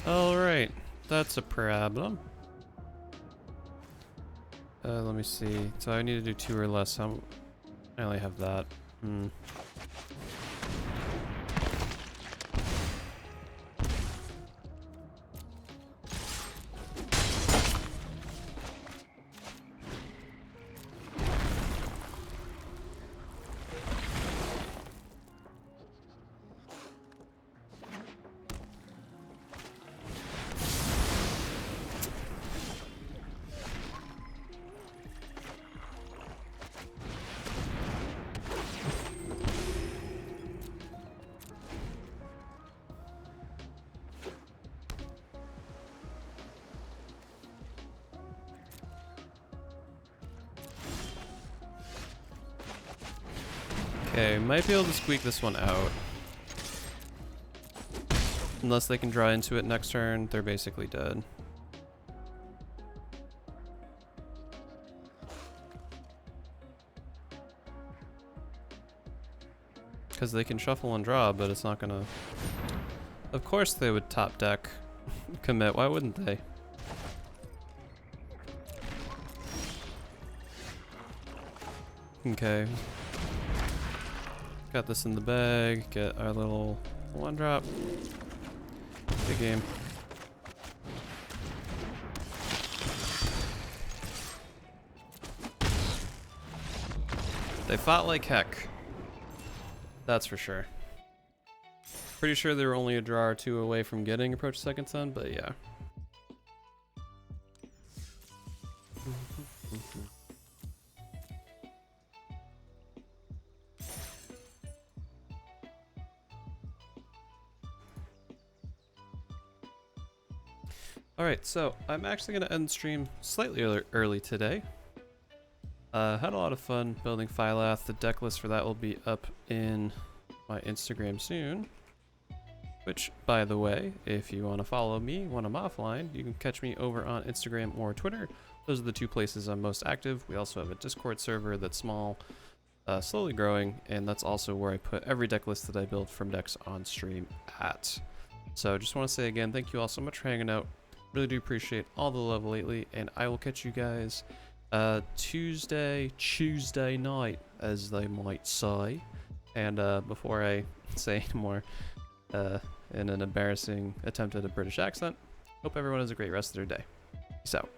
Alright, that's a problem. Let me see. So I need to do 2 or less. I only have that. Okay, might be able to squeak this one out. Unless they can draw into it next turn, they're basically dead. Because they can shuffle and draw, but it's not gonna... Of course they would top deck commit, why wouldn't they? Okay. Got this in the bag, get our little 1-drop. Good game. They fought like heck. That's for sure. Pretty sure they were only a draw or 2 away from getting Approach Second Sun, but yeah. Alright, so I'm actually going to end stream slightly early today. Had a lot of fun building Phylath. The deck list for that will be up in my Instagram soon. Which, by the way, if you want to follow me when I'm offline, you can catch me over on Instagram or Twitter. Those are the 2 places I'm most active. We also have a Discord server that's small, slowly growing, and that's also where I put every deck list that I build from decks on stream at. So just want to say again, thank you all so much for hanging out. Really do appreciate all the love lately, and I will catch you guys Tuesday night, as they might say. And before I say any more in an embarrassing attempt at a British accent, hope everyone has a great rest of their day. Peace out.